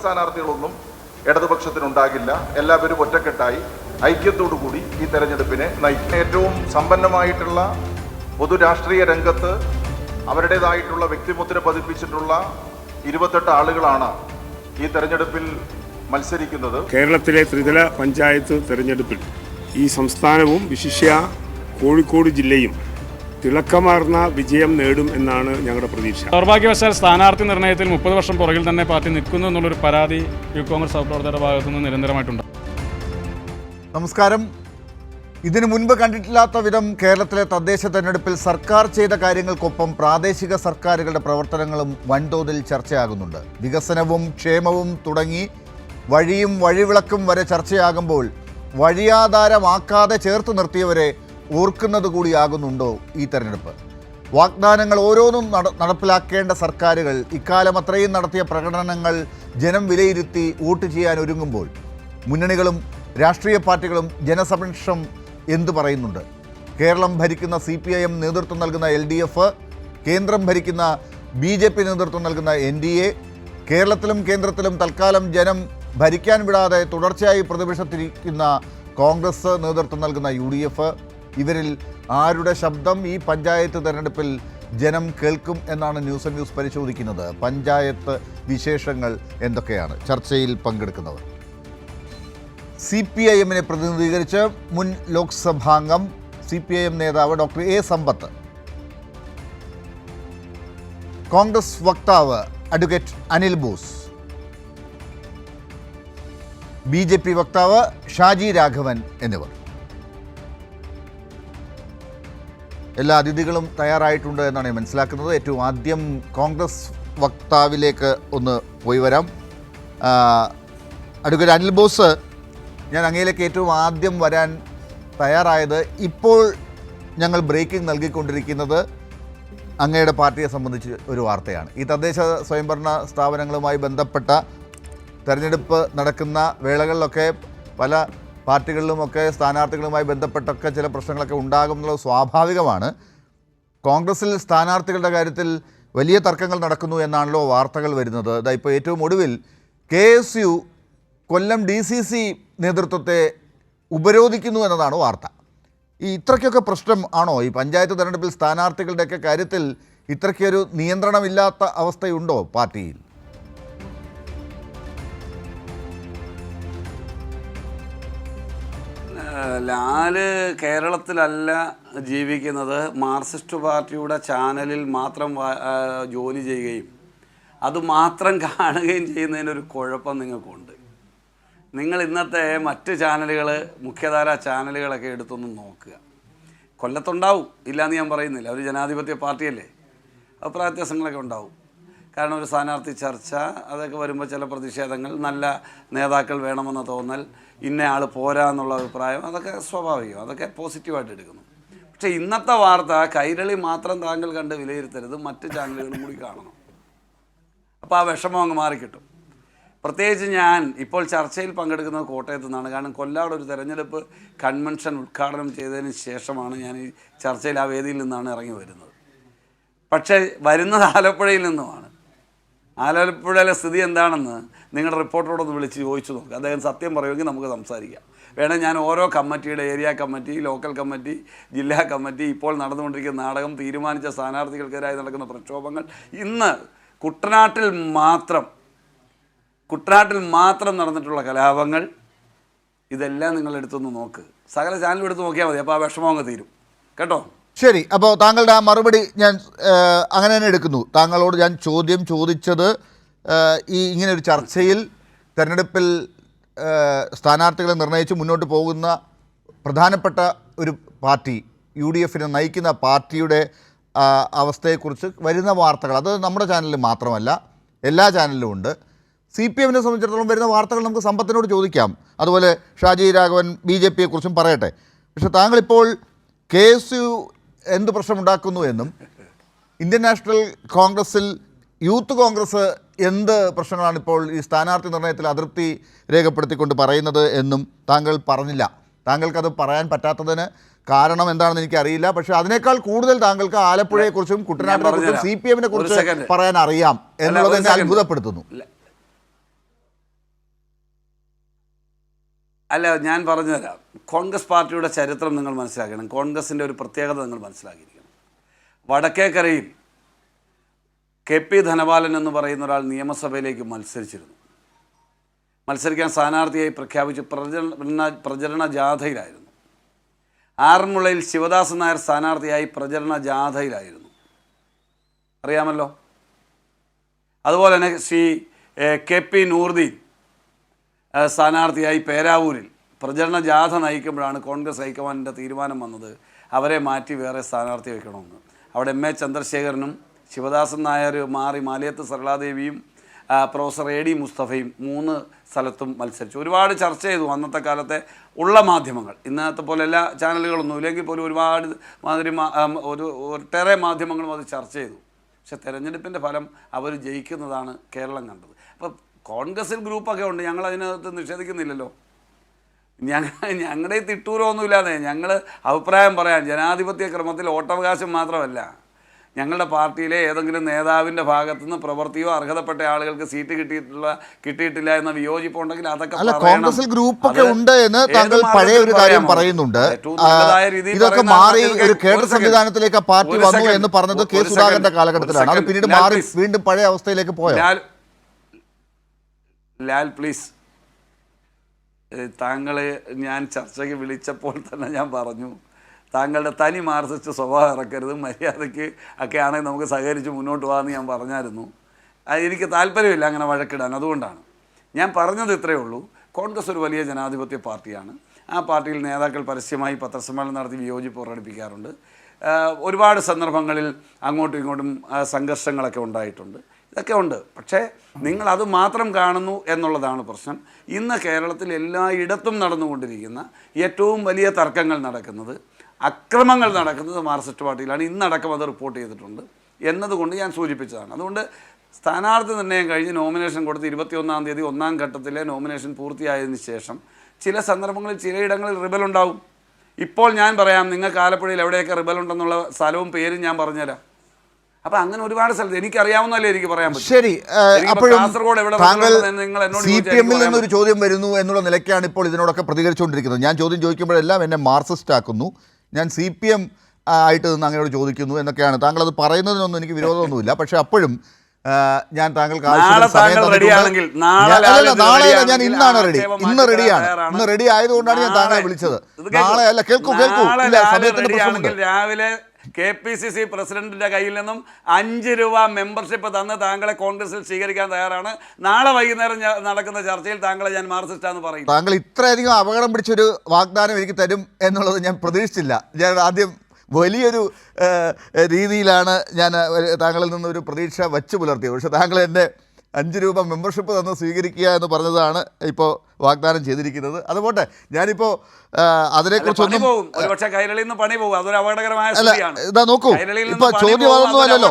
സ്ഥാനാർത്ഥികളൊന്നും ഇടതുപക്ഷത്തിനുണ്ടാകില്ല. എല്ലാവരും ഒറ്റക്കെട്ടായി ഐക്യത്തോടു കൂടി ഈ തെരഞ്ഞെടുപ്പിനെ നയിക്കും. ഏറ്റവും സമ്പന്നമായിട്ടുള്ള പൊതുരാഷ്ട്രീയ രംഗത്ത് അവരുടേതായിട്ടുള്ള വ്യക്തിമുദ്ര പതിപ്പിച്ചിട്ടുള്ള 28 ആളുകളാണ് ഈ തെരഞ്ഞെടുപ്പിൽ മത്സരിക്കുന്നത്. കേരളത്തിലെ ത്രിതല പഞ്ചായത്ത് തെരഞ്ഞെടുപ്പിൽ ഈ സംസ്ഥാനവും വിശിഷ്യ കോഴിക്കോട് ജില്ലയും തിളക്കമാർന്ന വിജയം നേടും എന്നാണ് ഞങ്ങളുടെ പ്രതീക്ഷ. ദൗർഭാഗ്യവശാൽ സ്ഥാനാർത്ഥി നിർണയത്തിൽ 30 വർഷം പുറകിൽ തന്നെ പാർട്ടി നിൽക്കുന്നു എന്നുള്ളൊരു പരാതി യൂത്ത് കോൺഗ്രസ് സഹപ്രവർത്തകരുടെ ഭാഗത്തുനിന്ന് നിരന്തരമായിട്ടുണ്ട്. നമസ്കാരം. ഇതിനു മുൻപ് കണ്ടിട്ടില്ലാത്ത വിധം കേരളത്തിലെ തദ്ദേശ തെരഞ്ഞെടുപ്പിൽ സർക്കാർ ചെയ്ത കാര്യങ്ങൾക്കൊപ്പം പ്രാദേശിക സർക്കാരുകളുടെ പ്രവർത്തനങ്ങളും വൻതോതിൽ ചർച്ചയാകുന്നുണ്ട്. വികസനവും ക്ഷേമവും തുടങ്ങി വഴിയും വഴിവിളക്കും വരെ ചർച്ചയാകുമ്പോൾ വഴിയാധാരമാക്കാതെ ചേർത്ത് നിർത്തിയവരെ ഓർക്കുന്നത് കൂടിയാകുന്നുണ്ടോ ഈ തെരഞ്ഞെടുപ്പ്? വാഗ്ദാനങ്ങൾ ഓരോന്നും നടപ്പിലാക്കേണ്ട സർക്കാരുകൾ ഇക്കാലം അത്രയും നടത്തിയ പ്രകടനങ്ങൾ ജനം വിലയിരുത്തി വോട്ട് ചെയ്യാൻ ഒരുങ്ങുമ്പോൾ മുന്നണികളും രാഷ്ട്രീയ പാർട്ടികളും ജനസമക്ഷം എന്തു പറയുന്നുണ്ട്? കേരളം ഭരിക്കുന്ന CPIM നേതൃത്വം നൽകുന്ന LDF, കേന്ദ്രം ഭരിക്കുന്ന BJP നേതൃത്വം നൽകുന്ന NDA, കേരളത്തിലും കേന്ദ്രത്തിലും തൽക്കാലം ജനം ഭരിക്കാൻ വിടാതെ തുടർച്ചയായി പ്രതിപക്ഷത്തിരിക്കുന്ന കോൺഗ്രസ് നേതൃത്വം നൽകുന്ന UDF, ഇവരിൽ ആരുടെ ശബ്ദം ഈ പഞ്ചായത്ത് തെരഞ്ഞെടുപ്പിൽ ജനം കേൾക്കും എന്നാണ് ന്യൂസ് ആൻഡ് ന്യൂസ് പരിശോധിക്കുന്നത്. പഞ്ചായത്ത് വിശേഷങ്ങൾ എന്തൊക്കെയാണ്? ചർച്ചയിൽ പങ്കെടുക്കുന്നവർ CPIMനെ പ്രതിനിധീകരിച്ച് മുൻ ലോക്സഭാംഗം CPIM നേതാവ് ഡോക്ടർ A. സമ്പത്ത്, കോൺഗ്രസ് വക്താവ് അഡ്വക്കേറ്റ് അനിൽ ബോസ്, BJP വക്താവ് ഷാജി രാഘവൻ എന്നിവർ. എല്ലാ അതിഥികളും തയ്യാറായിട്ടുണ്ട് എന്നാണ് ഞാൻ മനസ്സിലാക്കുന്നത്. ഏറ്റവും ആദ്യം കോൺഗ്രസ് വക്താവിലേക്ക് ഒന്ന് പോയി വരാം. അഡ്വക്കേറ്റ് അനിൽ ബോസ്, ഞാൻ അങ്ങയിലേക്ക് ഏറ്റവും ആദ്യം വരാൻ തയ്യാറായത് ഇപ്പോൾ ഞങ്ങൾ ബ്രേക്കിംഗ് നൽകിക്കൊണ്ടിരിക്കുന്നത് അങ്ങയുടെ പാർട്ടിയെ സംബന്ധിച്ച് ഒരു വാർത്തയാണ്. ഈ തദ്ദേശ സ്വയംഭരണ സ്ഥാപനങ്ങളുമായി ബന്ധപ്പെട്ട തെരഞ്ഞെടുപ്പ് നടക്കുന്ന വേളകളിലൊക്കെ പല പാർട്ടികളിലുമൊക്കെ സ്ഥാനാർത്ഥികളുമായി ബന്ധപ്പെട്ടൊക്കെ ചില പ്രശ്നങ്ങളൊക്കെ ഉണ്ടാകും എന്നുള്ളത് സ്വാഭാവികമാണ്. കോൺഗ്രസിൽ സ്ഥാനാർത്ഥികളുടെ കാര്യത്തിൽ വലിയ തർക്കങ്ങൾ നടക്കുന്നു എന്നാണല്ലോ വാർത്തകൾ വരുന്നത്. ഇപ്പോൾ ഏറ്റവും ഒടുവിൽ KSU കൊല്ലം DCC നേതൃത്വത്തെ ഉപരോധിക്കുന്നു എന്നതാണ് വാർത്ത. ഇത്രയ്ക്കൊക്കെ പ്രശ്നം ആണോ ഈ പഞ്ചായത്ത് തെരഞ്ഞെടുപ്പിൽ സ്ഥാനാർത്ഥികളുടെയൊക്കെ കാര്യത്തിൽ? ഇത്രയ്ക്കൊരു നിയന്ത്രണമില്ലാത്ത അവസ്ഥയുണ്ടോ പാർട്ടിയിൽ? ലാല് കേരളത്തിലല്ല ജീവിക്കുന്നത്. മാർക്സിസ്റ്റ് പാർട്ടിയുടെ ചാനലിൽ മാത്രം ജോലി ചെയ്യുകയും അതുമാത്രം കാണുകയും ചെയ്യുന്നതിനൊരു കുഴപ്പം നിങ്ങൾക്കുണ്ട്. നിങ്ങൾ ഇന്നത്തെ മറ്റ് ചാനലുകൾ, മുഖ്യധാര ചാനലുകളൊക്കെ എടുത്തൊന്ന് നോക്കുക. കൊല്ലത്തുണ്ടാവും, ഇല്ലയെന്ന് ഞാൻ പറയുന്നില്ല. ഒരു ജനാധിപത്യ പാർട്ടിയല്ലേ, അഭിപ്രായ വ്യത്യാസങ്ങളൊക്കെ ഉണ്ടാവും. കാരണം ഒരു സ്ഥാനാർത്ഥി ചർച്ച അതൊക്കെ വരുമ്പോൾ ചില പ്രതിഷേധങ്ങൾ, നല്ല നേതാക്കൾ വേണമെന്ന തോന്നൽ, ഇന്നയാൾ പോരാ എന്നുള്ള അഭിപ്രായം, അതൊക്കെ സ്വാഭാവികം, അതൊക്കെ പോസിറ്റീവായിട്ട് എടുക്കുന്നു. പക്ഷേ ഇന്നത്തെ വാർത്ത കൈരളി മാത്രം താങ്കൾ കണ്ട് വിലയിരുത്തരുത്, മറ്റ് ചാനലുകളും കൂടി കാണണം. അപ്പോൾ ആ വിഷമം അങ്ങ് മാറിക്കിട്ടും. പ്രത്യേകിച്ച് ഞാൻ ഇപ്പോൾ ചർച്ചയിൽ പങ്കെടുക്കുന്നത് കോട്ടയത്തു നിന്നാണ്. കാരണം കൊല്ലാട് ഒരു തെരഞ്ഞെടുപ്പ് കൺവെൻഷൻ ഉദ്ഘാടനം ചെയ്തതിന് ശേഷമാണ് ഞാൻ ഈ ചർച്ചയിൽ ആ വേദിയിൽ നിന്നാണ് ഇറങ്ങി വരുന്നത്. പക്ഷേ വരുന്നത് ആലപ്പുഴയിൽ നിന്നുമാണ്. ആലപ്പുഴയിലെ സ്ഥിതി എന്താണെന്ന് നിങ്ങളുടെ റിപ്പോർട്ടറോടൊന്ന് വിളിച്ച് ചോദിച്ചു നോക്കുക. അദ്ദേഹം സത്യം പറയുമെങ്കിൽ നമുക്ക് സംസാരിക്കാം. വേണേൽ ഞാൻ ഓരോ കമ്മിറ്റിയുടെ, ഏരിയ കമ്മിറ്റി, ലോക്കൽ കമ്മിറ്റി, ജില്ലാ കമ്മിറ്റി, ഇപ്പോൾ നടന്നുകൊണ്ടിരിക്കുന്ന നാടകം, തീരുമാനിച്ച സ്ഥാനാർത്ഥികൾക്കെതിരായി നടക്കുന്ന പ്രക്ഷോഭങ്ങൾ, ഇന്ന് കുട്ടനാട്ടിൽ മാത്രം നടന്നിട്ടുള്ള കലാപങ്ങൾ, ഇതെല്ലാം നിങ്ങൾ എടുത്തൊന്ന് നോക്ക്. സകല ചാനലും എടുത്ത് നോക്കിയാൽ മതി. അപ്പോൾ ആ വിഷമം അങ്ങ് തീരും കേട്ടോ. ശരി, അപ്പോൾ താങ്കളുടെ ആ മറുപടി ഞാൻ അങ്ങനെ തന്നെ എടുക്കുന്നു. താങ്കളോട് ഞാൻ ചോദ്യം ചോദിച്ചത് ഇങ്ങനെ ഒരു ചർച്ചയിൽ തെരഞ്ഞെടുപ്പിൽ സ്ഥാനാർത്ഥികളെ നിർണ്ണയിച്ച് മുന്നോട്ട് പോകുന്ന പ്രധാനപ്പെട്ട ഒരു പാർട്ടി, UDFനെ നയിക്കുന്ന പാർട്ടിയുടെ അവസ്ഥയെക്കുറിച്ച് വരുന്ന വാർത്തകൾ, അത് നമ്മുടെ ചാനലിൽ മാത്രമല്ല എല്ലാ ചാനലിലും ഉണ്ട്. CPMനെ സംബന്ധിച്ചിടത്തോളം വരുന്ന വാർത്തകൾ നമുക്ക് സമ്പത്തിനോട് ചോദിക്കാം. അതുപോലെ ഷാജി രാഘവൻ BJPയെക്കുറിച്ചും പറയട്ടെ. പക്ഷേ താങ്കളിപ്പോൾ KSU എന്ത് പ്രശ്നമുണ്ടാക്കുന്നു എന്നും ഇന്ത്യൻ നാഷണൽ കോൺഗ്രസിൽ യൂത്ത് കോൺഗ്രസ് എന്ത് പ്രശ്നങ്ങളാണ് ഇപ്പോൾ ഈ സ്ഥാനാർത്ഥി നിർണ്ണയത്തിൽ അതൃപ്തി രേഖപ്പെടുത്തിക്കൊണ്ട് പറയുന്നത് എന്നും താങ്കൾ പറഞ്ഞില്ല. താങ്കൾക്കത് പറയാൻ പറ്റാത്തതിന് കാരണം എന്താണെന്ന് എനിക്കറിയില്ല. പക്ഷേ അതിനേക്കാൾ കൂടുതൽ താങ്കൾക്ക് ആലപ്പുഴയെക്കുറിച്ചും കുട്ടനാട്ടിനെക്കുറിച്ചും CPMനെ കുറിച്ച് പറയാൻ അറിയാം എന്നുള്ളത് എന്നെ അത്ഭുതപ്പെടുത്തുന്നു. അല്ല, ഞാൻ പറഞ്ഞുതരാം. കോൺഗ്രസ് പാർട്ടിയുടെ ചരിത്രം നിങ്ങൾ മനസ്സിലാക്കണം. കോൺഗ്രസിൻ്റെ ഒരു പ്രത്യേകത നിങ്ങൾ മനസ്സിലാക്കിയിരിക്കണം. വടക്കേക്കരയിൽ KP ധനപാലൻ എന്ന് പറയുന്ന ഒരാൾ നിയമസഭയിലേക്ക് മത്സരിച്ചിരുന്നു. മത്സരിക്കാൻ സ്ഥാനാർത്ഥിയായി പ്രഖ്യാപിച്ച് പ്രചരണ ജാഥയിലായിരുന്നു. ആറന്മുളയിൽ ശിവദാസൻ നായർ സ്ഥാനാർത്ഥിയായി പ്രചരണ ജാഥയിലായിരുന്നു. അറിയാമല്ലോ. അതുപോലെ തന്നെ ശ്രീ KP നൂർദീൻ സ്ഥാനാർത്ഥിയായി പേരാവൂരിൽ പ്രചരണ ജാഥ നയിക്കുമ്പോഴാണ് കോൺഗ്രസ് ഹൈക്കമാൻഡിൻ്റെ തീരുമാനം വന്നത് അവരെ മാറ്റി വേറെ സ്ഥാനാർത്ഥി വയ്ക്കണമെന്ന്. അവിടെ MA ചന്ദ്രശേഖരനും ശിവദാസൻ നായർ മാറി മാലിയത്ത് സരളാദേവിയും പ്രൊഫസർ AD മുസ്തഫയും 3 സ്ഥലത്തും മത്സരിച്ചു. ഒരുപാട് ചർച്ച ചെയ്തു അന്നത്തെ കാലത്തെ ഉള്ള മാധ്യമങ്ങൾ. ഇന്നത്തെ പോലെ എല്ലാ ചാനലുകളൊന്നും ഇല്ലെങ്കിൽ പോലും ഒരുപാട് ഒട്ടേറെ മാധ്യമങ്ങളും അത് ചർച്ച ചെയ്തു. പക്ഷെ തെരഞ്ഞെടുപ്പിൻ്റെ ഫലം അവർ ജയിക്കുന്നതാണ് കേരളം കണ്ടത്. അപ്പോൾ കോൺഗ്രസിൽ ഗ്രൂപ്പൊക്കെ ഉണ്ട്, ഞങ്ങൾ അതിനകത്ത് നിഷേധിക്കുന്നില്ലല്ലോ. ഞങ്ങളുടെ തിട്ടൂരമൊന്നുമില്ലാതെ ഞങ്ങൾ അഭിപ്രായം പറയാം. ജനാധിപത്യ ക്രമത്തിൽ വോട്ടവകാശം മാത്രമല്ല, ഞങ്ങളുടെ പാർട്ടിയിലെ ഏതെങ്കിലും നേതാവിൻ്റെ ഭാഗത്തുനിന്ന് പ്രവൃത്തിയോ അർഹതപ്പെട്ട ആളുകൾക്ക് സീറ്റ് കിട്ടിയിട്ടില്ല എന്ന വിയോജിപ്പ് ഉണ്ടെങ്കിൽ അതൊക്കെ കോൺഗ്രസിൽ ഗ്രൂപ്പൊക്കെ ഉണ്ട് എന്ന് താങ്കൾ പഴയ ഒരു കാര്യം പറയുന്നുണ്ട്. ഇതൊക്കെ മാറി ഒരു കേഡർ സംവിധാനത്തിലേക്ക് പാർട്ടി വന്നു എന്ന് പറഞ്ഞത് കെ സുധാകരന്റെ കാലഘട്ടത്തിലാണ്. അത് പിന്നീട് മാറി വീണ്ടും പഴയ അവസ്ഥയിലേക്ക് പോയോ? ലാൽ പ്ലീസ്, താങ്കളെ ഞാൻ ചർച്ചയ്ക്ക് വിളിച്ചപ്പോൾ തന്നെ ഞാൻ പറഞ്ഞു, താങ്കളുടെ തനി മാർസിസ്റ്റ് സ്വഭാവം ഇറക്കരുത്, മര്യാദയ്ക്ക് ഒക്കെ ആണെങ്കിൽ നമുക്ക് സഹകരിച്ച് മുന്നോട്ട് പോകാമെന്ന് ഞാൻ പറഞ്ഞായിരുന്നു. എനിക്ക് താല്പര്യമില്ല അങ്ങനെ വഴക്കിടാൻ. അതുകൊണ്ടാണ് ഞാൻ പറഞ്ഞത് ഇത്രയേ ഉള്ളൂ. കോൺഗ്രസ് ഒരു വലിയ ജനാധിപത്യ പാർട്ടിയാണ്. ആ പാർട്ടിയിൽ നേതാക്കൾ പരസ്യമായി പത്രസമ്മേളനം നടത്തി വിയോജിപ്പ് പ്രകടിപ്പിക്കാറുണ്ട്. ഒരുപാട് സന്ദർഭങ്ങളിൽ അങ്ങോട്ടും ഇങ്ങോട്ടും സംഘർഷങ്ങളൊക്കെ ഉണ്ടായിട്ടുണ്ട്. ഇതൊക്കെ ഉണ്ട്. പക്ഷേ നിങ്ങൾ അത് മാത്രം കാണുന്നു എന്നുള്ളതാണ് പ്രശ്നം. ഇന്ന് കേരളത്തിൽ എല്ലായിടത്തും നടന്നുകൊണ്ടിരിക്കുന്ന ഏറ്റവും വലിയ തർക്കങ്ങൾ നടക്കുന്നത്, അക്രമങ്ങൾ നടക്കുന്നത് മാർക്സിസ്റ്റ് പാർട്ടിയിലാണ്. ഇന്നടക്കം അത് റിപ്പോർട്ട് ചെയ്തിട്ടുണ്ട് എന്നതുകൊണ്ട് ഞാൻ സൂചിപ്പിച്ചതാണ്. അതുകൊണ്ട് സ്ഥാനാർത്ഥി നിർണ്ണയം കഴിഞ്ഞ് നോമിനേഷൻ കൊടുത്ത് 21-ാം തീയതി 1ാം ഘട്ടത്തിലെ നോമിനേഷൻ പൂർത്തിയായതിന് ശേഷം ചില സന്ദർഭങ്ങളിൽ ചിലയിടങ്ങളിൽ റിബൽ ഉണ്ടാവും. ഇപ്പോൾ ഞാൻ പറയാം, നിങ്ങൾക്ക് ആലപ്പുഴയിൽ എവിടെയൊക്കെ റിബൽ ഉണ്ടെന്നുള്ള സ്ഥലവും പേരും ഞാൻ പറഞ്ഞുതരാം. അപ്പം അങ്ങനെ ഒരുപാട് സ്ഥലത്ത് എനിക്കറിയാവുന്നല്ലേ എനിക്ക് പറയാൻ പറ്റും. ശരി, അപ്പോഴും കാസർഗോഡ് എവിടെ CPM ൽ നിന്നൊരു ചോദ്യം വരുന്നു എന്നുള്ള നിലയ്ക്കാണ് ഇപ്പോൾ ഇതിനോടൊക്കെ പ്രതികരിച്ചുകൊണ്ടിരിക്കുന്നത്. ഞാൻ ചോദ്യം ചോദിക്കുമ്പോഴെല്ലാം എന്നെ മാർക്സിസ്റ്റ് ആക്കുന്നു, ഞാൻ CPM ആയിട്ട് നിന്ന് അങ്ങനെയോട് ചോദിക്കുന്നു എന്നൊക്കെയാണ്. താങ്കൾ അത് പറയുന്നതിനൊന്നും എനിക്ക് വിരോധമൊന്നുമില്ല. പക്ഷെ അപ്പോഴും ഞാൻ താങ്കൾക്ക് നാളെ ഞാൻ ഇന്നാണ് റെഡി, ഇന്ന് റെഡിയാണ്, ഇന്ന് റെഡി ആയതുകൊണ്ടാണ് ഞാൻ താങ്കളെ വിളിച്ചത്. നാളെ അല്ല, കേൾക്കൂ ഇല്ല, സമയത്തിന്റെ പ്രശ്നമുണ്ട്. രാവിലെ KPCC പ്രസിഡന്റിന്റെ കയ്യിൽ നിന്നും 5 രൂപ മെമ്പർഷിപ്പ് തന്ന് താങ്കളെ കോൺഗ്രസിൽ സ്വീകരിക്കാൻ തയ്യാറാണ്. നാളെ വൈകുന്നേരം നടക്കുന്ന ചർച്ചയിൽ താങ്കളെ ഞാൻ മാർക്സിസ്റ്റാന്ന് പറയും. താങ്കൾ ഇത്രയധികം അപകടം പിടിച്ചൊരു വാഗ്ദാനം എനിക്ക് തരും എന്നുള്ളത് ഞാൻ പ്രതീക്ഷിച്ചില്ല. ഞാൻ ആദ്യം വലിയൊരു രീതിയിലാണ് ഞാൻ താങ്കളിൽ നിന്നൊരു പ്രതീക്ഷ വച്ചു പുലർത്തിയത്. പക്ഷേ താങ്കൾ എൻ്റെ 5 രൂപ മെമ്പർഷിപ്പ് തന്ന് സ്വീകരിക്കുക എന്ന് പറഞ്ഞതാണ് ഇപ്പോൾ വാഗ്ദാനം ചെയ്തിരിക്കുന്നത്. അതുപോട്ടെ, ഞാനിപ്പോൾ അതിനെക്കുറിച്ചൊന്നും ഇതാ നോക്കൂ, ഇപ്പൊ ചോദ്യം അതൊന്നുമല്ലല്ലോ.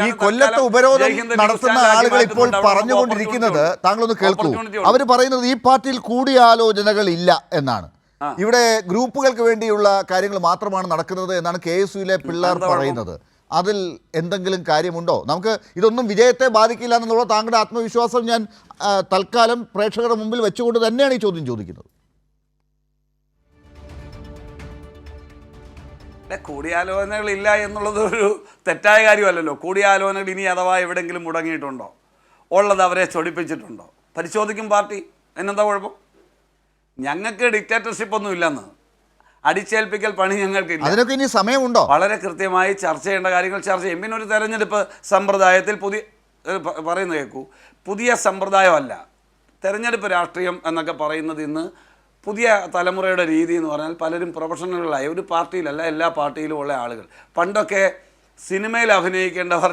ഈ കൊല്ലത്തെ ഉപരോധം നടത്തുന്ന ആളുകൾ ഇപ്പോൾ പറഞ്ഞുകൊണ്ടിരിക്കുന്നത്, താങ്കളൊന്ന് കേൾക്കൂ, അവർ പറയുന്നത് ഈ പാർട്ടിയിൽ കൂടിയാലോചനകൾ ഇല്ല എന്നാണ്. ഇവിടെ ഗ്രൂപ്പുകൾക്ക് വേണ്ടിയുള്ള കാര്യങ്ങൾ മാത്രമാണ് നടക്കുന്നത് എന്നാണ് KSUവിലെ പിള്ളേർ പറയുന്നത്. അതിൽ എന്തെങ്കിലും കാര്യമുണ്ടോ? നമുക്ക് ഇതൊന്നും വിജയത്തെ ബാധിക്കില്ല എന്നുള്ള താങ്കളുടെ ആത്മവിശ്വാസം ഞാൻ തൽക്കാലം പ്രേക്ഷകരുടെ മുമ്പിൽ വെച്ചുകൊണ്ട് തന്നെയാണ് ഈ ചോദ്യം ചോദിക്കുന്നത്. കൂടിയാലോചനകളില്ല എന്നുള്ളത് ഒരു തെറ്റായ കാര്യമല്ലല്ലോ. കൂടിയാലോചനകൾ ഇനി അഥവാ എവിടെയെങ്കിലും മുടങ്ങിയിട്ടുണ്ടോ, ഉള്ളത് അവരെ ചൊടിപ്പിച്ചിട്ടുണ്ടോ പരിശോധിക്കും പാർട്ടി. എന്നെന്താ കുഴപ്പം? ഞങ്ങൾക്ക് ഡിക്റ്റേറ്റർഷിപ്പ് ഒന്നും ഇല്ലെന്ന്, അടിച്ചേൽപ്പിക്കൽ പണി ഞങ്ങൾക്കില്ല. അതിനൊക്കെ ഇനി സമയമുണ്ടോ? വളരെ കൃത്യമായി ചർച്ച ചെയ്യേണ്ട കാര്യങ്ങൾ ചർച്ച ചെയ്യും. പിന്നെ ഒരു തെരഞ്ഞെടുപ്പ് സമ്പ്രദായത്തിൽ പറയുന്നത് കേൾക്കൂ, പുതിയ സമ്പ്രദായമല്ല തെരഞ്ഞെടുപ്പ് രാഷ്ട്രീയം എന്നൊക്കെ പറയുന്നത്. ഇന്ന് പുതിയ തലമുറയുടെ രീതി എന്ന് പറഞ്ഞാൽ പലരും പ്രൊഫഷണലുകളായ ഒരു പാർട്ടിയിലല്ല, എല്ലാ പാർട്ടിയിലും ഉള്ള ആളുകൾ. പണ്ടൊക്കെ സിനിമയിൽ അഭിനയിക്കേണ്ടവർ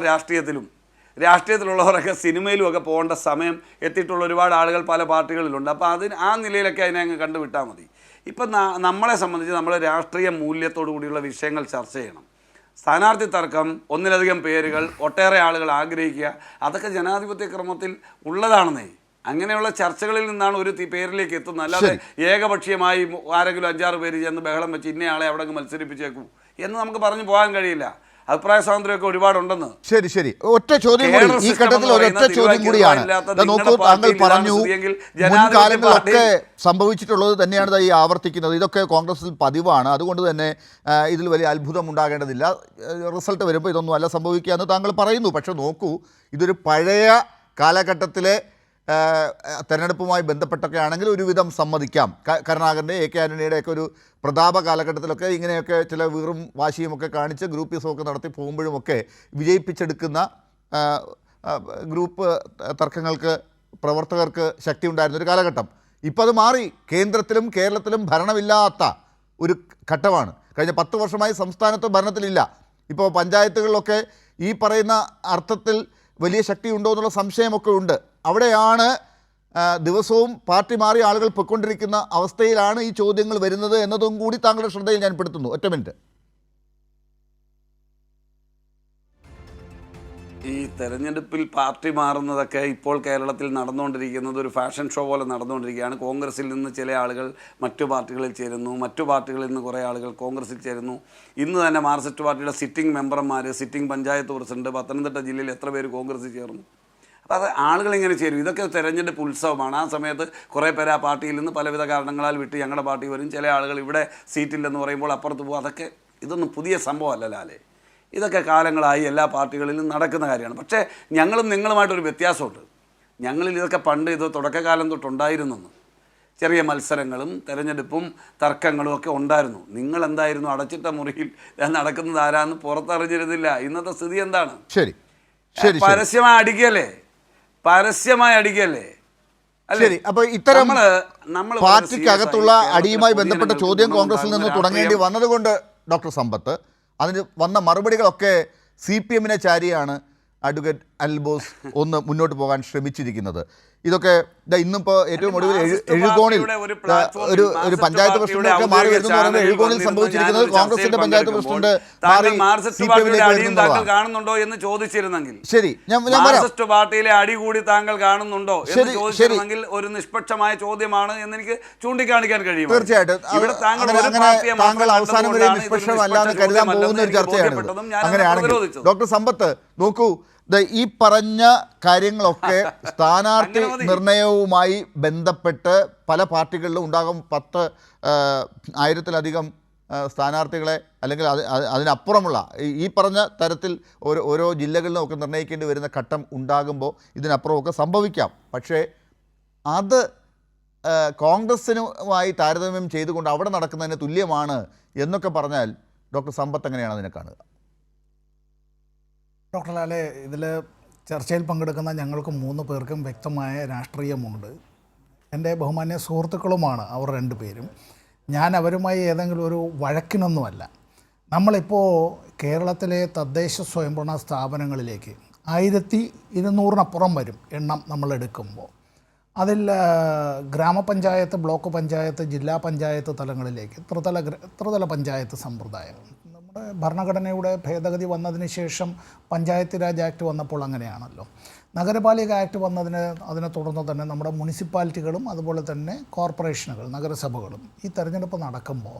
രാഷ്ട്രീയത്തിലുള്ളവരൊക്കെ സിനിമയിലുമൊക്കെ പോകേണ്ട സമയം എത്തിയിട്ടുള്ള ഒരുപാട് ആളുകൾ പല പാർട്ടികളിലുണ്ട്. അപ്പോൾ ആ നിലയിലൊക്കെ അതിനെ അങ്ങ് കണ്ടുവിട്ടാൽ മതി. ഇപ്പം നമ്മളെ സംബന്ധിച്ച് നമ്മൾ രാഷ്ട്രീയ മൂല്യത്തോടു കൂടിയുള്ള വിഷയങ്ങൾ ചർച്ച ചെയ്യണം. സ്ഥാനാർത്ഥി തർക്കം, ഒന്നിലധികം പേരുകൾ, ഒട്ടേറെ ആളുകൾ ആഗ്രഹിക്കുക, അതൊക്കെ ജനാധിപത്യ ക്രമത്തിൽ ഉള്ളതാണെന്നേ. അങ്ങനെയുള്ള ചർച്ചകളിൽ നിന്നാണ് ഒരു പേരിലേക്ക് എത്തുന്നത്. അല്ലാതെ ഏകപക്ഷീയമായി ആരെങ്കിലും 5-6 പേര് ചെന്ന് ബഹളം വെച്ച് ഇന്നയാളെ അവിടെ മത്സരിപ്പിച്ചേക്കൂ എന്ന് നമുക്ക് പറഞ്ഞു പോകാൻ കഴിയില്ല. അഭിപ്രായ സ്വാതന്ത്ര്യമൊക്കെ ഒരുപാടുണ്ടെന്ന്. ശരി ശരി, ഒറ്റ ചോദ്യം കൂടി ഈ ഘട്ടത്തിൽ, ഒരൊറ്റ ചോദ്യം കൂടിയാണ്. നോക്കൂ, താങ്കൾ പറഞ്ഞു മുൻകാലങ്ങളിലൊക്കെ സംഭവിച്ചിട്ടുള്ളത് തന്നെയാണ് ഈ ആവർത്തിക്കുന്നത്. ഇതൊക്കെ കോൺഗ്രസിൽ പതിവാണ്, അതുകൊണ്ട് തന്നെ ഇതിൽ വലിയ അത്ഭുതം ഉണ്ടാകേണ്ടതില്ല. റിസൾട്ട് വരുമ്പോൾ ഇതൊന്നും അല്ല സംഭവിക്കുക എന്ന് താങ്കൾ പറയുന്നു. പക്ഷെ നോക്കൂ, ഇതൊരു പഴയ കാലഘട്ടത്തിലെ തെരഞ്ഞെടുപ്പുമായി ബന്ധപ്പെട്ടൊക്കെ ആണെങ്കിൽ ഒരുവിധം സമ്മതിക്കാം. കരുണാകരൻ്റെ, എ കെ ആൻ്റണിയുടെയൊക്കെ ഒരു പ്രതാപ കാലഘട്ടത്തിലൊക്കെ ഇങ്ങനെയൊക്കെ ചില വീറും വാശിയുമൊക്കെ കാണിച്ച് ഗ്രൂപ്പിസമൊക്കെ നടത്തി പോകുമ്പോഴുമൊക്കെ വിജയിപ്പിച്ചെടുക്കുന്ന ഗ്രൂപ്പ് തർക്കങ്ങൾക്ക് പ്രവർത്തകർക്ക് ശക്തി ഉണ്ടായിരുന്നൊരു കാലഘട്ടം. ഇപ്പോൾ അത് മാറി. കേന്ദ്രത്തിലും കേരളത്തിലും ഭരണമില്ലാത്ത ഒരു ഘട്ടമാണ്. കഴിഞ്ഞ 10 വർഷമായി സംസ്ഥാനത്ത് ഭരണത്തിലില്ല. ഇപ്പോൾ പഞ്ചായത്തുകളിലൊക്കെ ഈ പറയുന്ന അർത്ഥത്തിൽ വലിയ ശക്തിയുണ്ടോ എന്നുള്ള സംശയമൊക്കെ ഉണ്ട്. അവിടെയാണ് ദിവസവും പാർട്ടി മാറി ആളുകൾ പൊയ്ക്കൊണ്ടിരിക്കുന്ന അവസ്ഥയിലാണ് ഈ ചോദ്യങ്ങൾ വരുന്നത് എന്നതും കൂടി താങ്കളുടെ ശ്രദ്ധയിൽ ഞാൻ പെടുത്തുന്നു. ഒറ്റ മിനിറ്റ്. ഈ തെരഞ്ഞെടുപ്പിൽ പാർട്ടി മാറുന്നതൊക്കെ ഇപ്പോൾ കേരളത്തിൽ നടന്നുകൊണ്ടിരിക്കുന്നത് ഒരു ഫാഷൻ ഷോ പോലെ നടന്നുകൊണ്ടിരിക്കുകയാണ്. കോൺഗ്രസിൽ നിന്ന് ചില ആളുകൾ മറ്റു പാർട്ടികളിൽ ചേരുന്നു, മറ്റു പാർട്ടികളിൽ നിന്ന് കുറേ ആളുകൾ കോൺഗ്രസിൽ ചേരുന്നു. ഇന്ന് തന്നെ മാർക്സിസ്റ്റ് പാർട്ടിയുടെ സിറ്റിംഗ് മെമ്പർമാർ, സിറ്റിംഗ് പഞ്ചായത്ത് പ്രസിഡന്റ്, പത്തനംതിട്ട ജില്ലയിൽ എത്ര പേര് കോൺഗ്രസിൽ ചേർന്നു. അപ്പോൾ അത് ആളുകളിങ്ങനെ ചേരും. ഇതൊക്കെ തെരഞ്ഞെടുപ്പ് ഉത്സവമാണ്. ആ സമയത്ത് കുറേ പേര് ആ പാർട്ടിയിൽ നിന്ന് പലവിധ കാരണങ്ങളാൽ വിട്ട് ഞങ്ങളുടെ പാർട്ടി വരും. ചില ആളുകൾ ഇവിടെ സീറ്റില്ലെന്ന് പറയുമ്പോൾ അപ്പുറത്ത് പോകും. അതൊക്കെ ഇതൊന്നും പുതിയ സംഭവമല്ല ലാലേ. ഇതൊക്കെ കാലങ്ങളായി എല്ലാ പാർട്ടികളിലും നടക്കുന്ന കാര്യമാണ്. പക്ഷേ ഞങ്ങളും നിങ്ങളുമായിട്ടൊരു വ്യത്യാസമുണ്ട്. ഞങ്ങളിൽ ഇതൊക്കെ പണ്ട് ഇത് തുടക്കകാലം തൊട്ടുണ്ടായിരുന്നു. ചെറിയ മത്സരങ്ങളും തെരഞ്ഞെടുപ്പും തർക്കങ്ങളും ഒക്കെ ഉണ്ടായിരുന്നു. നിങ്ങൾ എന്തായിരുന്നു അടച്ചിട്ട മുറിയിൽ നടക്കുന്നത് ആരാന്ന് പുറത്തറിഞ്ഞിരുന്നില്ല. ഇന്നത്തെ സ്ഥിതി എന്താണ്? ശരി, പരസ്യമായി അടിക്കല്ലേ, പരസ്യമായി അടിക്കല്ലേ. ശരി, അപ്പോൾ ഇത്തരം പാർട്ടിക്കകത്തുള്ള അടിയുമായി ബന്ധപ്പെട്ട ചോദ്യം കോൺഗ്രസിൽ നിന്ന് തുടങ്ങേണ്ടി വന്നതുകൊണ്ട് ഡോക്ടർ സമ്പത്ത്, അതിന് വന്ന മറുപടികളൊക്കെ CPM-നെ ചാരിയാണ് അഡ്വക്കേറ്റ് അൽബോസ് ഒന്ന് മുന്നോട്ട് പോകാൻ ശ്രമിച്ചിരിക്കുന്നത്. ഇതൊക്കെ ഇന്നിപ്പോൾ ഏറ്റവും ഒടുവിൽ എഴുകോണിൽ ഒരു പഞ്ചായത്ത് പ്രസിഡന്റ് മാറി വരുന്നു പറയുന്നത് എഴുകോണിൽ സംഭവിച്ചിരിക്കുന്നത് കോൺഗ്രസിന്റെ പഞ്ചായത്ത് പ്രസിഡന്റ് കാണുന്നുണ്ടോ എന്ന് ചോദിച്ചിരുന്നെങ്കിൽ, ശരി, മാർക്സിസ്റ്റ് പാർട്ടിയിലെ അടി കൂടി താങ്കൾ കാണുന്നുണ്ടോ എന്ന് ചോദിച്ചിരുന്നെങ്കിൽ ഒരു നിഷ്പക്ഷമായ ചോദ്യമാണ് എന്ന് എനിക്ക് ചൂണ്ടിക്കാണിക്കാൻ കഴിയും. തീർച്ചയായിട്ടും താങ്കൾ അവസാനം വരെ നിഷ്പക്ഷമല്ലാന്ന് കരുതാൻ പോകുന്ന ഒരു ചർച്ചയാണ്. അങ്ങനെയാണെങ്കിൽ ഡോക്ടർ സമ്പത്ത് നോക്കൂ, ഈ പറഞ്ഞ കാര്യങ്ങളൊക്കെ സ്ഥാനാർത്ഥി നിർണയവുമായി ബന്ധപ്പെട്ട് പല പാർട്ടികളിലും ഉണ്ടാകും. 10,000-ത്തിലധികം സ്ഥാനാർത്ഥികളെ അല്ലെങ്കിൽ അതിനപ്പുറമുള്ള ഈ പറഞ്ഞ തരത്തിൽ ഓരോ ജില്ലകളിലും ഒക്കെ നിർണ്ണയിക്കേണ്ടി വരുന്ന ഘട്ടം ഉണ്ടാകുമ്പോൾ ഇതിനപ്പുറമൊക്കെ സംഭവിക്കാം. പക്ഷേ അത് കോൺഗ്രസിനുമായി താരതമ്യം ചെയ്തുകൊണ്ട് അവിടെ നടക്കുന്നതിന് തുല്യമാണ് എന്നൊക്കെ പറഞ്ഞാൽ ഡോക്ടർ സമ്പത്ത് എങ്ങനെയാണ് അതിനെ കാണുക? ഡോക്ടർ ലാലെ, ഇതിൽ ചർച്ചയിൽ പങ്കെടുക്കുന്ന ഞങ്ങൾക്ക് 3 പേർക്കും വ്യക്തമായ രാഷ്ട്രീയമുണ്ട്. എൻ്റെ ബഹുമാന്യ സുഹൃത്തുക്കളുമാണ് അവർ 2 പേരും. ഞാൻ അവരുമായി ഏതെങ്കിലും ഒരു വഴക്കിനൊന്നുമല്ല. നമ്മളിപ്പോൾ കേരളത്തിലെ തദ്ദേശ സ്വയംഭരണ സ്ഥാപനങ്ങളിലേക്ക് 1200-നപ്പുറം വരും എണ്ണം നമ്മളെടുക്കുമ്പോൾ. അതിൽ ഗ്രാമപഞ്ചായത്ത്, ബ്ലോക്ക് പഞ്ചായത്ത്, ജില്ലാ പഞ്ചായത്ത് തലങ്ങളിലേക്ക് ത്രിതല പഞ്ചായത്ത് സമ്പ്രദായം നമ്മുടെ ഭരണഘടനയുടെ ഭേദഗതി വന്നതിന് ശേഷം പഞ്ചായത്ത് രാജ് ആക്ട് വന്നപ്പോൾ അങ്ങനെയാണല്ലോ. നഗരപാലിക ആക്ട് അതിനെ തുടർന്ന് തന്നെ നമ്മുടെ മുനിസിപ്പാലിറ്റികളും അതുപോലെ തന്നെ കോർപ്പറേഷനുകൾ, നഗരസഭകളും ഈ തെരഞ്ഞെടുപ്പ് നടക്കുമ്പോൾ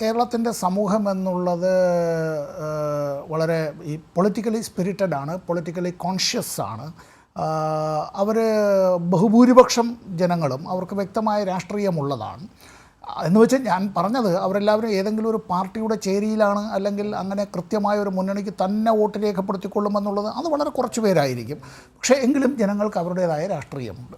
കേരളത്തിൻ്റെ സമൂഹം എന്നുള്ളത് വളരെ ഈ പൊളിറ്റിക്കലി സ്പിരിറ്റഡ് ആണ്, പൊളിറ്റിക്കലി കോൺഷ്യസ് ആണ്. അവർ ബഹുഭൂരിപക്ഷം ജനങ്ങളും അവർക്ക് വ്യക്തമായ രാഷ്ട്രീയമുള്ളതാണ്. എന്ന് വെച്ചാൽ ഞാൻ പറഞ്ഞത് അവരെല്ലാവരും ഏതെങ്കിലും ഒരു പാർട്ടിയുടെ ചേരിയിലാണ് അല്ലെങ്കിൽ അങ്ങനെ കൃത്യമായ ഒരു മുന്നണിക്ക് തന്നെ വോട്ട് രേഖപ്പെടുത്തിക്കൊള്ളുമെന്നുള്ളത് അത് വളരെ കുറച്ച് പേരായിരിക്കും. പക്ഷേ എങ്കിലും ജനങ്ങൾക്ക് അവരുടേതായ രാഷ്ട്രീയമുണ്ട്.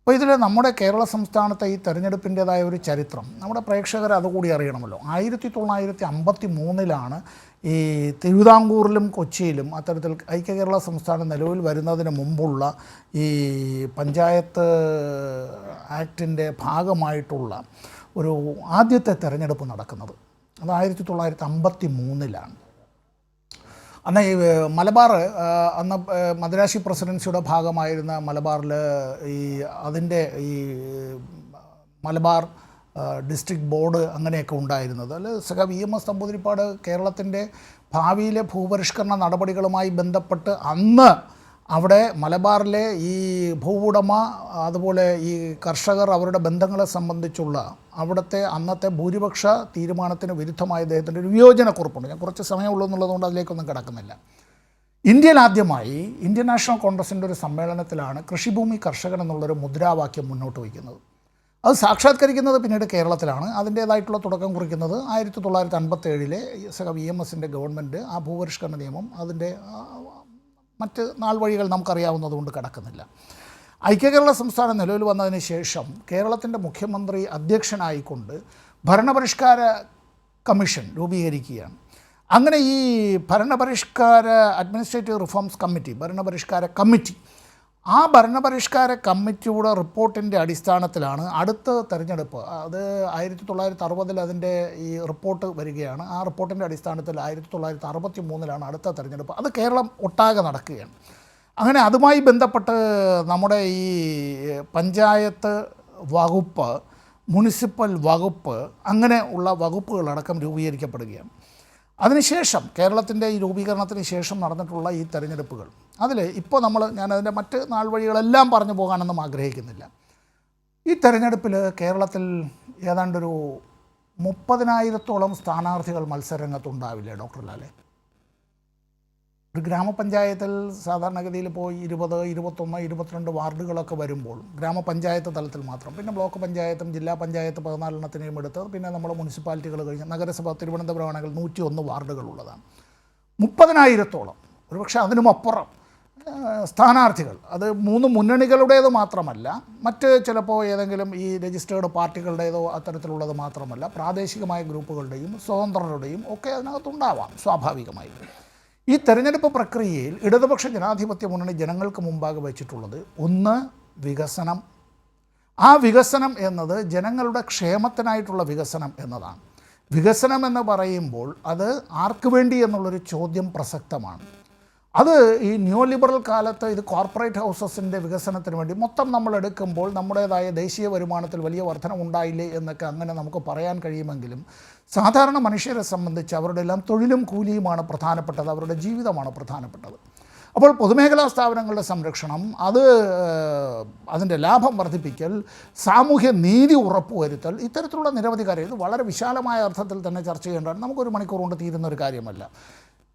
അപ്പോൾ ഇതിൽ നമ്മുടെ കേരള സംസ്ഥാനത്തെ ഈ തെരഞ്ഞെടുപ്പിൻ്റേതായ ഒരു ചരിത്രം നമ്മുടെ പ്രേക്ഷകർ അതുകൂടി അറിയണമല്ലോ. 1953 ഈ തിരുവിതാംകൂറിലും കൊച്ചിയിലും അത്തരത്തിൽ ഐക്യ കേരള സംസ്ഥാനം നിലവിൽ വരുന്നതിന് മുമ്പുള്ള ഈ പഞ്ചായത്ത് ആക്ടിൻ്റെ ഭാഗമായിട്ടുള്ള ഒരു ആദ്യത്തെ തെരഞ്ഞെടുപ്പ് നടക്കുന്നത്. അത് 1953 അന്ന് ഈ മലബാർ, അന്ന് മദ്രാശി പ്രസിഡൻസിയുടെ ഭാഗമായിരുന്ന മലബാറിൽ അതിൻ്റെ മലബാർ ഡിസ്ട്രിക്ട് ബോർഡ് അങ്ങനെയൊക്കെ ഉണ്ടായിരുന്നത്. അല്ല VMS നമ്പൂതിരിപ്പാട് കേരളത്തിൻ്റെ ഭാവിയിലെ ഭൂപരിഷ്കരണ നടപടികളുമായി ബന്ധപ്പെട്ട് അന്ന് അവിടെ മലബാറിലെ ഈ ഭൂവുടമ അതുപോലെ ഈ കർഷകർ അവരുടെ ബന്ധങ്ങളെ സംബന്ധിച്ചുള്ള അവിടുത്തെ അന്നത്തെ ഭൂരിപക്ഷ തീരുമാനത്തിന് വിരുദ്ധമായ അദ്ദേഹത്തിൻ്റെ ഒരു വിയോജനക്കുറിപ്പുണ്ട്. ഞാൻ കുറച്ച് സമയമുള്ളൂ എന്നുള്ളതുകൊണ്ട് അതിലേക്കൊന്നും കിടക്കുന്നില്ല. ഇന്ത്യയിൽ ആദ്യമായി ഇന്ത്യൻ നാഷണൽ കോൺഗ്രസിൻ്റെ ഒരു സമ്മേളനത്തിലാണ് കൃഷിഭൂമി കർഷകൻ എന്നുള്ളൊരു മുദ്രാവാക്യം മുന്നോട്ട് വയ്ക്കുന്നത്. അത് സാക്ഷാത്കരിക്കുന്നത് പിന്നീട് കേരളത്തിലാണ്. അതിൻ്റേതായിട്ടുള്ള തുടക്കം കുറിക്കുന്നത് 1957 EMSൻ്റെ ഗവൺമെൻറ് ആ ഭൂപരിഷ്കരണ നിയമം അതിൻ്റെ മറ്റ് നാൾ വഴികൾ നമുക്കറിയാവുന്നതുകൊണ്ട് കിടക്കുന്നില്ല. ഐക്യകേരള സംസ്ഥാനം നിലവിൽ വന്നതിന് ശേഷം കേരളത്തിൻ്റെ മുഖ്യമന്ത്രി അധ്യക്ഷനായിക്കൊണ്ട് ഭരണപരിഷ്കാര കമ്മീഷൻ രൂപീകരിക്കുകയാണ്. അങ്ങനെ ഈ ഭരണപരിഷ്കാര അഡ്മിനിസ്ട്രേറ്റീവ് റിഫോംസ് കമ്മിറ്റി, ഭരണപരിഷ്കാര കമ്മിറ്റി, ആ ഭരണപരിഷ്കാര കമ്മിറ്റിയുടെ റിപ്പോർട്ടിൻ്റെ അടിസ്ഥാനത്തിലാണ് അടുത്ത തെരഞ്ഞെടുപ്പ്. അത് 1960 അതിൻ്റെ ഈ റിപ്പോർട്ട് വരികയാണ്. ആ റിപ്പോർട്ടിൻ്റെ അടിസ്ഥാനത്തിൽ 1963 അടുത്ത തെരഞ്ഞെടുപ്പ്. അത് കേരളം ഒട്ടാകെ നടക്കുകയാണ്. അങ്ങനെ അതുമായി ബന്ധപ്പെട്ട് നമ്മുടെ ഈ പഞ്ചായത്ത് വകുപ്പ്, മുനിസിപ്പൽ വകുപ്പ്, അങ്ങനെ ഉള്ള വകുപ്പുകളടക്കം രൂപീകരിക്കപ്പെടുകയാണ്. അതിനുശേഷം കേരളത്തിൻ്റെ ഈ രൂപീകരണത്തിന് ശേഷം നടന്നിട്ടുള്ള ഈ തെരഞ്ഞെടുപ്പുകൾ, അതിൽ ഇപ്പോൾ ഞാനതിൻ്റെ മറ്റ് നാൾ വഴികളെല്ലാം പറഞ്ഞു പോകാനൊന്നും ആഗ്രഹിക്കുന്നില്ല. ഈ തെരഞ്ഞെടുപ്പിൽ കേരളത്തിൽ ഏതാണ്ടൊരു 30,000-ഓളം സ്ഥാനാർത്ഥികൾ മത്സരരംഗത്തുണ്ടാവില്ലേ ഡോക്ടർ ലാലെ? ഒരു ഗ്രാമപഞ്ചായത്തിൽ സാധാരണഗതിയിൽ ഇപ്പോൾ 20, 21, 22 വാർഡുകളൊക്കെ വരുമ്പോൾ ഗ്രാമപഞ്ചായത്ത് തലത്തിൽ മാത്രം, പിന്നെ ബ്ലോക്ക് പഞ്ചായത്തും ജില്ലാ പഞ്ചായത്ത് 14 എടുത്ത് പിന്നെ നമ്മൾ മുനിസിപ്പാലിറ്റികൾ കഴിഞ്ഞ് നഗരസഭ തിരുവനന്തപുരമാണെങ്കിൽ 101 വാർഡുകളുള്ളതാണ്. 30,000-ഓളം, ഒരുപക്ഷെ അതിനുമപ്പുറം സ്ഥാനാർത്ഥികൾ. അത് 3 മുന്നണികളുടേത് മാത്രമല്ല, മറ്റ് ചിലപ്പോൾ ഏതെങ്കിലും ഈ രജിസ്റ്റേർഡ് പാർട്ടികളുടേതോ അത്തരത്തിലുള്ളത് മാത്രമല്ല, പ്രാദേശികമായ ഗ്രൂപ്പുകളുടെയും സ്വതന്ത്രരുടെയും ഒക്കെ അതിനകത്തുണ്ടാവാം സ്വാഭാവികമായി. ഈ തെരഞ്ഞെടുപ്പ് പ്രക്രിയയിൽ ഇടതുപക്ഷ ജനാധിപത്യ മുന്നണി ജനങ്ങൾക്ക് മുമ്പാകെ വെച്ചിട്ടുള്ളത് ഒന്ന് വികസനം. ആ വികസനം എന്നത് ജനങ്ങളുടെ ക്ഷേമത്തിനായിട്ടുള്ള വികസനം എന്നതാണ്. വികസനം എന്ന് പറയുമ്പോൾ അത് ആർക്ക് വേണ്ടി എന്നുള്ളൊരു ചോദ്യം പ്രസക്തമാണ്. അത് ഈ ന്യൂ ലിബറൽ കാലത്ത് ഇത് കോർപ്പറേറ്റ് ഹൗസസിൻ്റെ വികസനത്തിന് വേണ്ടി മൊത്തം നമ്മൾ എടുക്കുമ്പോൾ നമ്മുടേതായ ദേശീയ വരുമാനത്തിൽ വലിയ വർധന ഉണ്ടായില്ലേ എന്നൊക്കെ അങ്ങനെ നമുക്ക് പറയാൻ കഴിയുമെങ്കിലും സാധാരണ മനുഷ്യരെ സംബന്ധിച്ച് അവരുടെ എല്ലാം തൊഴിലും കൂലിയുമാണ് പ്രധാനപ്പെട്ടത്, അവരുടെ ജീവിതമാണ് പ്രധാനപ്പെട്ടത്. അപ്പോൾ പൊതുമേഖലാ സ്ഥാപനങ്ങളുടെ സംരക്ഷണം, അതിൻ്റെ ലാഭം വർദ്ധിപ്പിക്കൽ, സാമൂഹ്യ നീതി ഉറപ്പുവരുത്തൽ, ഇത്തരത്തിലുള്ള നിരവധി കാര്യങ്ങൾ ഇത് വളരെ വിശാലമായ അർത്ഥത്തിൽ തന്നെ ചർച്ച ചെയ്യേണ്ടതാണ്. നമുക്കൊരു മണിക്കൂർ കൊണ്ട് തീരുന്ന ഒരു കാര്യമല്ല.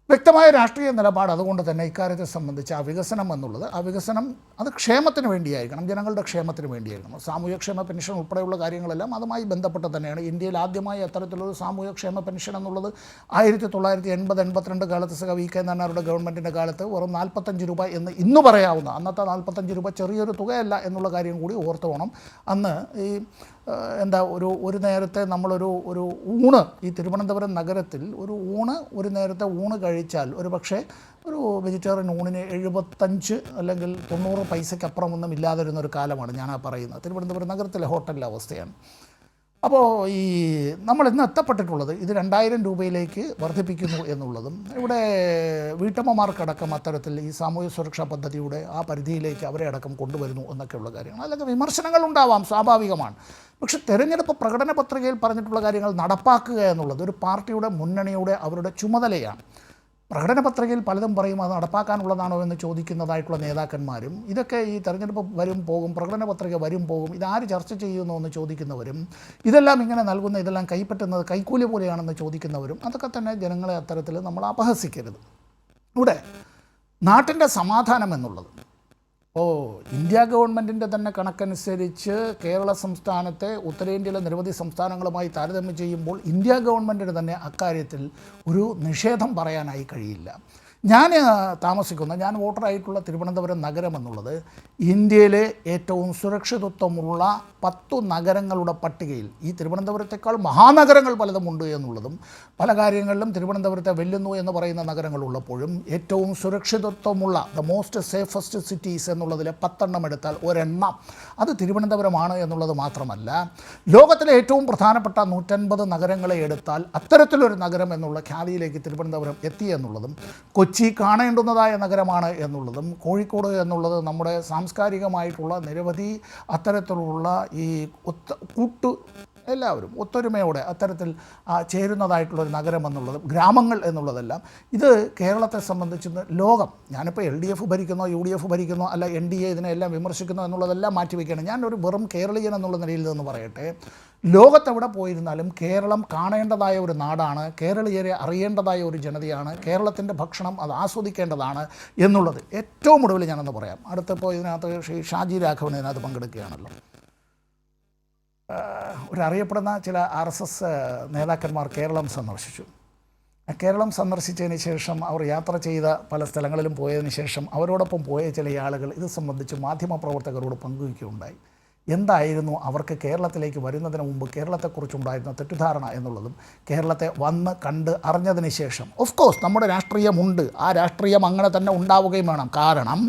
വ്യക്തമായ രാഷ്ട്രീയ നിലപാട് അതുകൊണ്ട് തന്നെ ഇക്കാര്യത്തെ സംബന്ധിച്ച് ആ വികസനം എന്നുള്ളത്, ആ വികസനം അത് ക്ഷേമത്തിന് വേണ്ടിയായിരിക്കണം, ജനങ്ങളുടെ ക്ഷേമത്തിന് വേണ്ടിയായിരിക്കണം. സാമൂഹ്യക്ഷേമ പെൻഷൻ ഉൾപ്പെടെയുള്ള കാര്യങ്ങളെല്ലാം അതുമായി ബന്ധപ്പെട്ട് തന്നെയാണ്. ഇന്ത്യയിൽ ആദ്യമായി അത്തരത്തിലൊരു സാമൂഹ്യക്ഷേമ പെൻഷൻ എന്നുള്ളത് 1980-82 കാലത്ത് VK നായനാരുടെ ഗവൺമെൻറ്റിൻ്റെ കാലത്ത് വെറും 45 രൂപ എന്ന് ഇന്ന് പറയാവുന്ന, അന്നത്തെ 45 രൂപ ചെറിയൊരു തുകയല്ല എന്നുള്ള കാര്യം കൂടി ഓർത്തു വേണം. അന്ന് ഈ ഒരു നേരത്തെ നമ്മളൊരു ഊണ് ഈ തിരുവനന്തപുരം നഗരത്തിൽ ഒരു നേരത്തെ ഊണ് കഴിച്ചാൽ ഒരു പക്ഷേ ഒരു വെജിറ്റേറിയൻ ഊണിന് 75 അല്ലെങ്കിൽ 90 പൈസയ്ക്കപ്പുറം ഒന്നും ഇല്ലാതിരുന്നൊരു കാലമാണ് ഞാനാ പറയുന്നത്. തിരുവനന്തപുരം നഗരത്തിലെ ഹോട്ടലിലെ അവസ്ഥയാണ്. അപ്പോൾ ഈ നമ്മൾ ഇന്ന് എത്തപ്പെട്ടിട്ടുള്ളത് ഇത് 2000 രൂപയിലേക്ക് വർദ്ധിപ്പിക്കുന്നു എന്നുള്ളതും, ഇവിടെ വീട്ടമ്മമാർക്കടക്കം അത്തരത്തിൽ ഈ സാമൂഹ്യ സുരക്ഷാ പദ്ധതിയുടെ ആ പരിധിയിലേക്ക് അവരെ അടക്കം കൊണ്ടുവരുന്നു എന്നൊക്കെയുള്ള കാര്യങ്ങൾ. അതിലൊക്കെ വിമർശനങ്ങൾ ഉണ്ടാവാം, സ്വാഭാവികമാണ്. പക്ഷെ തെരഞ്ഞെടുപ്പ് പ്രകടന പത്രികയിൽ പറഞ്ഞിട്ടുള്ള കാര്യങ്ങൾ നടപ്പാക്കുക എന്നുള്ളത് ഒരു പാർട്ടിയുടെ, മുന്നണിയുടെ, അവരുടെ ചുമതലയാണ്. പ്രകടന പത്രികയിൽ പലതും പറയും, അത് നടപ്പാക്കാനുള്ളതാണോ എന്ന് ചോദിക്കുന്നതായിട്ടുള്ള നേതാക്കന്മാരും, ഇതൊക്കെ ഈ തെരഞ്ഞെടുപ്പ് വരും പോകും, പ്രകടന പത്രിക വരും പോകും, ഇതാര് ചർച്ച ചെയ്യുന്നു എന്ന് ചോദിക്കുന്നവരും, ഇതെല്ലാം ഇങ്ങനെ നൽകുന്ന, ഇതെല്ലാം കൈപ്പറ്റുന്നത് കൈക്കൂലി പോലെയാണെന്ന് ചോദിക്കുന്നവരും, അതൊക്കെ തന്നെ ജനങ്ങളെ അത്തരത്തിൽ നമ്മൾ അപഹസിക്കരുത്. ഇവിടെ നാട്ടിൻ്റെ സമാധാനം എന്നുള്ളത് ഇന്ത്യ ഗവൺമെൻറ്റിൻ്റെ തന്നെ കണക്കനുസരിച്ച് കേരള സംസ്ഥാനത്തെ ഉത്തരേന്ത്യയിലെ നിരവധി സംസ്ഥാനങ്ങളുമായി താരതമ്യം ചെയ്യുമ്പോൾ ഇന്ത്യ ഗവൺമെൻറ്റിന് തന്നെ അക്കാര്യത്തിൽ ഒരു നിഷേധം പറയാനായി കഴിയില്ല. ഞാൻ വോട്ടറായിട്ടുള്ള തിരുവനന്തപുരം നഗരം എന്നുള്ളത് ഇന്ത്യയിലെ ഏറ്റവും സുരക്ഷിതത്വമുള്ള 10 നഗരങ്ങളുടെ പട്ടികയിൽ ഈ തിരുവനന്തപുരത്തേക്കാൾ മഹാനഗരങ്ങൾ പലതുമുണ്ട് എന്നുള്ളതും, പല കാര്യങ്ങളിലും തിരുവനന്തപുരത്തെ വെല്ലുന്നു എന്ന് പറയുന്ന നഗരങ്ങളുള്ളപ്പോഴും ഏറ്റവും സുരക്ഷിതത്വമുള്ള ദ മോസ്റ്റ് സേഫസ്റ്റ് സിറ്റീസ് എന്നുള്ളതിലെ 10 എടുത്താൽ ഒരെണ്ണം അത് തിരുവനന്തപുരമാണ് എന്നുള്ളത് മാത്രമല്ല, ലോകത്തിലെ ഏറ്റവും പ്രധാനപ്പെട്ട 150 നഗരങ്ങളെ എടുത്താൽ അത്തരത്തിലൊരു നഗരം എന്നുള്ള ഖ്യാതിയിലേക്ക് തിരുവനന്തപുരം എത്തി എന്നുള്ളതും, കൊച്ചി കാണേണ്ടുന്നതായ നഗരമാണ് എന്നുള്ളതും, കോഴിക്കോട് എന്നുള്ളത് നമ്മുടെ സാംസ്കാരികമായിട്ടുള്ള നിരവധി അത്തരത്തിലുള്ള ഈ എല്ലാവരും ഒത്തൊരുമയോടെ അത്തരത്തിൽ ചേരുന്നതായിട്ടുള്ളൊരു നഗരം എന്നുള്ളതും ഗ്രാമങ്ങൾ എന്നുള്ളതെല്ലാം ഇത് കേരളത്തെ സംബന്ധിച്ച് ലോകം, ഞാനിപ്പോൾ LDF ഭരിക്കുന്നോ UDF ഭരിക്കുന്നോ അല്ല NDA ഇതിനെല്ലാം വിമർശിക്കുന്നോ എന്നുള്ളതെല്ലാം മാറ്റിവെക്കുകയാണ്. ഞാനൊരു വെറും കേരളീയൻ എന്നുള്ള നിലയിൽ നിന്ന് പറയട്ടെ, ലോകത്തെവിടെ പോയിരുന്നാലും കേരളം കാണേണ്ടതായ ഒരു നാടാണ്, കേരളീയരെ അറിയേണ്ടതായ ഒരു ജനതയാണ്, കേരളത്തിൻ്റെ ഭക്ഷണം അത് ആസ്വദിക്കേണ്ടതാണ് എന്നുള്ളത് ഏറ്റവും ഒടുവിൽ ഞാനെന്ന് പറയാം. അടുത്തിപ്പോൾ ഇതിനകത്ത് ശ്രീ ഷാജി രാഘവൻ ഇതിനകത്ത് പങ്കെടുക്കുകയാണല്ലോ. ഒരറിയപ്പെടുന്ന ചില RSS നേതാക്കന്മാർ കേരളം സന്ദർശിച്ചു. കേരളം സന്ദർശിച്ചതിന് ശേഷം അവർ യാത്ര ചെയ്ത പല സ്ഥലങ്ങളിലും പോയതിന് ശേഷം അവരോടൊപ്പം പോയ ചില ആളുകൾ ഇത് സംബന്ധിച്ച് മാധ്യമപ്രവർത്തകരോട് പങ്കുവയ്ക്കുകയുണ്ടായി. എന്തായിരുന്നു അവർക്ക് കേരളത്തിലേക്ക് വരുന്നതിന് മുമ്പ് കേരളത്തെക്കുറിച്ചുണ്ടായിരുന്ന തെറ്റിദ്ധാരണ എന്നുള്ളതും കേരളത്തെ വന്ന് കണ്ട് അറിഞ്ഞതിന് ശേഷം ഓഫ് കോഴ്സ് നമ്മുടെ രാഷ്ട്രീയമുണ്ട്, ആ രാഷ്ട്രീയം അങ്ങനെ തന്നെ ഉണ്ടാവുകയും വേണം. കാരണം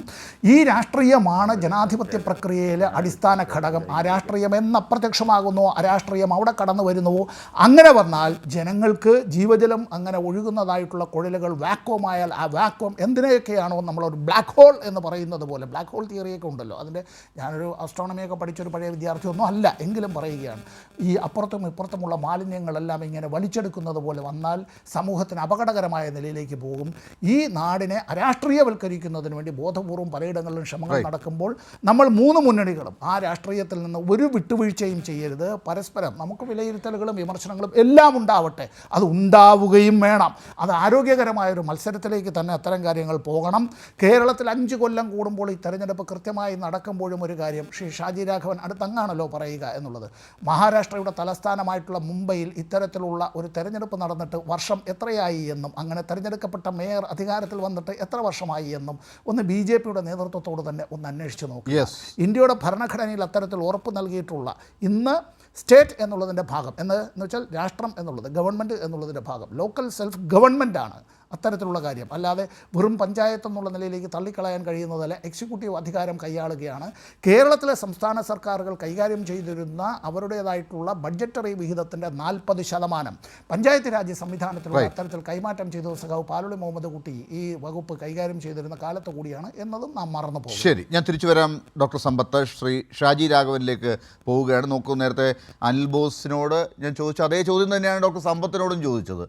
ഈ രാഷ്ട്രീയമാണ് ജനാധിപത്യ പ്രക്രിയയിലെ അടിസ്ഥാന ഘടകം. ആ രാഷ്ട്രീയം എന്ന് അപ്രത്യക്ഷമാകുന്നോ, ആ രാഷ്ട്രീയം അവിടെ കടന്നു വരുന്നുവോ, അങ്ങനെ വന്നാൽ ജനങ്ങൾക്ക് ജീവജലം അങ്ങനെ ഒഴുകുന്നതായിട്ടുള്ള കുഴലുകൾ വാക്വമായാൽ ആ വാക്വം എന്തിനെയൊക്കെയാണോ നമ്മളൊരു ബ്ലാക്ക് ഹോൾ എന്ന് പറയുന്നത് പോലെ, ബ്ലാക്ക് ഹോൾ തിയറിയൊക്കെ ഉണ്ടല്ലോ, അതിൻ്റെ ഞാനൊരു അസ്ട്രോണമിയൊക്കെ പഠിച്ച ഒരു പഴയ വിദ്യാർത്ഥിയൊന്നും അല്ല, എങ്കിലും പറയുകയാണ്, ഈ അപ്പുറത്തും ഇപ്പുറത്തുമുള്ള മാലിന്യങ്ങളെല്ലാം ഇങ്ങനെ വലിച്ചെടുക്കുന്നത് പോലെ വന്നാൽ സമൂഹത്തിന് അപകടകരമായ നിലയിലേക്ക് പോകും. ഈ നാടിനെ അരാഷ്ട്രീയവൽക്കരിക്കുന്നതിന് വേണ്ടി ബോധപൂർവം പലയിടങ്ങളിലും ശ്രമങ്ങൾ നടക്കുമ്പോൾ നമ്മൾ മൂന്ന് മുന്നണികളും ആ രാഷ്ട്രീയത്തിൽ നിന്ന് ഒരു വിട്ടുവീഴ്ചയും ചെയ്യരുത്. പരസ്പരം നമുക്ക് വിലയിരുത്തലുകളും വിമർശനങ്ങളും എല്ലാം ഉണ്ടാവട്ടെ, അത് ഉണ്ടാവുകയും വേണം. അത് ആരോഗ്യകരമായൊരു മത്സരത്തിലേക്ക് തന്നെ അത്തരം കാര്യങ്ങൾ പോകണം. കേരളത്തിൽ 5 കൊല്ലം കൂടുമ്പോൾ ഈ തെരഞ്ഞെടുപ്പ് കൃത്യമായി നടക്കുമ്പോഴും ഒരു കാര്യം ശ്രീ ഷാജി രാഘവൻ അടുത്തങ്ങാണല്ലോ പറയുക എന്നുള്ളത്, മഹാരാഷ്ട്രയുടെ തലസ്ഥാനമായിട്ടുള്ള മുംബൈയിൽ ഇത്തരത്തിലുള്ള ഒരു തെരഞ്ഞെടുപ്പ് നടന്നിട്ട് വർഷം എത്രയായി എന്നും അങ്ങനെ തെരഞ്ഞെടുക്കപ്പെട്ട മേയർ അധികാരത്തിൽ വന്നിട്ട് എത്ര വർഷമായി എന്നും ഒന്ന് BJPയുടെ നേതൃത്വത്തോട് തന്നെ ഒന്ന് അന്വേഷിച്ച് നോക്കുക. ഇന്ത്യയുടെ ഭരണഘടനയിൽ അത്തരത്തിൽ ഉറപ്പ് നൽകിയിട്ടുള്ള ഇന്ന് സ്റ്റേറ്റ് എന്നുള്ളതിൻ്റെ ഭാഗം എന്ന് വെച്ചാൽ രാഷ്ട്രം എന്നുള്ളത്, ഗവൺമെൻറ് എന്നുള്ളതിൻ്റെ ഭാഗം, ലോക്കൽ സെൽഫ് ഗവൺമെൻറ്റാണ് അത്തരത്തിലുള്ള കാര്യം. അല്ലാതെ വെറും പഞ്ചായത്ത് എന്നുള്ള നിലയിലേക്ക് തള്ളിക്കളയാൻ കഴിയുന്നതല്ല. എക്സിക്യൂട്ടീവ് അധികാരം കൈയാളുകയാണ്. കേരളത്തിലെ സംസ്ഥാന സർക്കാരുകൾ കൈകാര്യം ചെയ്തിരുന്ന അവരുടേതായിട്ടുള്ള ബഡ്ജറ്ററി വിഹിതത്തിൻ്റെ 40% പഞ്ചായത്ത് രാജ് സംവിധാനത്തിലുള്ള അത്തരത്തിൽ കൈമാറ്റം ചെയ്ത സഖാവ് പാലോളി മുഹമ്മദ് കുട്ടി ഈ വകുപ്പ് കൈകാര്യം ചെയ്തിരുന്ന കാലത്ത് കൂടിയാണ് എന്നതും നാം മറന്നു പോകും. ശരി, ഞാൻ തിരിച്ചു വരാം. ഡോക്ടർ സമ്പത്ത്, ശ്രീ ഷാജി രാഘവനിലേക്ക് പോവുകയാണ്. നോക്കൂ, നേരത്തെ അനിൽ ബോസിനോട് ഞാൻ ചോദിച്ച അതേ ചോദ്യം തന്നെയാണ് ഡോക്ടർ സമ്പത്തിനോടും ചോദിച്ചത്.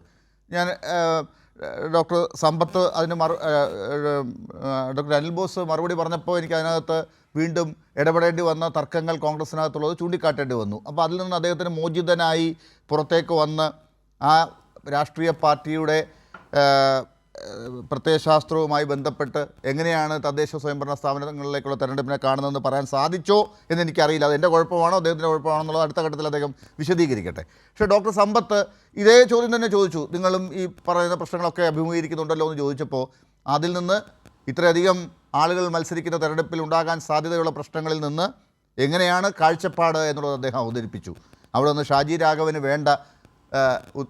ഞാൻ ഡോക്ടർ സമ്പത്ത് ഡോക്ടർ അനിൽ ബോസ് മറുപടി പറഞ്ഞപ്പോൾ എനിക്ക് അതിനകത്ത് വീണ്ടും ഇടപെടേണ്ടി വന്ന തർക്കങ്ങൾ കോൺഗ്രസിനകത്തുള്ളത് ചൂണ്ടിക്കാട്ടേണ്ടി വന്നു. അപ്പോൾ അതിൽ നിന്ന് അദ്ദേഹത്തിന് മോചിതനായി പുറത്തേക്ക് വന്ന് ആ രാഷ്ട്രീയ പാർട്ടിയുടെ പ്രത്യയശാസ്ത്രവുമായി ബന്ധപ്പെട്ട് എങ്ങനെയാണ് തദ്ദേശ സ്വയംഭരണ സ്ഥാപനങ്ങളിലേക്കുള്ള തെരഞ്ഞെടുപ്പിനെ കാണുന്നതെന്ന് പറയാൻ സാധിച്ചോ എന്ന് എനിക്കറിയില്ല. അത് എൻ്റെ കുഴപ്പമാണോ അദ്ദേഹത്തിൻ്റെ കുഴപ്പമാണോ എന്നുള്ളത് അടുത്ത ഘട്ടത്തിൽ അദ്ദേഹം വിശദീകരിക്കട്ടെ. പക്ഷേ ഡോക്ടർ സമ്പത്ത് ഇതേ ചോദ്യം തന്നെ ചോദിച്ചു. നിങ്ങളും ഈ പറയുന്ന പ്രശ്നങ്ങളൊക്കെ അഭിമുഖീകരിക്കുന്നുണ്ടല്ലോ എന്ന് ചോദിച്ചപ്പോൾ അതിൽ നിന്ന് ഇത്രയധികം ആളുകൾ മത്സരിക്കുന്ന തെരഞ്ഞെടുപ്പിൽ ഉണ്ടാകാൻ സാധ്യതയുള്ള പ്രശ്നങ്ങളിൽ നിന്ന് എങ്ങനെയാണ് കാഴ്ചപ്പാട് എന്നുള്ളത് അദ്ദേഹം അവതരിപ്പിച്ചു. അവിടെ നിന്ന് ഷാജി രാഘവന് വേണ്ട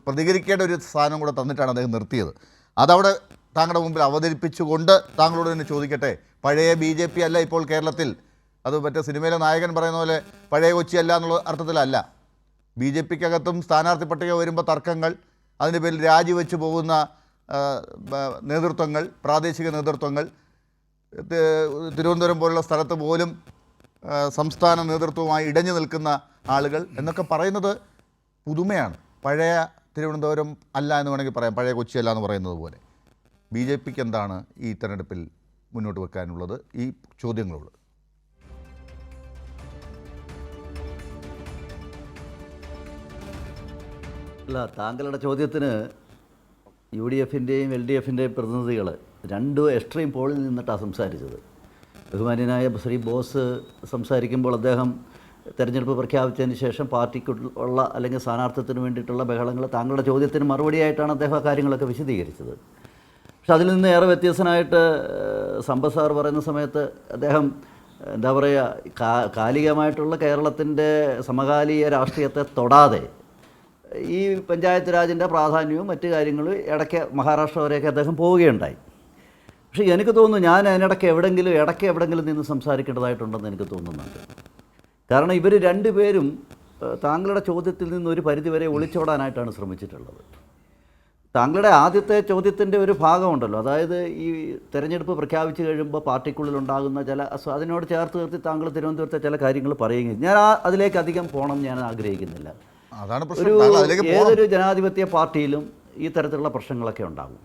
പ്രതികരിക്കേണ്ട ഒരു സ്ഥാനം കൂടെ തന്നിട്ടാണ് അദ്ദേഹം നിർത്തിയത്. അതവിടെ താങ്കളുടെ മുമ്പിൽ അവതരിപ്പിച്ചുകൊണ്ട് താങ്കളോട് തന്നെ ചോദിക്കട്ടെ, പഴയ BJP അല്ല ഇപ്പോൾ കേരളത്തിൽ. അത് മറ്റേ സിനിമയിലെ നായകൻ പറയുന്ന പോലെ പഴയ കൊച്ചി അല്ല എന്നുള്ള അർത്ഥത്തിലല്ല. BJPക്കകത്തും സ്ഥാനാർത്ഥി പട്ടിക വരുമ്പോൾ തർക്കങ്ങൾ, അതിൻ്റെ പേരിൽ രാജിവെച്ച് പോകുന്ന നേതൃത്വങ്ങൾ, പ്രാദേശിക നേതൃത്വങ്ങൾ, തിരുവനന്തപുരം പോലുള്ള സ്ഥലത്ത് പോലും സംസ്ഥാന നേതൃത്വവുമായി ഇടഞ്ഞു നിൽക്കുന്ന ആളുകൾ എന്നൊക്കെ പറയുന്നത് പുതുമയാണ്. പഴയ തിരുവനന്തപുരം അല്ല എന്ന് വേണമെങ്കിൽ പറയാം, പഴയ കൊച്ചി അല്ല എന്ന് പറയുന്നത് പോലെ. BJPക്ക് എന്താണ് ഈ തെരഞ്ഞെടുപ്പിൽ മുന്നോട്ട് വെക്കാനുള്ളത്, ഈ ചോദ്യങ്ങളുള്ളത്? അല്ല, താങ്കളുടെ ചോദ്യത്തിന് UDFൻ്റെയും LDFൻ്റെയും പ്രതിനിധികൾ രണ്ടും എക്സ്ട്രീം പോളിൽ നിന്നിട്ടാണ് സംസാരിച്ചത്. ബഹുമാന്യനായ ശ്രീ ബോസ് സംസാരിക്കുമ്പോൾ അദ്ദേഹം തെരഞ്ഞെടുപ്പ് പ്രഖ്യാപിച്ചതിന് ശേഷം പാർട്ടിക്കുള്ള അല്ലെങ്കിൽ സ്ഥാനാർത്ഥിത്വത്തിന് വേണ്ടിയിട്ടുള്ള ബഹളങ്ങൾ താങ്കളുടെ ചോദ്യത്തിന് മറുപടിയായിട്ടാണ് അദ്ദേഹം ആ കാര്യങ്ങളൊക്കെ വിശദീകരിച്ചത്. പക്ഷെ അതിൽ നിന്ന് ഏറെ വ്യത്യസ്തനായിട്ട് സമ്പത്ത് സാർ പറയുന്ന സമയത്ത് അദ്ദേഹം എന്താ പറയുക, കാലികമായിട്ടുള്ള കേരളത്തിൻ്റെ സമകാലീയ രാഷ്ട്രീയത്തെ തൊടാതെ ഈ പഞ്ചായത്ത് രാജിൻ്റെ പ്രാധാന്യവും മറ്റു കാര്യങ്ങളും ഇടയ്ക്ക് മഹാരാഷ്ട്ര വരെയൊക്കെ അദ്ദേഹം പോവുകയുണ്ടായി. പക്ഷേ എനിക്ക് തോന്നുന്നു ഞാൻ അതിനിടയ്ക്ക് എവിടെങ്കിലും നിന്ന് സംസാരിക്കേണ്ടതായിട്ടുണ്ടെന്ന് എനിക്ക് തോന്നുന്നുണ്ട്. കാരണം ഇവർ രണ്ടുപേരും താങ്കളുടെ ചോദ്യത്തിൽ നിന്ന് ഒരു പരിധിവരെ ഒളിച്ചോടാനായിട്ടാണ് ശ്രമിച്ചിട്ടുള്ളത്. താങ്കളുടെ ആദ്യത്തെ ചോദ്യത്തിൻ്റെ ഒരു ഭാഗമുണ്ടല്ലോ, അതായത് ഈ തെരഞ്ഞെടുപ്പ് പ്രഖ്യാപിച്ചു കഴിയുമ്പോൾ പാർട്ടിക്കുള്ളിലുണ്ടാകുന്ന ചില അതിനോട് ചേർത്ത് നിർത്തി താങ്കൾ തിരുവനന്തപുരത്തെ ചില കാര്യങ്ങൾ പറയുകയും, ഞാൻ അതിലേക്ക് അധികം പോകണം ഞാൻ ആഗ്രഹിക്കുന്നില്ല. അതാണ് ഒരു പ്രശ്നം. താങ്കൾ അതിലേക്ക് പോകണം. ഏതൊരു ജനാധിപത്യ പാർട്ടിയിലും ഈ തരത്തിലുള്ള പ്രശ്നങ്ങളൊക്കെ ഉണ്ടാകും.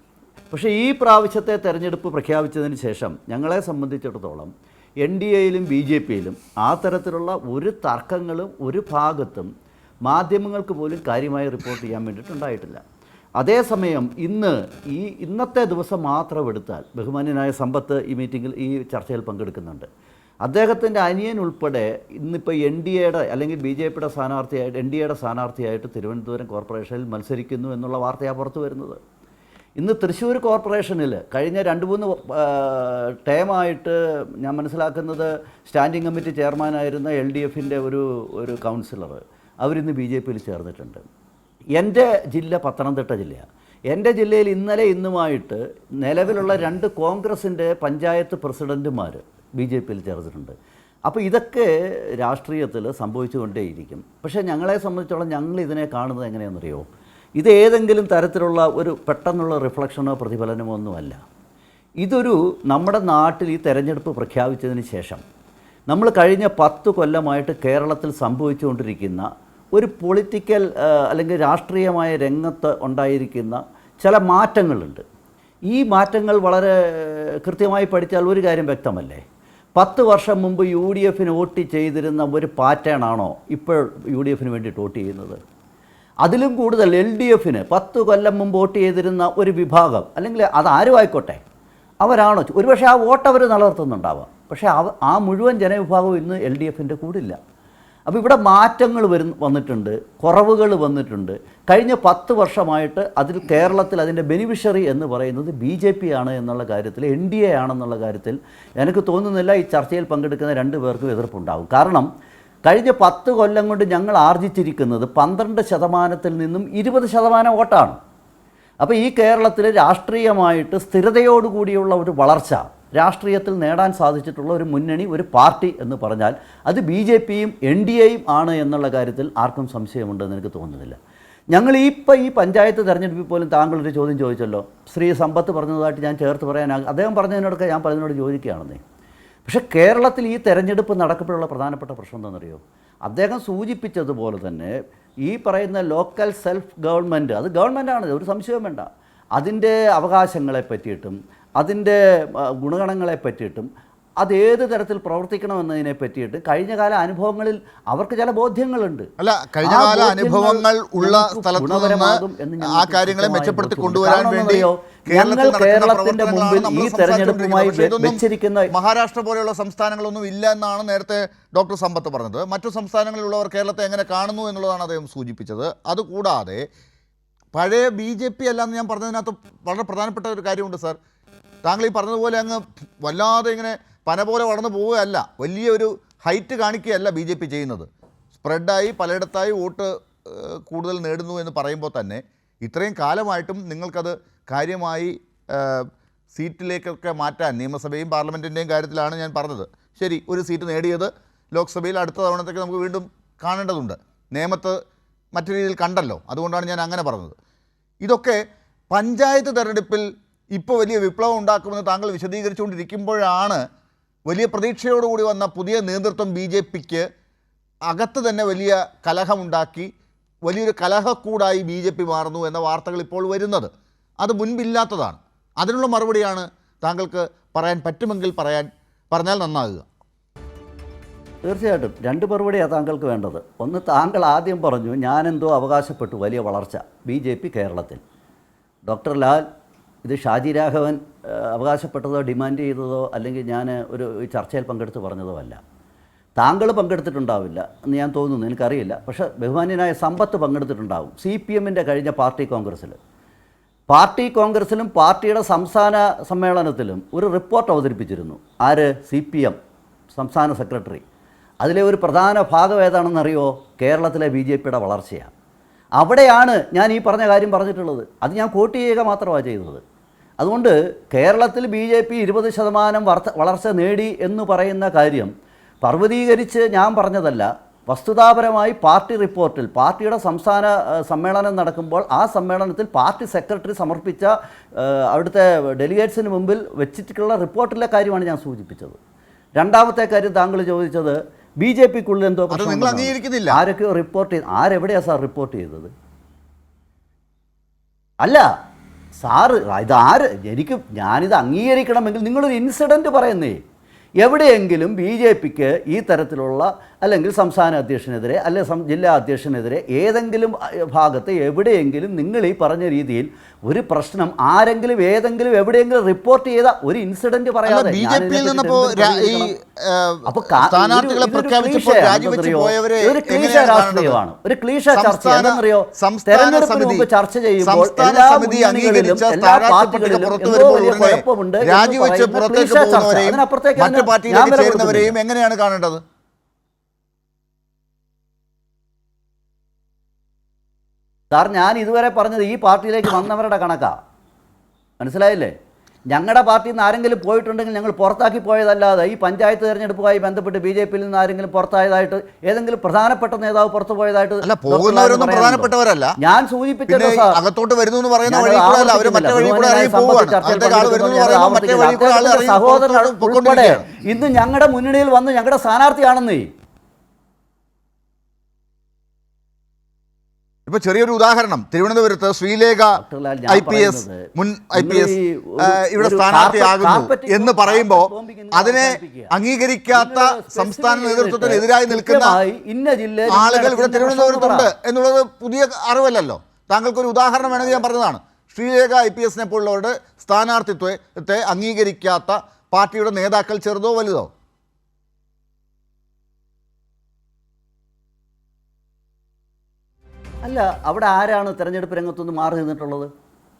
പക്ഷേ ഈ പ്രാവശ്യത്തെ തെരഞ്ഞെടുപ്പ് പ്രഖ്യാപിച്ചതിന് ശേഷം ഞങ്ങളെ സംബന്ധിച്ചിടത്തോളം NDAയിലും BJPയിലും ആ തരത്തിലുള്ള ഒരു തർക്കങ്ങളും ഒരു ഭാഗത്തും മാധ്യമങ്ങൾക്ക് പോലും കാര്യമായി റിപ്പോർട്ട് ചെയ്യാൻ വേണ്ടിയിട്ടുണ്ടായിട്ടില്ല. അതേസമയം ഇന്നത്തെ ദിവസം മാത്രം എടുത്താൽ ബഹുമാന്യനായ സമ്പത്ത് ഈ മീറ്റിങ്ങിൽ ഈ ചർച്ചയിൽ പങ്കെടുക്കുന്നുണ്ട്. അദ്ദേഹത്തിൻ്റെ അനിയൻ ഉൾപ്പെടെ ഇന്നിപ്പോൾ NDAയുടെ അല്ലെങ്കിൽ BJPയുടെ സ്ഥാനാർത്ഥിയായിട്ട് NDAയുടെ സ്ഥാനാർത്ഥിയായിട്ട് തിരുവനന്തപുരം കോർപ്പറേഷനിൽ മത്സരിക്കുന്നു എന്നുള്ള വാർത്തയാണ് പുറത്തു വരുന്നത്. ഇന്ന് തൃശ്ശൂർ കോർപ്പറേഷനിൽ കഴിഞ്ഞ 2-3 ടേമായിട്ട് ഞാൻ മനസ്സിലാക്കുന്നത് സ്റ്റാൻഡിംഗ് കമ്മിറ്റി ചെയർമാനായിരുന്ന LDFൻ്റെ ഒരു കൗൺസിലർ അവരിന്ന് BJPയിൽ ചേർന്നിട്ടുണ്ട്. എൻ്റെ ജില്ല പത്തനംതിട്ട ജില്ലയാണ്. എൻ്റെ ജില്ലയിൽ ഇന്നുമായിട്ട് നിലവിലുള്ള 2 കോൺഗ്രസിൻ്റെ പഞ്ചായത്ത് പ്രസിഡൻറ്റുമാർ BJPയിൽ ചേർന്നിട്ടുണ്ട്. അപ്പോൾ ഇതൊക്കെ രാഷ്ട്രീയത്തിൽ സംഭവിച്ചുകൊണ്ടേയിരിക്കും. പക്ഷേ ഞങ്ങളെ സംബന്ധിച്ചോളം ഞങ്ങൾ ഇതിനെ കാണുന്നത് എങ്ങനെയാണെന്നറിയോ, ഇത് ഏതെങ്കിലും തരത്തിലുള്ള ഒരു പെട്ടെന്നുള്ള റിഫ്ലക്ഷനോ പ്രതിഫലനമോ ഒന്നുമല്ല. ഇതൊരു നമ്മുടെ നാട്ടിൽ ഈ തെരഞ്ഞെടുപ്പ് പ്രഖ്യാപിച്ചതിന് ശേഷം നമ്മൾ കഴിഞ്ഞ 10 കൊല്ലമായിട്ട് കേരളത്തിൽ സംഭവിച്ചുകൊണ്ടിരിക്കുന്ന ഒരു പൊളിറ്റിക്കൽ അല്ലെങ്കിൽ രാഷ്ട്രീയമായ രംഗത്ത് ഉണ്ടായിരിക്കുന്ന ചില മാറ്റങ്ങളുണ്ട്. ഈ മാറ്റങ്ങൾ വളരെ കൃത്യമായി പഠിച്ചാൽ ഒരു കാര്യം വ്യക്തമല്ലേ, 10 വർഷം മുമ്പ് UDFന് വോട്ട് ചെയ്തിരുന്ന ഒരു പാറ്റേൺ ആണോ ഇപ്പോൾ UDFന് വേണ്ടിയിട്ട് വോട്ട് ചെയ്യുന്നത്? അതിലും കൂടുതൽ LDFന് 10 കൊല്ലം മുമ്പ് വോട്ട് ചെയ്തിരുന്ന ഒരു വിഭാഗം, അല്ലെങ്കിൽ അതാരും ആയിക്കോട്ടെ, അവരാണോ ഒരുപക്ഷെ ആ വോട്ട് അവർ നിലനിർത്തുന്നുണ്ടാവാം, പക്ഷേ ആ മുഴുവൻ ജനവിഭാഗവും ഇന്ന് LDFൻ്റെ കൂടില്ല. അപ്പോൾ ഇവിടെ മാറ്റങ്ങൾ വന്നിട്ടുണ്ട്, കുറവുകൾ വന്നിട്ടുണ്ട്. കഴിഞ്ഞ 10 വർഷമായിട്ട് കേരളത്തിൽ അതിൻ്റെ ബെനിഫിഷ്യറി എന്ന് പറയുന്നത് BJP ആണ് എന്നുള്ള കാര്യത്തിൽ, NDA ആണെന്നുള്ള കാര്യത്തിൽ എനിക്ക് തോന്നുന്നില്ല ഈ ചർച്ചയിൽ പങ്കെടുക്കുന്ന 2 പേർക്കും എതിർപ്പുണ്ടാകും. കാരണം കഴിഞ്ഞ 10 കൊല്ലം കൊണ്ട് ഞങ്ങൾ ആർജിച്ചിരിക്കുന്നത് 12% നിന്നും 20% വോട്ടാണ്. അപ്പോൾ ഈ കേരളത്തിൽ രാഷ്ട്രീയമായിട്ട് സ്ഥിരതയോടുകൂടിയുള്ള ഒരു വളർച്ച രാഷ്ട്രീയത്തിൽ നേടാൻ സാധിച്ചിട്ടുള്ള ഒരു മുന്നണി, ഒരു പാർട്ടി എന്ന് പറഞ്ഞാൽ അത് BJPയും NDAയും ആണ് എന്നുള്ള കാര്യത്തിൽ ആർക്കും സംശയമുണ്ടെന്ന് എനിക്ക് തോന്നുന്നില്ല. ഞങ്ങൾ ഈ പഞ്ചായത്ത് തെരഞ്ഞെടുപ്പിൽ പോലും താങ്കളൊരു ചോദ്യം ചോദിച്ചല്ലോ, ശ്രീ സമ്പത്ത് പറഞ്ഞതായിട്ട് ഞാൻ ചേർത്ത് പറയാൻ അദ്ദേഹം പറഞ്ഞതിനോടൊക്കെ ഞാൻ പറഞ്ഞതിനോട് യോജിക്കുകയാണെന്നേ. പക്ഷേ കേരളത്തിൽ ഈ തെരഞ്ഞെടുപ്പ് നടക്കുമ്പോഴുള്ള പ്രധാനപ്പെട്ട പ്രശ്നം എന്താണെന്നറിയോ, അദ്ദേഹം സൂചിപ്പിച്ചതുപോലെ തന്നെ ഈ പറയുന്ന ലോക്കൽ സെൽഫ് ഗവൺമെൻറ്, അത് ഗവൺമെൻറ്റാണ്, ഒരു സംശയവും വേണ്ട, അതിൻ്റെ അവകാശങ്ങളെ പറ്റിയിട്ടും അതിൻ്റെ ഗുണഗണങ്ങളെ പറ്റിയിട്ടും അതേത് തരത്തിൽ പ്രവർത്തിക്കണമെന്നതിനെ പറ്റിയിട്ട് കഴിഞ്ഞകാല അനുഭവങ്ങളിൽ അവർക്ക് ചില ബോധ്യങ്ങളുണ്ട്. അല്ല, കഴിഞ്ഞകാല അനുഭവങ്ങൾ ഉള്ള സ്ഥലത്ത് നിന്ന് ആ കാര്യങ്ങളെ മെച്ചപ്പെടുത്തി കൊണ്ടുവരാൻ വേണ്ടി കേരളത്തിന്റെ മുമ്പിൽ ഈ തെരഞ്ഞെടുപ്പുമായി വെച്ചിരിക്കുന്ന മഹാരാഷ്ട്ര പോലെയുള്ള സംസ്ഥാനങ്ങളൊന്നും ഇല്ല എന്നാണ് നേരത്തെ ഡോക്ടർ സമ്പത്ത് പറഞ്ഞത്. മറ്റു സംസ്ഥാനങ്ങളിലുള്ളവർ കേരളത്തെ എങ്ങനെ കാണുന്നു എന്നുള്ളതാണ് അദ്ദേഹം സൂചിപ്പിച്ചത്. അതുകൂടാതെ പഴയ BJP അല്ലാന്ന് ഞാൻ പറഞ്ഞതിനകത്ത് വളരെ പ്രധാനപ്പെട്ട ഒരു കാര്യമുണ്ട് സാർ. താങ്കൾ ഈ പറഞ്ഞതുപോലെ അങ്ങ് വല്ലാതെ ഇങ്ങനെ പന പോലെ വളർന്നു പോവുകയല്ല, വലിയൊരു ഹൈറ്റ് കാണിക്കുകയല്ല BJP ചെയ്യുന്നത്. സ്പ്രെഡായി പലയിടത്തായി വോട്ട് കൂടുതൽ നേടുന്നു എന്ന് പറയുമ്പോൾ തന്നെ ഇത്രയും കാലമായിട്ടും നിങ്ങൾക്കത് കാര്യമായി സീറ്റിലേക്കൊക്കെ മാറ്റാൻ, നിയമസഭയും പാർലമെൻറ്റിൻ്റെയും കാര്യത്തിലാണ് ഞാൻ പറഞ്ഞത്. ശരി, ഒരു സീറ്റ് നേടിയത് ലോക്സഭയിൽ അടുത്ത തവണത്തേക്ക് നമുക്ക് വീണ്ടും കാണേണ്ടതുണ്ട്. നിയമത്ത് മറ്റു രീതിയിൽ കണ്ടല്ലോ, അതുകൊണ്ടാണ് ഞാൻ അങ്ങനെ പറഞ്ഞത്. ഇതൊക്കെ പഞ്ചായത്ത് തെരഞ്ഞെടുപ്പിൽ ഇപ്പോൾ വലിയ വിപ്ലവം ഉണ്ടാക്കുമെന്ന് താങ്കൾ വിശദീകരിച്ചുകൊണ്ടിരിക്കുമ്പോഴാണ് വലിയ പ്രതീക്ഷയോടുകൂടി വന്ന പുതിയ നേതൃത്വം BJPക്ക് അകത്ത് തന്നെ വലിയ കലഹമുണ്ടാക്കി വലിയൊരു കലഹക്കൂടായി BJP മാറുന്നു എന്ന വാർത്തകൾ ഇപ്പോൾ വരുന്നത്. അത് മുൻപില്ലാത്തതാണ്. അതിനുള്ള മറുപടിയാണ് താങ്കൾക്ക് പറയാൻ പറ്റുമെങ്കിൽ പറഞ്ഞാൽ നന്നാകുക. തീർച്ചയായിട്ടും 2 മറുപടിയാണ് താങ്കൾക്ക് വേണ്ടത്. ഒന്ന്, താങ്കൾ ആദ്യം പറഞ്ഞു ഞാനെന്തോ അവകാശപ്പെട്ടു വലിയ വളർച്ച BJP കേരളത്തിൽ. ഡോക്ടർ ലാൽ, ഇത് ഷാജി രാഘവൻ അവകാശപ്പെട്ടതോ ഡിമാൻഡ് ചെയ്തതോ അല്ലെങ്കിൽ ഞാൻ ഒരു ചർച്ചയിൽ പങ്കെടുത്ത് പറഞ്ഞതോ അല്ല. താങ്കൾ പങ്കെടുത്തിട്ടുണ്ടാവില്ല എന്ന് ഞാൻ തോന്നുന്നു, എനിക്കറിയില്ല. പക്ഷേ ബഹുമാന്യനായ സമ്പത്ത് പങ്കെടുത്തിട്ടുണ്ടാവും. CPMൻ്റെ കഴിഞ്ഞ പാർട്ടി കോൺഗ്രസ്സിലും പാർട്ടിയുടെ സംസ്ഥാന സമ്മേളനത്തിലും ഒരു റിപ്പോർട്ട് അവതരിപ്പിച്ചിരുന്നു. ആര്? CPM സംസ്ഥാന സെക്രട്ടറി. അതിലെ ഒരു പ്രധാന ഭാഗം ഏതാണെന്നറിയോ? കേരളത്തിലെ BJPയുടെ വളർച്ചയാണ്. അവിടെയാണ് ഞാൻ ഈ പറഞ്ഞ കാര്യം പറഞ്ഞിട്ടുള്ളത്. അത് ഞാൻ കോട്ട് ചെയ്യുക മാത്രമാണ് ചെയ്തത്. അതുകൊണ്ട് കേരളത്തിൽ BJP 20% വളർച്ച നേടി എന്ന് പറയുന്ന കാര്യം പർവ്വതീകരിച്ച് ഞാൻ പറഞ്ഞതല്ല. വസ്തുതാപരമായി പാർട്ടി റിപ്പോർട്ടിൽ, പാർട്ടിയുടെ സംസ്ഥാന സമ്മേളനം നടക്കുമ്പോൾ ആ സമ്മേളനത്തിൽ പാർട്ടി സെക്രട്ടറി സമർപ്പിച്ച അവിടുത്തെ ഡെലിഗേറ്റ്സിന് മുമ്പിൽ വെച്ചിട്ടുള്ള റിപ്പോർട്ടിലെ കാര്യമാണ് ഞാൻ സൂചിപ്പിച്ചത്. രണ്ടാമത്തെ കാര്യം താങ്കൾ ചോദിച്ചത് BJP-ക്കുള്ളിൽ എന്തോ അത് പ്രശ്നം നിങ്ങൾ ഉണ്ടെന്നാണ്. അംഗീകരിക്കുന്നില്ല. ആരൊക്കെയോ റിപ്പോർട്ട് ചെയ്ത് ആരെവിടെയാണ് സാർ റിപ്പോർട്ട് ചെയ്തത്? അല്ല സാറ് ഇതാര് ഞാനിത് അംഗീകരിക്കണമെങ്കിൽ നിങ്ങളൊരു ഇൻസിഡൻറ്റ് പറയുന്നേ. എവിടെയെങ്കിലും BJP-ക്ക് ഈ തരത്തിലുള്ള അല്ലെങ്കിൽ സംസ്ഥാന അധ്യക്ഷനെതിരെ അല്ലെങ്കിൽ ജില്ലാ അധ്യക്ഷനെതിരെ ഏതെങ്കിലും ഭാഗത്ത് എവിടെയെങ്കിലും നിങ്ങൾ ഈ പറഞ്ഞ രീതിയിൽ ഒരു പ്രശ്നം ആരെങ്കിലും ഏതെങ്കിലും എവിടെയെങ്കിലും റിപ്പോർട്ട് ചെയ്ത ഒരു ഇൻസിഡന്റ് പറയാതെ BJP-ൽ നിന്നപ്പോ സ്ഥാനാർത്ഥികളെ പ്രഖ്യാപിച്ചപ്പോൾ രാജിവെച്ച് പോയവരെ ഒരു ക്ലീശ രാഷ്ട്രീയമാണ്, ഒരു ക്ലീശ ചർച്ച. എന്താണെന്നറിയോ, തെരഞ്ഞെടുപ്പിന് മുമ്പ് ചർച്ച ചെയ്യുമ്പോൾ എല്ലാ മുന്നണികളിലും എല്ലാ പാർട്ടികളിലും എന്തോ വലിയ കുഴപ്പമുണ്ട് രാജിവെച്ച് പുറത്തേക്ക് പോകുന്നവരെയും മറ്റു പാർട്ടിയിലേക്ക് ചേരുന്നവരെയും എങ്ങനെയാണ് കാണേണ്ടത്? സാർ, ഞാൻ ഇതുവരെ പറഞ്ഞത് ഈ പാർട്ടിയിലേക്ക് വന്നവരുടെ കണക്കാ, മനസ്സിലായില്ലേ? ഞങ്ങളുടെ പാർട്ടിയിൽ നിന്ന് ആരെങ്കിലും പോയിട്ടുണ്ടെങ്കിൽ ഞങ്ങൾ പുറത്താക്കി പോയതല്ലാതെ ഈ പഞ്ചായത്ത് തെരഞ്ഞെടുപ്പുമായി ബന്ധപ്പെട്ട് BJP-ൽ നിന്ന് ആരെങ്കിലും പുറത്തായതായിട്ട് ഏതെങ്കിലും പ്രധാനപ്പെട്ട നേതാവ് പുറത്തു പോയതായിട്ട് അല്ല, പോകുന്നവരൊന്നും പ്രധാനപ്പെട്ടവരല്ല. ഞാൻ സൂചിപ്പിച്ചത് സാർ, അകത്തോട്ട് വരുന്നു എന്ന് പറയുന്ന വഴി കൂടെ അല്ല, അവര് മറ്റേ വഴി കൂടെ ഇറങ്ങി പോവുകയാണ്. അകത്തേക്ക് ആള് വരുന്നു എന്ന് പറയുമ്പോൾ മറ്റേ വഴി കൂടെ ആള് ഇറങ്ങി സഹോദരൻ ഉൾപ്പെടെ പൊയ്ക്കൊണ്ടിരിക്കുകയാണ്. ഇന്ന് ഞങ്ങളുടെ മുന്നണിയിൽ വന്ന് ഞങ്ങളുടെ സ്ഥാനാർത്ഥിയാണെന്നേ. ഇപ്പൊ ചെറിയൊരു ഉദാഹരണം, തിരുവനന്തപുരത്ത് ശ്രീലേഖ IPS മുൻ IPS ഇവിടെ സ്ഥാനാർത്ഥിയാകുന്നു എന്ന് പറയുമ്പോൾ അതിനെ അംഗീകരിക്കാത്ത സംസ്ഥാന നേതൃത്വത്തിനെതിരായി നിൽക്കുന്ന ആളുകൾ ഇവിടെ തിരുവനന്തപുരത്തുണ്ട് എന്നുള്ളത് പുതിയ അറിവല്ലല്ലോ. താങ്കൾക്കൊരു ഉദാഹരണം വേണമെങ്കിൽ ഞാൻ പറഞ്ഞതാണ്. ശ്രീലേഖ IPS-നെ പോലുള്ളവരുടെ സ്ഥാനാർത്ഥിത്വത്തെ അംഗീകരിക്കാത്ത പാർട്ടിയുടെ നേതാക്കൾ ചെറുതോ വലുതോ? അല്ല, അവിടെ ആരാണ് തെരഞ്ഞെടുപ്പ് രംഗത്തുനിന്ന് മാറി നിന്നിട്ടുള്ളത്?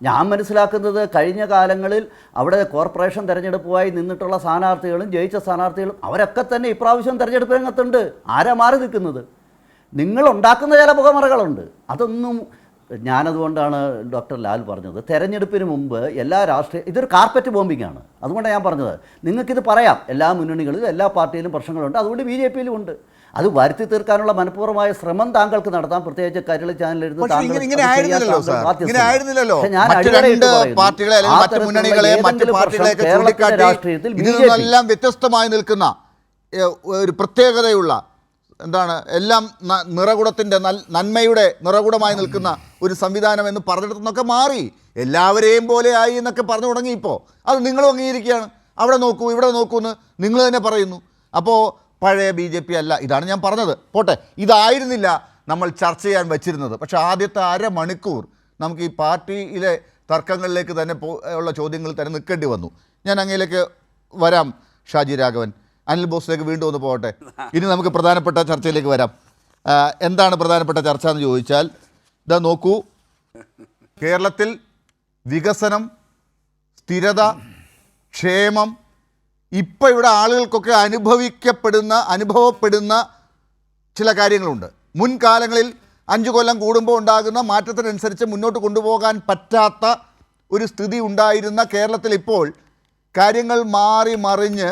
ഞാൻ മനസ്സിലാക്കുന്നത് കഴിഞ്ഞ കാലങ്ങളിൽ അവിടെ കോർപ്പറേഷൻ തെരഞ്ഞെടുപ്പുമായി നിന്നിട്ടുള്ള സ്ഥാനാർത്ഥികളും ജയിച്ച സ്ഥാനാർത്ഥികളും അവരൊക്കെ തന്നെ ഇപ്രാവശ്യം തെരഞ്ഞെടുപ്പ് രംഗത്തുണ്ട്. ആരാ മാറി നിൽക്കുന്നത്? നിങ്ങൾ ഉണ്ടാക്കുന്ന ചില പുകമറകളുണ്ട്. അതൊന്നും ഞാനതുകൊണ്ടാണ് ഡോക്ടർ ലാൽ പറഞ്ഞത്, തെരഞ്ഞെടുപ്പിന് മുമ്പ് എല്ലാ ഇതൊരു കാർപ്പറ്റ് ബോംബിംഗ് ആണ്. അതുകൊണ്ടാണ് ഞാൻ പറഞ്ഞത്, നിങ്ങൾക്കിത് പറയാം, എല്ലാ മുന്നണികളിലും എല്ലാ പാർട്ടിയിലും പ്രശ്നങ്ങളുണ്ട്, അതുകൊണ്ട് BJP-ലും ഉണ്ട്. അത് വരുത്തി തീർക്കാനുള്ള മനഃപൂർവ്വമായ ശ്രമം താങ്കൾക്ക് നടത്താം. പ്രത്യേകിച്ച് കൈരളി ചാനലിൽ എല്ലാം വ്യത്യസ്തമായി നിൽക്കുന്ന ഒരു പ്രത്യേകതയുള്ള എന്താണ് എല്ലാം നിറകുടത്തിൻ്റെ നന്മയുടെ നിറകുടമായി നിൽക്കുന്ന ഒരു സംവിധാനം എന്ന് പറഞ്ഞിടത്തുനിന്നൊക്കെ മാറി എല്ലാവരെയും പോലെ ആയി എന്നൊക്കെ പറഞ്ഞു തുടങ്ങി. ഇപ്പോൾ അത് നിങ്ങളും അംഗീകരിക്കുകയാണ്. അവിടെ നോക്കൂ ഇവിടെ നോക്കൂ എന്ന് നിങ്ങൾ തന്നെ പറയുന്നു. അപ്പോൾ പഴയ BJP അല്ല, ഇതാണ് ഞാൻ പറഞ്ഞത്. പോട്ടെ, ഇതായിരുന്നില്ല നമ്മൾ ചർച്ച ചെയ്യാൻ വച്ചിരുന്നത്. പക്ഷേ ആദ്യത്തെ അരമണിക്കൂർ നമുക്ക് ഈ പാർട്ടിയിലെ തർക്കങ്ങളിലേക്ക് തന്നെ ഉള്ള ചോദ്യങ്ങൾ തന്നെ നിൽക്കേണ്ടി വന്നു. ഞാൻ അങ്ങയിലേക്ക് വരാം. ഷാജി രാഘവൻ, അനിൽ ബോസിലേക്ക് വീണ്ടും ഒന്ന് പോകട്ടെ. ഇനി നമുക്ക് പ്രധാനപ്പെട്ട ചർച്ചയിലേക്ക് വരാം. എന്താണ് പ്രധാനപ്പെട്ട ചർച്ച എന്ന് ചോദിച്ചാൽ, ഇതാ നോക്കൂ, കേരളത്തിൽ വികസനം, സ്ഥിരത, ക്ഷേമം, ഇപ്പോൾ ഇവിടെ ആളുകൾക്കൊക്കെ അനുഭവപ്പെടുന്ന ചില കാര്യങ്ങളുണ്ട്. മുൻകാലങ്ങളിൽ 5 കൊല്ലം കൂടുമ്പോൾ ഉണ്ടാകുന്ന മാറ്റത്തിനനുസരിച്ച് മുന്നോട്ട് കൊണ്ടുപോകാൻ പറ്റാത്ത ഒരു സ്ഥിതി ഉണ്ടായിരുന്ന കേരളത്തിൽ ഇപ്പോൾ കാര്യങ്ങൾ മാറി മറിഞ്ഞ്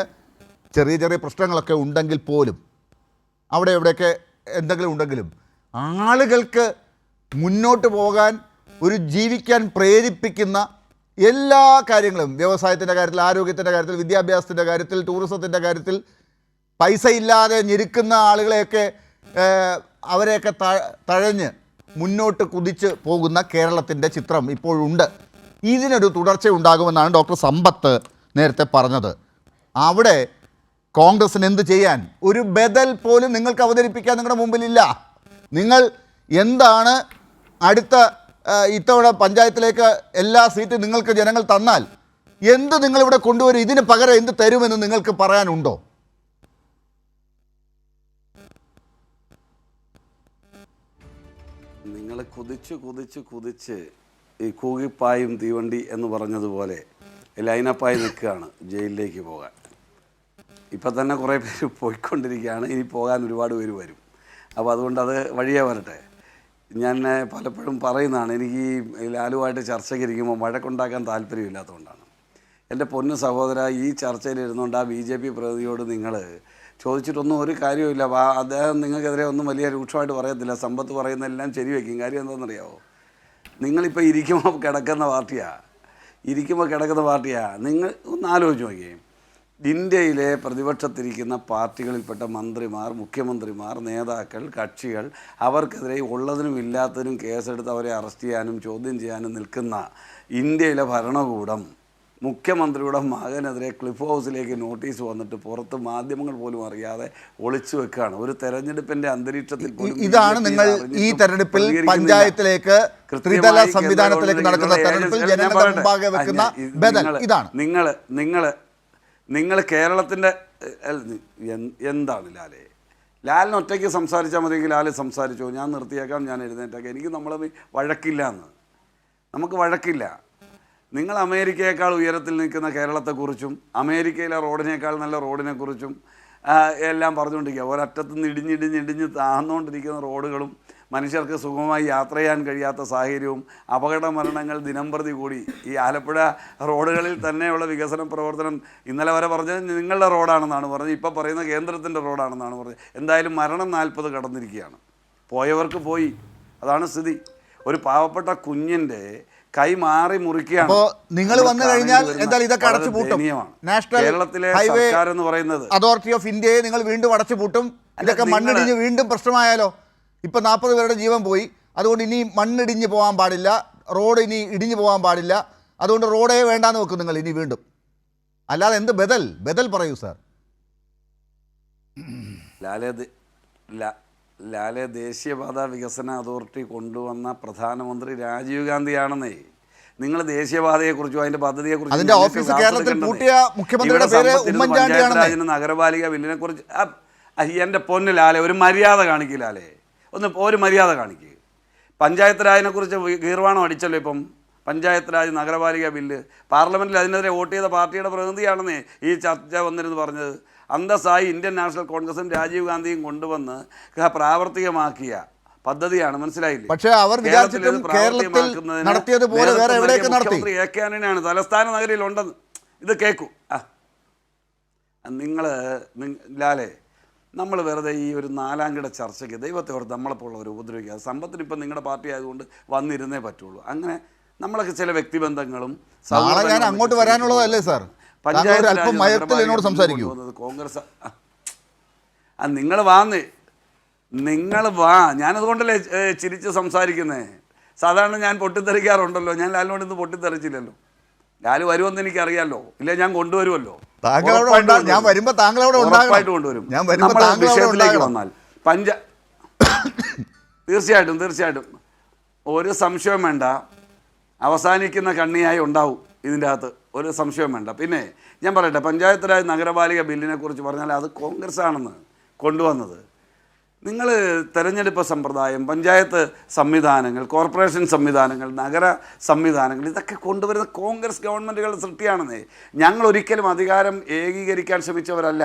ചെറിയ ചെറിയ പ്രശ്നങ്ങളൊക്കെ ഉണ്ടെങ്കിൽ പോലും അവിടെ എവിടെയൊക്കെ എന്തെങ്കിലും ഉണ്ടെങ്കിലും ആളുകൾക്ക് മുന്നോട്ട് പോകാൻ ഒരു ജീവിക്കാൻ പ്രേരിപ്പിക്കുന്ന എല്ലാ കാര്യങ്ങളും, വ്യവസായത്തിൻ്റെ കാര്യത്തിൽ, ആരോഗ്യത്തിൻ്റെ കാര്യത്തിൽ, വിദ്യാഭ്യാസത്തിൻ്റെ കാര്യത്തിൽ, ടൂറിസത്തിൻ്റെ കാര്യത്തിൽ, പൈസ ഇല്ലാതെ ഞെരുക്കുന്ന ആളുകളെയൊക്കെ അവരെയൊക്കെ തഴഞ്ഞ് മുന്നോട്ട് കുതിച്ച് പോകുന്ന കേരളത്തിൻ്റെ ചിത്രം ഇപ്പോഴുണ്ട്. ഇതിനൊരു തുടർച്ച ഉണ്ടാകുമെന്നാണ് ഡോക്ടർ സമ്പത്ത് നേരത്തെ പറഞ്ഞത്. അവിടെ കോൺഗ്രസിന് എന്ത് ചെയ്യാൻ ഒരു ബദൽ പോലും നിങ്ങൾക്ക് അവതരിപ്പിക്കാൻ നിങ്ങളുടെ മുമ്പിലില്ല. നിങ്ങൾ എന്താണ് അടുത്ത ഇത്തവണ പഞ്ചായത്തിലേക്ക് എല്ലാ സീറ്റും നിങ്ങൾക്ക് ജനങ്ങൾ തന്നാൽ എന്ത് നിങ്ങളിവിടെ കൊണ്ടുവരും, ഇതിന് പകരം എന്ത് തരുമെന്ന് നിങ്ങൾക്ക് പറയാനുണ്ടോ? നിങ്ങൾ കുതിച്ച് ഈ കൂകിപ്പായും തീവണ്ടി എന്ന് പറഞ്ഞതുപോലെ ലൈനപ്പായി നിൽക്കുകയാണ് ജയിലിലേക്ക് പോകാൻ. ഇപ്പം തന്നെ കുറേ പേര് പോയിക്കൊണ്ടിരിക്കുകയാണ്, ഇനി പോകാൻ ഒരുപാട് പേര് വരും. അപ്പോൾ അതുകൊണ്ട് അത് വഴിയേ വരട്ടെ. ഞാൻ പലപ്പോഴും പറയുന്നതാണ്, എനിക്ക് ഈ ലാലുവായിട്ട് ചർച്ചയ്ക്ക് ഇരിക്കുമ്പോൾ വഴക്കുണ്ടാക്കാൻ താല്പര്യമില്ലാത്തതുകൊണ്ടാണ്. എൻ്റെ പൊന്നു സഹോദര, ഈ ചർച്ചയിലിരുന്നുകൊണ്ട് ആ BJP പ്രതിനിധിയോട് നിങ്ങൾ ചോദിച്ചിട്ടൊന്നും ഒരു കാര്യമില്ല. അദ്ദേഹം നിങ്ങൾക്കെതിരെ ഒന്നും വലിയ രൂക്ഷമായിട്ട് പറയത്തില്ല. സമ്പത്ത് പറയുന്നതെല്ലാം ശരിവെക്കും. കാര്യം എന്താണെന്നറിയാമോ, നിങ്ങളിപ്പോൾ ഇരിക്കുമ്പോൾ കിടക്കുന്ന പാർട്ടിയാണ്. നിങ്ങൾ ഒന്ന് ആലോചിച്ച് നോക്കിയേ, ഇന്ത്യയിലെ പ്രതിപക്ഷത്തിരിക്കുന്ന പാർട്ടികളിൽപ്പെട്ട മന്ത്രിമാർ, മുഖ്യമന്ത്രിമാർ, നേതാക്കൾ, കക്ഷികൾ അവർക്കെതിരെ ഉള്ളതിനും ഇല്ലാത്തതിനും കേസെടുത്ത് അവരെ അറസ്റ്റ് ചെയ്യാനും ചോദ്യം ചെയ്യാനും നിൽക്കുന്ന ഇന്ത്യയിലെ ഭരണകൂടം മുഖ്യമന്ത്രിയുടെ മകനെതിരെ ക്ലിഫ് ഹൗസിലേക്ക് നോട്ടീസ് വന്നിട്ട് പുറത്ത് മാധ്യമങ്ങൾ പോലും അറിയാതെ ഒളിച്ചു വെക്കുകയാണ്. ഒരു തെരഞ്ഞെടുപ്പിന്റെ അന്തരീക്ഷത്തിൽ ഇതാണ് നിങ്ങൾ ഈ തെരഞ്ഞെടുപ്പിൽ പഞ്ചായത്തിലേക്ക് ത്രിതല സംവിധാനത്തിലേക്ക് നടക്കുന്ന തെരഞ്ഞെടുപ്പിൽ ജനങ്ങളുടെ മുമ്പാകെ വെക്കുന്ന ബദൽ ഇതാണ്. നിങ്ങൾ കേരളത്തിൻ്റെ എന്താണ് ലാലിന് ഒറ്റയ്ക്ക് സംസാരിച്ചാൽ മതിയെങ്കിൽ ലാൽ സംസാരിച്ചോ, ഞാൻ നിർത്തിയേക്കാം, ഞാൻ എഴുന്നേറ്റേക്കാം, എനിക്ക് നമ്മളെ വഴക്കില്ല എന്ന്. നമുക്ക് വഴക്കില്ല. നിങ്ങൾ അമേരിക്കയേക്കാൾ ഉയരത്തിൽ നിൽക്കുന്ന കേരളത്തെക്കുറിച്ചും അമേരിക്കയിലെ റോഡിനേക്കാൾ നല്ല റോഡിനെക്കുറിച്ചും എല്ലാം പറഞ്ഞുകൊണ്ടിരിക്കുക. ഒരറ്റത്തു നിന്ന് ഇടിഞ്ഞിടിഞ്ഞിടിഞ്ഞ് താഴ്ന്നുകൊണ്ടിരിക്കുന്ന റോഡുകളും മനുഷ്യർക്ക് സുഗമമായി യാത്ര ചെയ്യാൻ കഴിയാത്ത സാഹചര്യവും അപകട മരണങ്ങൾ ദിനംപ്രതി കൂടി. ഈ ആലപ്പുഴ റോഡുകളിൽ തന്നെയുള്ള വികസന പ്രവർത്തനം ഇന്നലെ വരെ പറഞ്ഞത് നിങ്ങളുടെ റോഡാണെന്നാണ് പറഞ്ഞത്, ഇപ്പോൾ പറയുന്നത് കേന്ദ്രത്തിൻ്റെ റോഡാണെന്നാണ് പറഞ്ഞത്. എന്തായാലും മരണം 40 കടന്നിരിക്കുകയാണ്. പോയവർക്ക് പോയി, അതാണ് സ്ഥിതി. ഒരു പാവപ്പെട്ട കുഞ്ഞിൻ്റെ കൈ മാറി മുറിക്കുകയാണ്. നിങ്ങൾ വന്നു കഴിഞ്ഞാൽ എന്തായാലും ഇതൊക്കെ അടച്ചുപൂട്ടും. നാഷണൽ കേരളത്തിലെ ഹൈവേ സർക്കാർ എന്ന് പറയുന്നത് അതോറിറ്റി ഓഫ് ഇന്ത്യയെ നിങ്ങൾ വീണ്ടും അടച്ചുപൂട്ടും. ഇതൊക്കെ മണ്ണിടിഞ്ഞ് വീണ്ടും പ്രശ്നമായാലോ? ഇപ്പം 40 പേരുടെ ജീവൻ പോയി. അതുകൊണ്ട് ഇനി മണ്ണിടിഞ്ഞ് പോകാൻ പാടില്ല, റോഡ് ഇനി ഇടിഞ്ഞു പോകാൻ പാടില്ല. അതുകൊണ്ട് റോഡേ വേണ്ടാന്ന് വെക്കും നിങ്ങൾ ഇനി വീണ്ടും. അല്ലാതെ എന്ത് ബദൽ പറയൂ സാർ. ലാലെ ദേശീയപാത വികസന അതോറിറ്റി കൊണ്ടുവന്ന പ്രധാനമന്ത്രി രാജീവ് ഗാന്ധിയാണെന്നേ. നിങ്ങൾ ദേശീയപാതയെക്കുറിച്ചും അതിന്റെ പദ്ധതിയെക്കുറിച്ചും അതിന്റെ ഓഫീസ് കേരളത്തിൽ പൂട്ടിയ മുഖ്യമന്ത്രിയുടെ പേര് ഉമ്മൻചാണ്ടിയാണെന്ന്. നഗരപാലിക ബില്ലിനെ കുറിച്ച് എൻ്റെ പൊന്നു ലാലെ ഒരു മര്യാദ കാണിക്കില്ലാലേ, ഒരു മര്യാദ കാണിക്കുക. പഞ്ചായത്ത് രാജിനെ കുറിച്ച് ഗീർവാണം അടിച്ചല്ലോ. ഇപ്പം പഞ്ചായത്ത് രാജ് നഗരപാലിക ബില്ല് പാർലമെൻറ്റിൽ അതിനെതിരെ വോട്ട് ചെയ്ത പാർട്ടിയുടെ പ്രതിനിധിയാണെന്നേ ഈ ചർച്ച വന്നിരുന്ന് പറഞ്ഞത്. അന്തസ്സായി ഇന്ത്യൻ നാഷണൽ കോൺഗ്രസും രാജീവ് ഗാന്ധിയും കൊണ്ടുവന്ന് പ്രാവർത്തികമാക്കിയ പദ്ധതിയാണ്, മനസ്സിലായില്ലേ? പക്ഷേ അവർ വിചാരിച്ചിട്ടും കേരളത്തിൽ നടത്തിയതുപോലെ വേറെ എവിടെയൊക്കെ നടത്തി. മുഖ്യമന്ത്രി എ കെ ആന്റണിയാണ് തലസ്ഥാന നഗരിയിൽ ഉണ്ടെന്ന് ഇത് കേൾക്കൂ. ലാലെ, നമ്മൾ വെറുതെ ഈ ഒരു 4ാം കിട ചർച്ചയ്ക്ക് ദൈവത്തെ ഓർത്ത് നമ്മളെപ്പോലുള്ളവർ ഉപദ്രവിക്കുക. സമ്പത്തിന് ഇപ്പം നിങ്ങളുടെ പാർട്ടി ആയതുകൊണ്ട് വന്നിരുന്നേ പറ്റുള്ളൂ. അങ്ങനെ നമ്മളൊക്കെ ചില വ്യക്തിബന്ധങ്ങളും ഞാൻ അങ്ങോട്ട് വരാനുള്ളതല്ലേ സാർ? എന്നോട് സംസാരിക്കൂ. കോൺഗ്രസ് നിങ്ങൾ വാ, ഞാനതുകൊണ്ടല്ലേ ചിരിച്ച് സംസാരിക്കുന്നേ. സാധാരണ ഞാൻ പൊട്ടിത്തെറിക്കാറുണ്ടല്ലോ, ഞാൻ ലാലിനോട് ഇന്ന് പൊട്ടിത്തെറിച്ചില്ലല്ലോ. ലാല് വരുമെന്ന് എനിക്കറിയാമല്ലോ, ഇല്ല ഞാൻ കൊണ്ടുവരുമല്ലോ. ഉറപ്പായിട്ട് കൊണ്ടുവരും. നമ്മൾ വിഷയത്തിലേക്ക് വന്നാൽ തീർച്ചയായിട്ടും ഒരു സംശയം വേണ്ട, അവസാനിക്കുന്ന കണ്ണിയായി ഉണ്ടാവും ഇതിൻ്റെ അകത്ത്, ഒരു സംശയം വേണ്ട. പിന്നെ ഞാൻ പറയട്ടെ, പഞ്ചായത്ത് രാജ് നഗരപാലിക ബില്ലിനെ കുറിച്ച് പറഞ്ഞാൽ അത് കോൺഗ്രസ് ആണെന്ന് കൊണ്ടുവന്നത്. നിങ്ങൾ തെരഞ്ഞെടുപ്പ് സമ്പ്രദായം, പഞ്ചായത്ത് സംവിധാനങ്ങൾ, കോർപ്പറേഷൻ സംവിധാനങ്ങൾ, നഗര സംവിധാനങ്ങൾ ഇതൊക്കെ കൊണ്ടുവരുന്ന കോൺഗ്രസ് ഗവൺമെൻറ്റുകളുടെ സൃഷ്ടിയാണെന്നേ. ഞങ്ങൾ ഒരിക്കലും അധികാരം ഏകീകരിക്കാൻ ശ്രമിച്ചവരല്ല,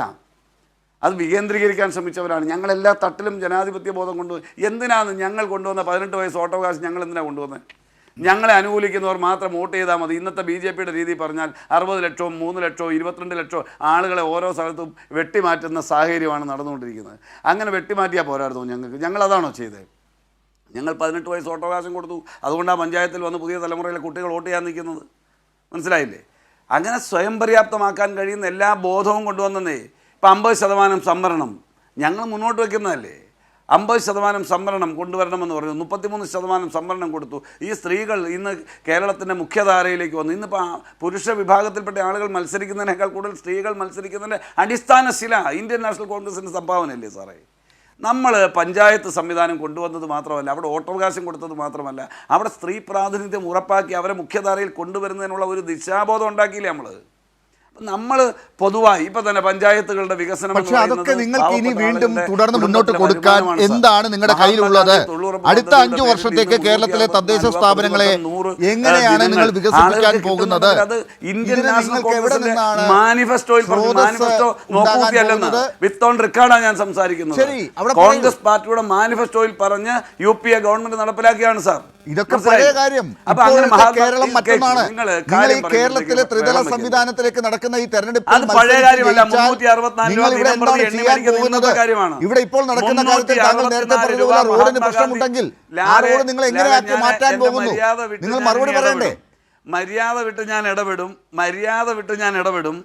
അത് വികേന്ദ്രീകരിക്കാൻ ശ്രമിച്ചവരാണ്. ഞങ്ങളെല്ലാ തട്ടിലും ജനാധിപത്യ ബോധം എന്തിനാണ് ഞങ്ങൾ കൊണ്ടുവന്ന 18 വയസ്സ് വോട്ടവകാശം ഞങ്ങൾ എന്തിനാണ് കൊണ്ടുവന്നത്? ഞങ്ങളെ അനുകൂലിക്കുന്നവർ മാത്രം വോട്ട് ചെയ്താൽ മതി. ഇന്നത്തെ BJPയുടെ രീതി പറഞ്ഞാൽ 60 ലക്ഷവും 3 ലക്ഷവും 22 ലക്ഷവും ആളുകളെ ഓരോ സ്ഥലത്തും വെട്ടിമാറ്റുന്ന സാഹചര്യമാണ് നടന്നുകൊണ്ടിരിക്കുന്നത്. അങ്ങനെ വെട്ടിമാറ്റിയാൽ പോരായിരുന്നു ഞങ്ങൾക്ക്. ഞങ്ങളതാണോ ചെയ്തത്? ഞങ്ങൾ 18 വയസ്സ് വോട്ടവകാശം കൊടുത്തു. അതുകൊണ്ടാണ് പഞ്ചായത്തിൽ വന്ന് പുതിയ തലമുറയിലെ കുട്ടികൾ വോട്ട് ചെയ്യാൻ നിൽക്കുന്നത്, മനസ്സിലായില്ലേ? അങ്ങനെ സ്വയം പര്യാപ്തമാക്കാൻ കഴിയുന്ന എല്ലാ ബോധവും കൊണ്ടുവന്നേ. ഇപ്പം 50% സംവരണം ഞങ്ങൾ മുന്നോട്ട് വയ്ക്കുന്നതല്ലേ. 50% സംവരണം കൊണ്ടുവരണമെന്ന് പറഞ്ഞു. 33% സംവരണം കൊടുത്തു. ഈ സ്ത്രീകൾ ഇന്ന് കേരളത്തിൻ്റെ മുഖ്യധാരയിലേക്ക് വന്നു. ഇന്നിപ്പോൾ പുരുഷ വിഭാഗത്തിൽപ്പെട്ട ആളുകൾ മത്സരിക്കുന്നതിനേക്കാൾ കൂടുതൽ സ്ത്രീകൾ മത്സരിക്കുന്നതിൻ്റെ അടിസ്ഥാന ശില ഇന്ത്യൻ നാഷണൽ കോൺഗ്രസിൻ്റെ സംഭാവനയല്ലേ സാറേ? നമ്മൾ പഞ്ചായത്ത് സംവിധാനം കൊണ്ടുവന്നത് മാത്രമല്ല, അവിടെ വോട്ടവകാശം കൊടുത്തത് മാത്രമല്ല, അവിടെ സ്ത്രീ പ്രാതിനിധ്യം ഉറപ്പാക്കി അവരെ മുഖ്യധാരയിൽ കൊണ്ടുവരുന്നതിനുള്ള ഒരു ദിശാബോധം ഉണ്ടാക്കിയില്ലേ നമ്മൾ പൊതുവായി ഇപ്പൊ തന്നെ പഞ്ചായത്തുകളുടെ വികസനം. പക്ഷേ അതൊക്കെ നിങ്ങൾക്ക് ഇനി വീണ്ടും തുടർന്ന് മുന്നോട്ട് കൊടുക്കാൻ എന്താണ് നിങ്ങളുടെ കയ്യിലുള്ളത്? അടുത്ത 5 വർഷത്തേക്ക് കേരളത്തിലെ തദ്ദേശ സ്ഥാപനങ്ങളെ എങ്ങനെയാണ് നിങ്ങൾ വികസിപ്പിക്കാൻ പോകുന്നത്? ഇന്ത്യൻ നാഷണൽ കോൺഗ്രസിന്റെ മാനിഫെസ്റ്റോയിൽ മാനിഫെസ്റ്റോ നോക്കുകയല്ലെന്ന് വിത്ത് ഓൺ റെക്കോർഡാണ് ഞാൻ സംസാരിക്കുന്നത്. കോൺഗ്രസ് പാർട്ടിയുടെ മാനിഫെസ്റ്റോയിൽ പറഞ്ഞ് UPA ഗവൺമെന്റ് നടപ്പിലാക്കിയാണ് സാർ. ഇതൊക്കെ പഴയ കാര്യം. കേരളം മറ്റൊന്നാണ്. നിങ്ങൾ ഈ കേരളത്തിലെ ത്രിതല സംവിധാനത്തിലേക്ക് നടക്കുന്ന ഈ തെരഞ്ഞെടുപ്പിൽ ഇവിടെ ഇപ്പോൾ നടക്കുന്ന കാര്യത്തിൽ താങ്കൾ നേരത്തെ പറഞ്ഞതുപോലെ റോഡിന് പ്രശ്നമുണ്ടെങ്കിൽ ആ റോഡ് നിങ്ങൾ എങ്ങനെയാക്കി മാറ്റാൻ പോകുന്നു? നിങ്ങൾ മറുപടി പറയണ്ടേ? മര്യാദ വിട്ട് ഞാൻ ഇടപെടും.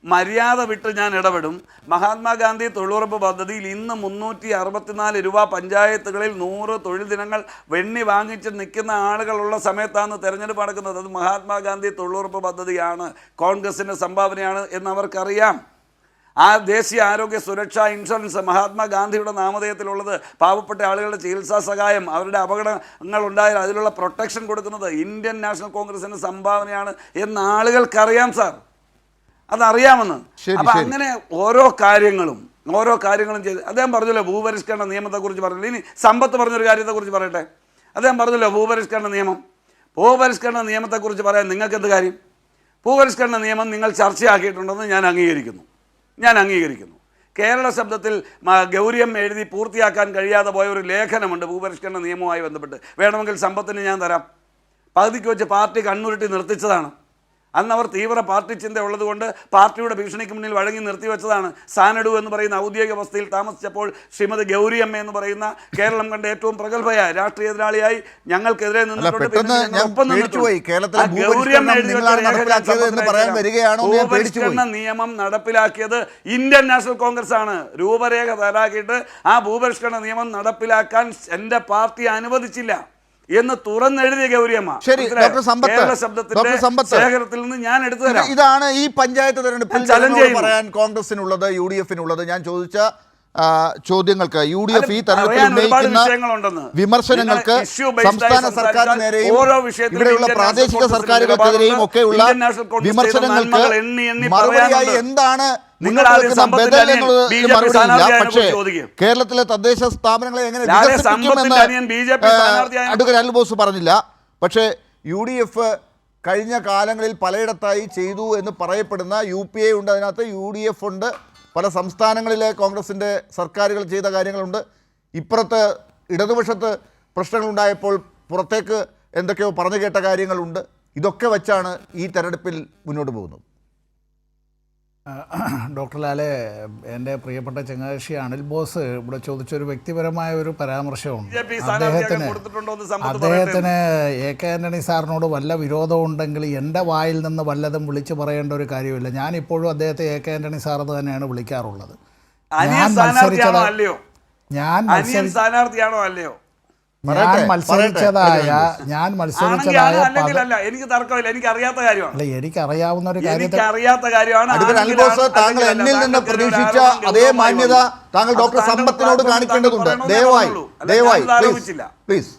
മര്യാദ വിട്ട് ഞാൻ ഇടപെടും. മഹാത്മാഗാന്ധി തൊഴിലുറപ്പ് പദ്ധതിയിൽ ഇന്ന് 364 രൂപ പഞ്ചായത്തുകളിൽ 100 തൊഴിൽ ദിനങ്ങൾ വെണ്ണി വാങ്ങിച്ച് നിൽക്കുന്ന ആളുകളുള്ള സമയത്താണ് തെരഞ്ഞെടുപ്പ് നടക്കുന്നത്. അത് മഹാത്മാഗാന്ധി തൊഴിലുറപ്പ് പദ്ധതിയാണ്, കോൺഗ്രസിൻ്റെ സംഭാവനയാണ് എന്ന് അവർക്കറിയാം. ആ ദേശീയ ആരോഗ്യ സുരക്ഷാ ഇൻഷുറൻസ് മഹാത്മാഗാന്ധിയുടെ നാമധേയത്തിലുള്ളത്, പാവപ്പെട്ട ആളുകളുടെ ചികിത്സാ സഹായം, അവരുടെ അപകടങ്ങൾ ഉണ്ടായാൽ അതിലുള്ള പ്രൊട്ടക്ഷൻ കൊടുക്കുന്നത് ഇന്ത്യൻ നാഷണൽ കോൺഗ്രസിൻ്റെ സംഭാവനയാണ് എന്ന് ആളുകൾക്കറിയാം സാർ, അതറിയാമെന്ന്. അപ്പം അങ്ങനെ ഓരോ കാര്യങ്ങളും ചെയ്ത് അദ്ദേഹം പറഞ്ഞല്ലോ ഭൂപരിഷ്കരണ നിയമത്തെക്കുറിച്ച് പറഞ്ഞില്ല. ഇനി സമ്പത്ത് പറഞ്ഞൊരു കാര്യത്തെക്കുറിച്ച് പറയട്ടെ. അദ്ദേഹം പറഞ്ഞല്ലോ ഭൂപരിഷ്കരണ നിയമത്തെക്കുറിച്ച് പറയാൻ നിങ്ങൾക്ക് എന്ത് കാര്യം? ഭൂപരിഷ്കരണ നിയമം നിങ്ങൾ ചർച്ചയാക്കിയിട്ടുണ്ടെന്ന് ഞാൻ അംഗീകരിക്കുന്നു. കേരള ശബ്ദത്തിൽ ഗൗരിയമ്മ എഴുതി പൂർത്തിയാക്കാൻ കഴിയാതെ പോയ ഒരു ലേഖനമുണ്ട് ഭൂപരിഷ്കരണ നിയമവുമായി ബന്ധപ്പെട്ട്. വേണമെങ്കിൽ സമ്പത്തിന് ഞാൻ തരാം. പകുതിക്ക് വെച്ച് പാർട്ടി കണ്ണുരുട്ടി നിർത്തിച്ചതാണ്. അന്ന് അവർ തീവ്ര പാർട്ടി ചിന്ത ഉള്ളതുകൊണ്ട് പാർട്ടിയുടെ ഭീഷണിക്ക് മുന്നിൽ വഴങ്ങി നിർത്തിവെച്ചതാണ്. സാനഡു എന്ന് പറയുന്ന ഔദ്യോഗിക വസതിയിൽ താമസിച്ചപ്പോൾ ശ്രീമതി ഗൗരിയമ്മ എന്ന് പറയുന്ന കേരളം കണ്ട ഏറ്റവും പ്രഗത്ഭയായ രാഷ്ട്രീയ എതിരാളിയായി ഞങ്ങൾക്കെതിരെ ഭൂപരിഷ്കരണ നിയമം നടപ്പിലാക്കിയത് ഇന്ത്യൻ നാഷണൽ കോൺഗ്രസ് ആണ്. രൂപരേഖ തയ്യാറാക്കിയിട്ട് ആ ഭൂപരിഷ്കരണ നിയമം നടപ്പിലാക്കാൻ എൻ്റെ പാർട്ടി അനുവദിച്ചില്ല എന്ന് തുറന്നെഴുതിയ ഗൗരിയമ്മ. ശേഖരത്തിൽ നിന്ന് ഞാൻ എടുത്തു തരാം. ഇതാണ് ഈ പഞ്ചായത്ത് തെരഞ്ഞെടുപ്പിൽ പറയാൻ കോൺഗ്രസിനുള്ളത്, UDF-നുള്ളത്. ഞാൻ ചോദിച്ച ചോദ്യങ്ങൾക്ക് UDF ഈ തെരഞ്ഞെടുപ്പിൽ ഉന്നയിക്കുന്ന വിമർശനങ്ങൾക്ക് സംസ്ഥാന സർക്കാരിന് നേരെയും ഇവിടെയുള്ള പ്രാദേശിക സർക്കാരുകൾക്കെതിരെയും ഒക്കെയുള്ള വിമർശനങ്ങൾക്ക് മറുപടിയായി എന്താണ് ബദൽ എന്നുള്ളത് മറുപടിയില്ല. പക്ഷേ കേരളത്തിലെ തദ്ദേശ സ്ഥാപനങ്ങളെ എങ്ങനെ വികസിപ്പിക്കുമെന്ന് അഡ്വക്കേറ്റ് അനിൽ ബോസ് പറഞ്ഞില്ല. പക്ഷേ UDF കഴിഞ്ഞ കാലങ്ങളിൽ പലയിടത്തായി ചെയ്തു എന്ന് പറയപ്പെടുന്ന UPA ഉണ്ട്, അതിനകത്ത് UDF ഉണ്ട്, പല സംസ്ഥാനങ്ങളിലെ കോൺഗ്രസിൻ്റെ സർക്കാരുകൾ ചെയ്ത കാര്യങ്ങളുണ്ട്. ഇപ്പുറത്ത് ഇടതുപക്ഷത്ത് പ്രശ്നങ്ങളുണ്ടായപ്പോൾ പുറത്തേക്ക് എന്തൊക്കെയോ പറഞ്ഞു കേട്ട കാര്യങ്ങളുണ്ട്. ഇതൊക്കെ വെച്ചാണ് ഈ തെരഞ്ഞെടുപ്പിൽ മുന്നോട്ട് പോകുന്നത്. ഡോക്ടർ ലാലെ, എൻ്റെ പ്രിയപ്പെട്ട ചങ്ങാതി അനിൽ ബോസ് ഇവിടെ ചോദിച്ചൊരു വ്യക്തിപരമായ ഒരു പരാമർശമുണ്ട്. അദ്ദേഹത്തിന് AK ആൻ്റണി സാറിനോട് വല്ല വിരോധമുണ്ടെങ്കിൽ എൻ്റെ വായിൽ നിന്ന് വല്ലതും വിളിച്ചു പറയേണ്ട ഒരു കാര്യമില്ല. ഞാനിപ്പോഴും അദ്ദേഹത്തെ AK ആൻ്റണി സാർ എന്ന് തന്നെയാണ് വിളിക്കാറുള്ളത്. ഞാൻ മത്സരിച്ചതായ എനിക്ക് തർക്കമില്ല, എനിക്ക് അറിയാത്ത കാര്യമാണ്. എനിക്കറിയാവുന്ന ഒരു കാര്യമാണ്. താങ്കൾ എന്നിൽ നിന്ന് പ്രതീക്ഷിച്ച അതേ മാന്യത താങ്കൾ ഡോക്ടർ സമ്പത്തിനോട് കാണിക്കേണ്ടതുണ്ട്. ദയവായി പ്ലീസ്.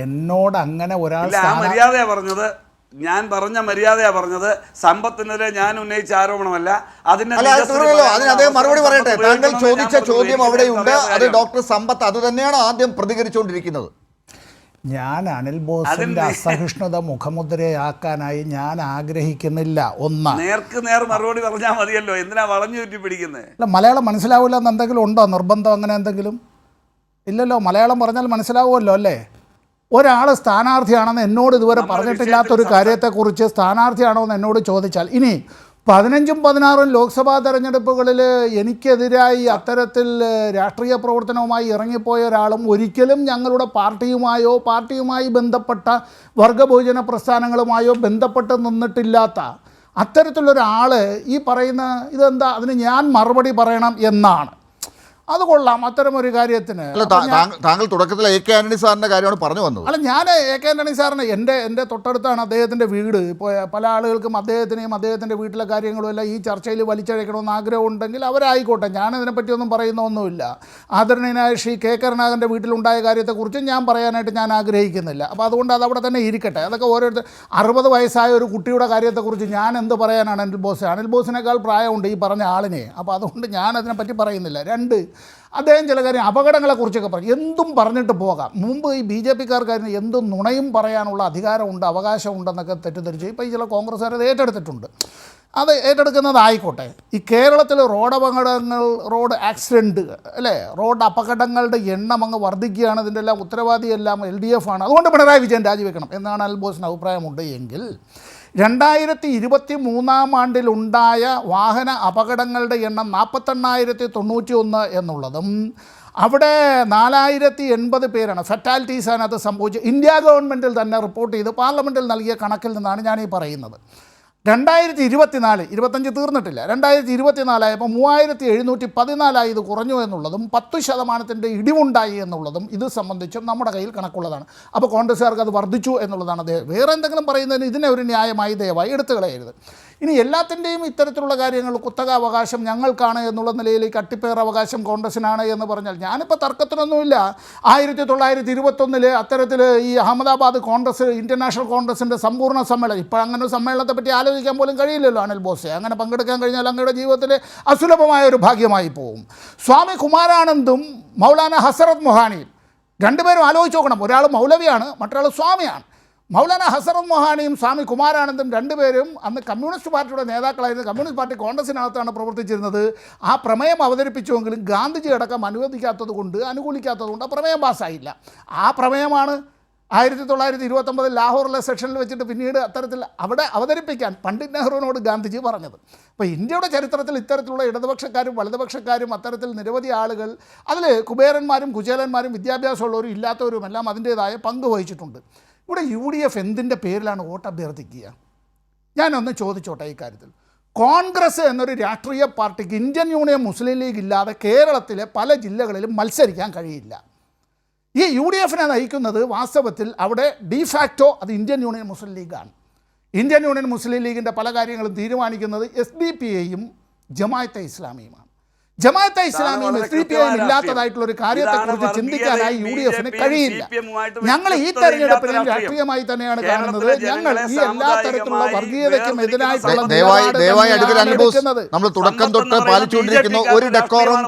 എന്നോട് അങ്ങനെ ഒരാൾ മര്യാദയാ പറഞ്ഞത്, ഞാൻ പറഞ്ഞ മര്യാദയാ പറഞ്ഞത്. സമ്പത്തിനെതിരെ ഞാൻ ഉന്നയിച്ച ആരോപണമല്ല. അതിന് മറുപടി പറയട്ടെ. താങ്കൾ ചോദിച്ച ചോദ്യം അവിടെയുണ്ട്. അത് ഡോക്ടർ സമ്പത്ത് അത് തന്നെയാണ് ആദ്യം പ്രതികരിച്ചുകൊണ്ടിരിക്കുന്നത്. ഞാൻ അനിൽ ബോസിന്റെ അസഹിഷ്ണുത മുഖമുദ്രയാക്കാനായി ഞാൻ ആഗ്രഹിക്കുന്നില്ല. നേർക്ക് നേർ മറുപടി പറഞ്ഞാൽ മതിയല്ലോ, എന്തിനാ വളഞ്ഞു ചുറ്റി പിടിക്കുന്നത്? അല്ല, മലയാളം മനസ്സിലാവില്ല എന്ന് എന്തെങ്കിലും ഉണ്ടോ? നിർബന്ധം അങ്ങനെ എന്തെങ്കിലും ഇല്ലല്ലോ. മലയാളം പറഞ്ഞാൽ മനസ്സിലാവുമല്ലോ അല്ലേ? ഒരാൾ സ്ഥാനാർത്ഥിയാണെന്ന് എന്നോട് ഇതുവരെ പറഞ്ഞിട്ടില്ലാത്തൊരു കാര്യത്തെക്കുറിച്ച് സ്ഥാനാർത്ഥിയാണോ എന്ന് എന്നോട് ചോദിച്ചാൽ, ഇനി 15ഉം 16ഉം ലോക്സഭാ തെരഞ്ഞെടുപ്പുകളിൽ എനിക്കെതിരായി അത്തരത്തിൽ രാഷ്ട്രീയ പ്രവർത്തനവുമായി ഇറങ്ങിപ്പോയ ഒരാളും ഒരിക്കലും ഞങ്ങളുടെ പാർട്ടിയുമായി ബന്ധപ്പെട്ട വർഗബഹുജന പ്രസ്ഥാനങ്ങളുമായോ ബന്ധപ്പെട്ട് നിന്നിട്ടില്ലാത്ത അത്തരത്തിലൊരാൾ ഈ പറയുന്ന ഇതെന്താ, അതിന് ഞാൻ മറുപടി പറയണം എന്നാണ്. അത് കൊള്ളാം അത്തരമൊരു കാര്യത്തിന്. താങ്കൾ തുടക്കത്തിൽ AK ആൻ്റണി സാറിൻ്റെ കാര്യമാണ് പറഞ്ഞു വന്നത്. അല്ല, ഞാൻ AK ആൻ്റണി സാറിന് എൻ്റെ തൊട്ടടുത്താണ് അദ്ദേഹത്തിൻ്റെ വീട്. ഇപ്പോൾ പല ആളുകൾക്കും അദ്ദേഹത്തിനെയും അദ്ദേഹത്തിൻ്റെ വീട്ടിലെ കാര്യങ്ങളും എല്ലാം ഈ ചർച്ചയിൽ വലിച്ചഴക്കണമെന്ന് ആഗ്രഹമുണ്ടെങ്കിൽ അവരായിക്കോട്ടെ, ഞാനതിനെപ്പറ്റിയൊന്നും പറയുന്നൊന്നുമില്ല. ആദരണീയനായ ശ്രീ K കരുണാകരൻ്റെ വീട്ടിലുണ്ടായ കാര്യത്തെക്കുറിച്ച് ഞാൻ പറയാനായിട്ട് ഞാൻ ആഗ്രഹിക്കുന്നില്ല. അപ്പോൾ അതുകൊണ്ട് അതവിടെ തന്നെ ഇരിക്കട്ടെ. അതൊക്കെ ഓരോരുത്തർ 60 വയസ്സായ ഒരു കുട്ടിയുടെ കാര്യത്തെക്കുറിച്ച് ഞാൻ എന്ത് പറയാനാണ്? അനിൽ ബോസിനേക്കാൾ പ്രായമുണ്ട് ഈ പറഞ്ഞ ആളിനെ. അപ്പോൾ അതുകൊണ്ട് ഞാൻ അതിനെപ്പറ്റി പറയുന്നില്ല. 2, അദ്ദേഹം ചില കാര്യം അപകടങ്ങളെക്കുറിച്ചൊക്കെ പറഞ്ഞു. എന്തും പറഞ്ഞിട്ട് പോകാം. മുമ്പ് ഈ BJP-കാർക്കാരന് എന്തും നുണയും പറയാനുള്ള അധികാരമുണ്ട്, അവകാശമുണ്ടെന്നൊക്കെ തെറ്റിദ്ധരിച്ച് ഇപ്പോൾ ഈ ചില കോൺഗ്രസ്സുകാർ അത് ഏറ്റെടുത്തിട്ടുണ്ട്. അത് ഏറ്റെടുക്കുന്നതായിക്കോട്ടെ. ഈ കേരളത്തിൽ റോഡ് ആക്സിഡൻറ്റ് അല്ലേ, റോഡ് അപകടങ്ങളുടെ എണ്ണം അങ്ങ് വർദ്ധിക്കുകയാണ്. ഇതിൻ്റെ എല്ലാം ഉത്തരവാദിയെല്ലാം LDF ആണ്. അതുകൊണ്ട് പിണറായി വിജയൻ രാജിവെക്കണം എന്നാണ് അനിൽ ബോസിന് അഭിപ്രായമുണ്ട് എങ്കിൽ 2023 ആണ്ടിലുണ്ടായ വാഹന അപകടങ്ങളുടെ എണ്ണം 48,091 എന്നുള്ളതും അവിടെ 4,080 പേരാണ് ഫെറ്റാലിറ്റീസ് അതിനകത്ത് സംഭവിച്ചു. ഇന്ത്യ ഗവൺമെൻറ്റിൽ തന്നെ റിപ്പോർട്ട് ചെയ്ത് പാർലമെൻറ്റിൽ നൽകിയ കണക്കിൽ നിന്നാണ് ഞാനീ പറയുന്നത്. 2024 25 തീർന്നിട്ടില്ല, 2024 ആയപ്പോൾ 3714 ഇത് കുറഞ്ഞു എന്നുള്ളതും 10% ഇടിവുണ്ടായി എന്നുള്ളതും ഇത് സംബന്ധിച്ചും നമ്മുടെ കയ്യിൽ കണക്കുള്ളതാണ്. അപ്പോൾ കോൺഗ്രസ്സുകാർക്ക് അത് വർദ്ധിച്ചു എന്നുള്ളതാണ്. വേറെ എന്തെങ്കിലും പറയുന്നതിന് ഇതിനെ ഒരു ന്യായമായി ദയവായി എടുത്തു കളയരുത്. ഇനി എല്ലാത്തിൻ്റെയും ഇത്തരത്തിലുള്ള കാര്യങ്ങൾ കുത്തക അവകാശം ഞങ്ങൾക്കാണ് എന്നുള്ള നിലയിൽ കട്ടിപ്പേർ അവകാശം കോൺഗ്രസ്സിനാണ് എന്ന് പറഞ്ഞാൽ ഞാനിപ്പോൾ തർക്കത്തിനൊന്നുമില്ല. 1921 അത്തരത്തിൽ ഈ അഹമ്മദാബാദ് കോൺഗ്രസ് ഇൻ്റർനാഷണൽ കോൺഗ്രസിൻ്റെ സമ്പൂർണ്ണ സമ്മേളനം, ഇപ്പോൾ അങ്ങനെ ഒരു സമ്മേളനത്തെ പറ്റി ആലോചിക്കാൻ പോലും കഴിയില്ലല്ലോ അനിൽ ബോസെ. അങ്ങനെ പങ്കെടുക്കാൻ കഴിഞ്ഞാൽ അങ്ങയുടെ ജീവിതത്തിലെ അസുലഭമായ ഒരു ഭാഗ്യമായി പോകും. സ്വാമി കുമാരാനന്ദും മൗലാന ഹസരത് മൊഹാനിയും രണ്ടുപേരും ആലോചിച്ച് നോക്കണം. ഒരാൾ മൗലവിയാണ്, മറ്റൊരാൾ സ്വാമിയാണ്. മൗലാന ഹസരത് മൊഹാനിയും സ്വാമി കുമാരാനന്ദും രണ്ടുപേരും അന്ന് കമ്മ്യൂണിസ്റ്റ് പാർട്ടിയുടെ നേതാക്കളായിരുന്നു. കമ്മ്യൂണിസ്റ്റ് പാർട്ടി കോൺഗ്രസിനകത്താണ് പ്രവർത്തിച്ചിരുന്നത്. ആ പ്രമേയം അവതരിപ്പിച്ചുവെങ്കിലും ഗാന്ധിജി അടക്കം അനുവദിക്കാത്തത് കൊണ്ട് ആ പ്രമേയം പാസ്സായില്ല. ആ പ്രമേയമാണ് 1929 ലാഹോറിലെ സെഷനിൽ വെച്ചിട്ട് പിന്നീട് അത്തരത്തിൽ അവിടെ അവതരിപ്പിക്കാൻ പണ്ഡിറ്റ് നെഹ്റുവിനോട് ഗാന്ധിജി പറഞ്ഞത്. അപ്പോൾ ഇന്ത്യയുടെ ചരിത്രത്തിൽ ഇത്തരത്തിലുള്ള ഇടതുപക്ഷക്കാരും വലതുപക്ഷക്കാരും അത്തരത്തിൽ നിരവധി ആളുകൾ, അതിൽ കുബേരന്മാരും കുചേലന്മാരും വിദ്യാഭ്യാസമുള്ളവരും ഇല്ലാത്തവരും എല്ലാം അതിൻ്റേതായ പങ്ക് വഹിച്ചിട്ടുണ്ട്. ഇവിടെ UDF എന്തിൻ്റെ പേരിലാണ് വോട്ട് അഭ്യർത്ഥിക്കുക? ഞാനൊന്ന് ചോദിച്ചോട്ടെ ഈ കാര്യത്തിൽ. കോൺഗ്രസ് എന്നൊരു രാഷ്ട്രീയ പാർട്ടിക്ക് ഇന്ത്യൻ യൂണിയൻ മുസ്ലിം ലീഗ് ഇല്ലാതെ കേരളത്തിലെ പല ജില്ലകളിലും മത്സരിക്കാൻ കഴിയില്ല. ഈ UDFനെ നയിക്കുന്നത് വാസ്തവത്തിൽ അവിടെ ഡിഫാക്റ്റോ അത് ഇന്ത്യൻ യൂണിയൻ മുസ്ലിം ലീഗാണ്. ഇന്ത്യൻ യൂണിയൻ മുസ്ലിം ലീഗിൻ്റെ പല കാര്യങ്ങളും തീരുമാനിക്കുന്നത് SDPഐയും ജമാഅത്തെ ഇസ്ലാമിയുമാണ്. ജമാഅത്തെ ഇസ്ലാമിയും SDPഐയും ഇല്ലാത്തതായിട്ടുള്ള ഒരു കാര്യത്തെക്കുറിച്ച് ചിന്തിക്കാനായി UDFന് കഴിയില്ല. ഞങ്ങൾ ഈ തെരഞ്ഞെടുപ്പിനെ രാഷ്ട്രീയമായി തന്നെയാണ് കാണുന്നത്. ഞങ്ങൾ ഈ എല്ലാ തരത്തിലുള്ള വർഗീയതയ്ക്കും എതിരായിട്ടുള്ള നമ്മൾ തുടക്കം തൊട്ട് പാലിച്ചുകൊണ്ടിരിക്കുന്ന ഒരു ഡെക്കോറും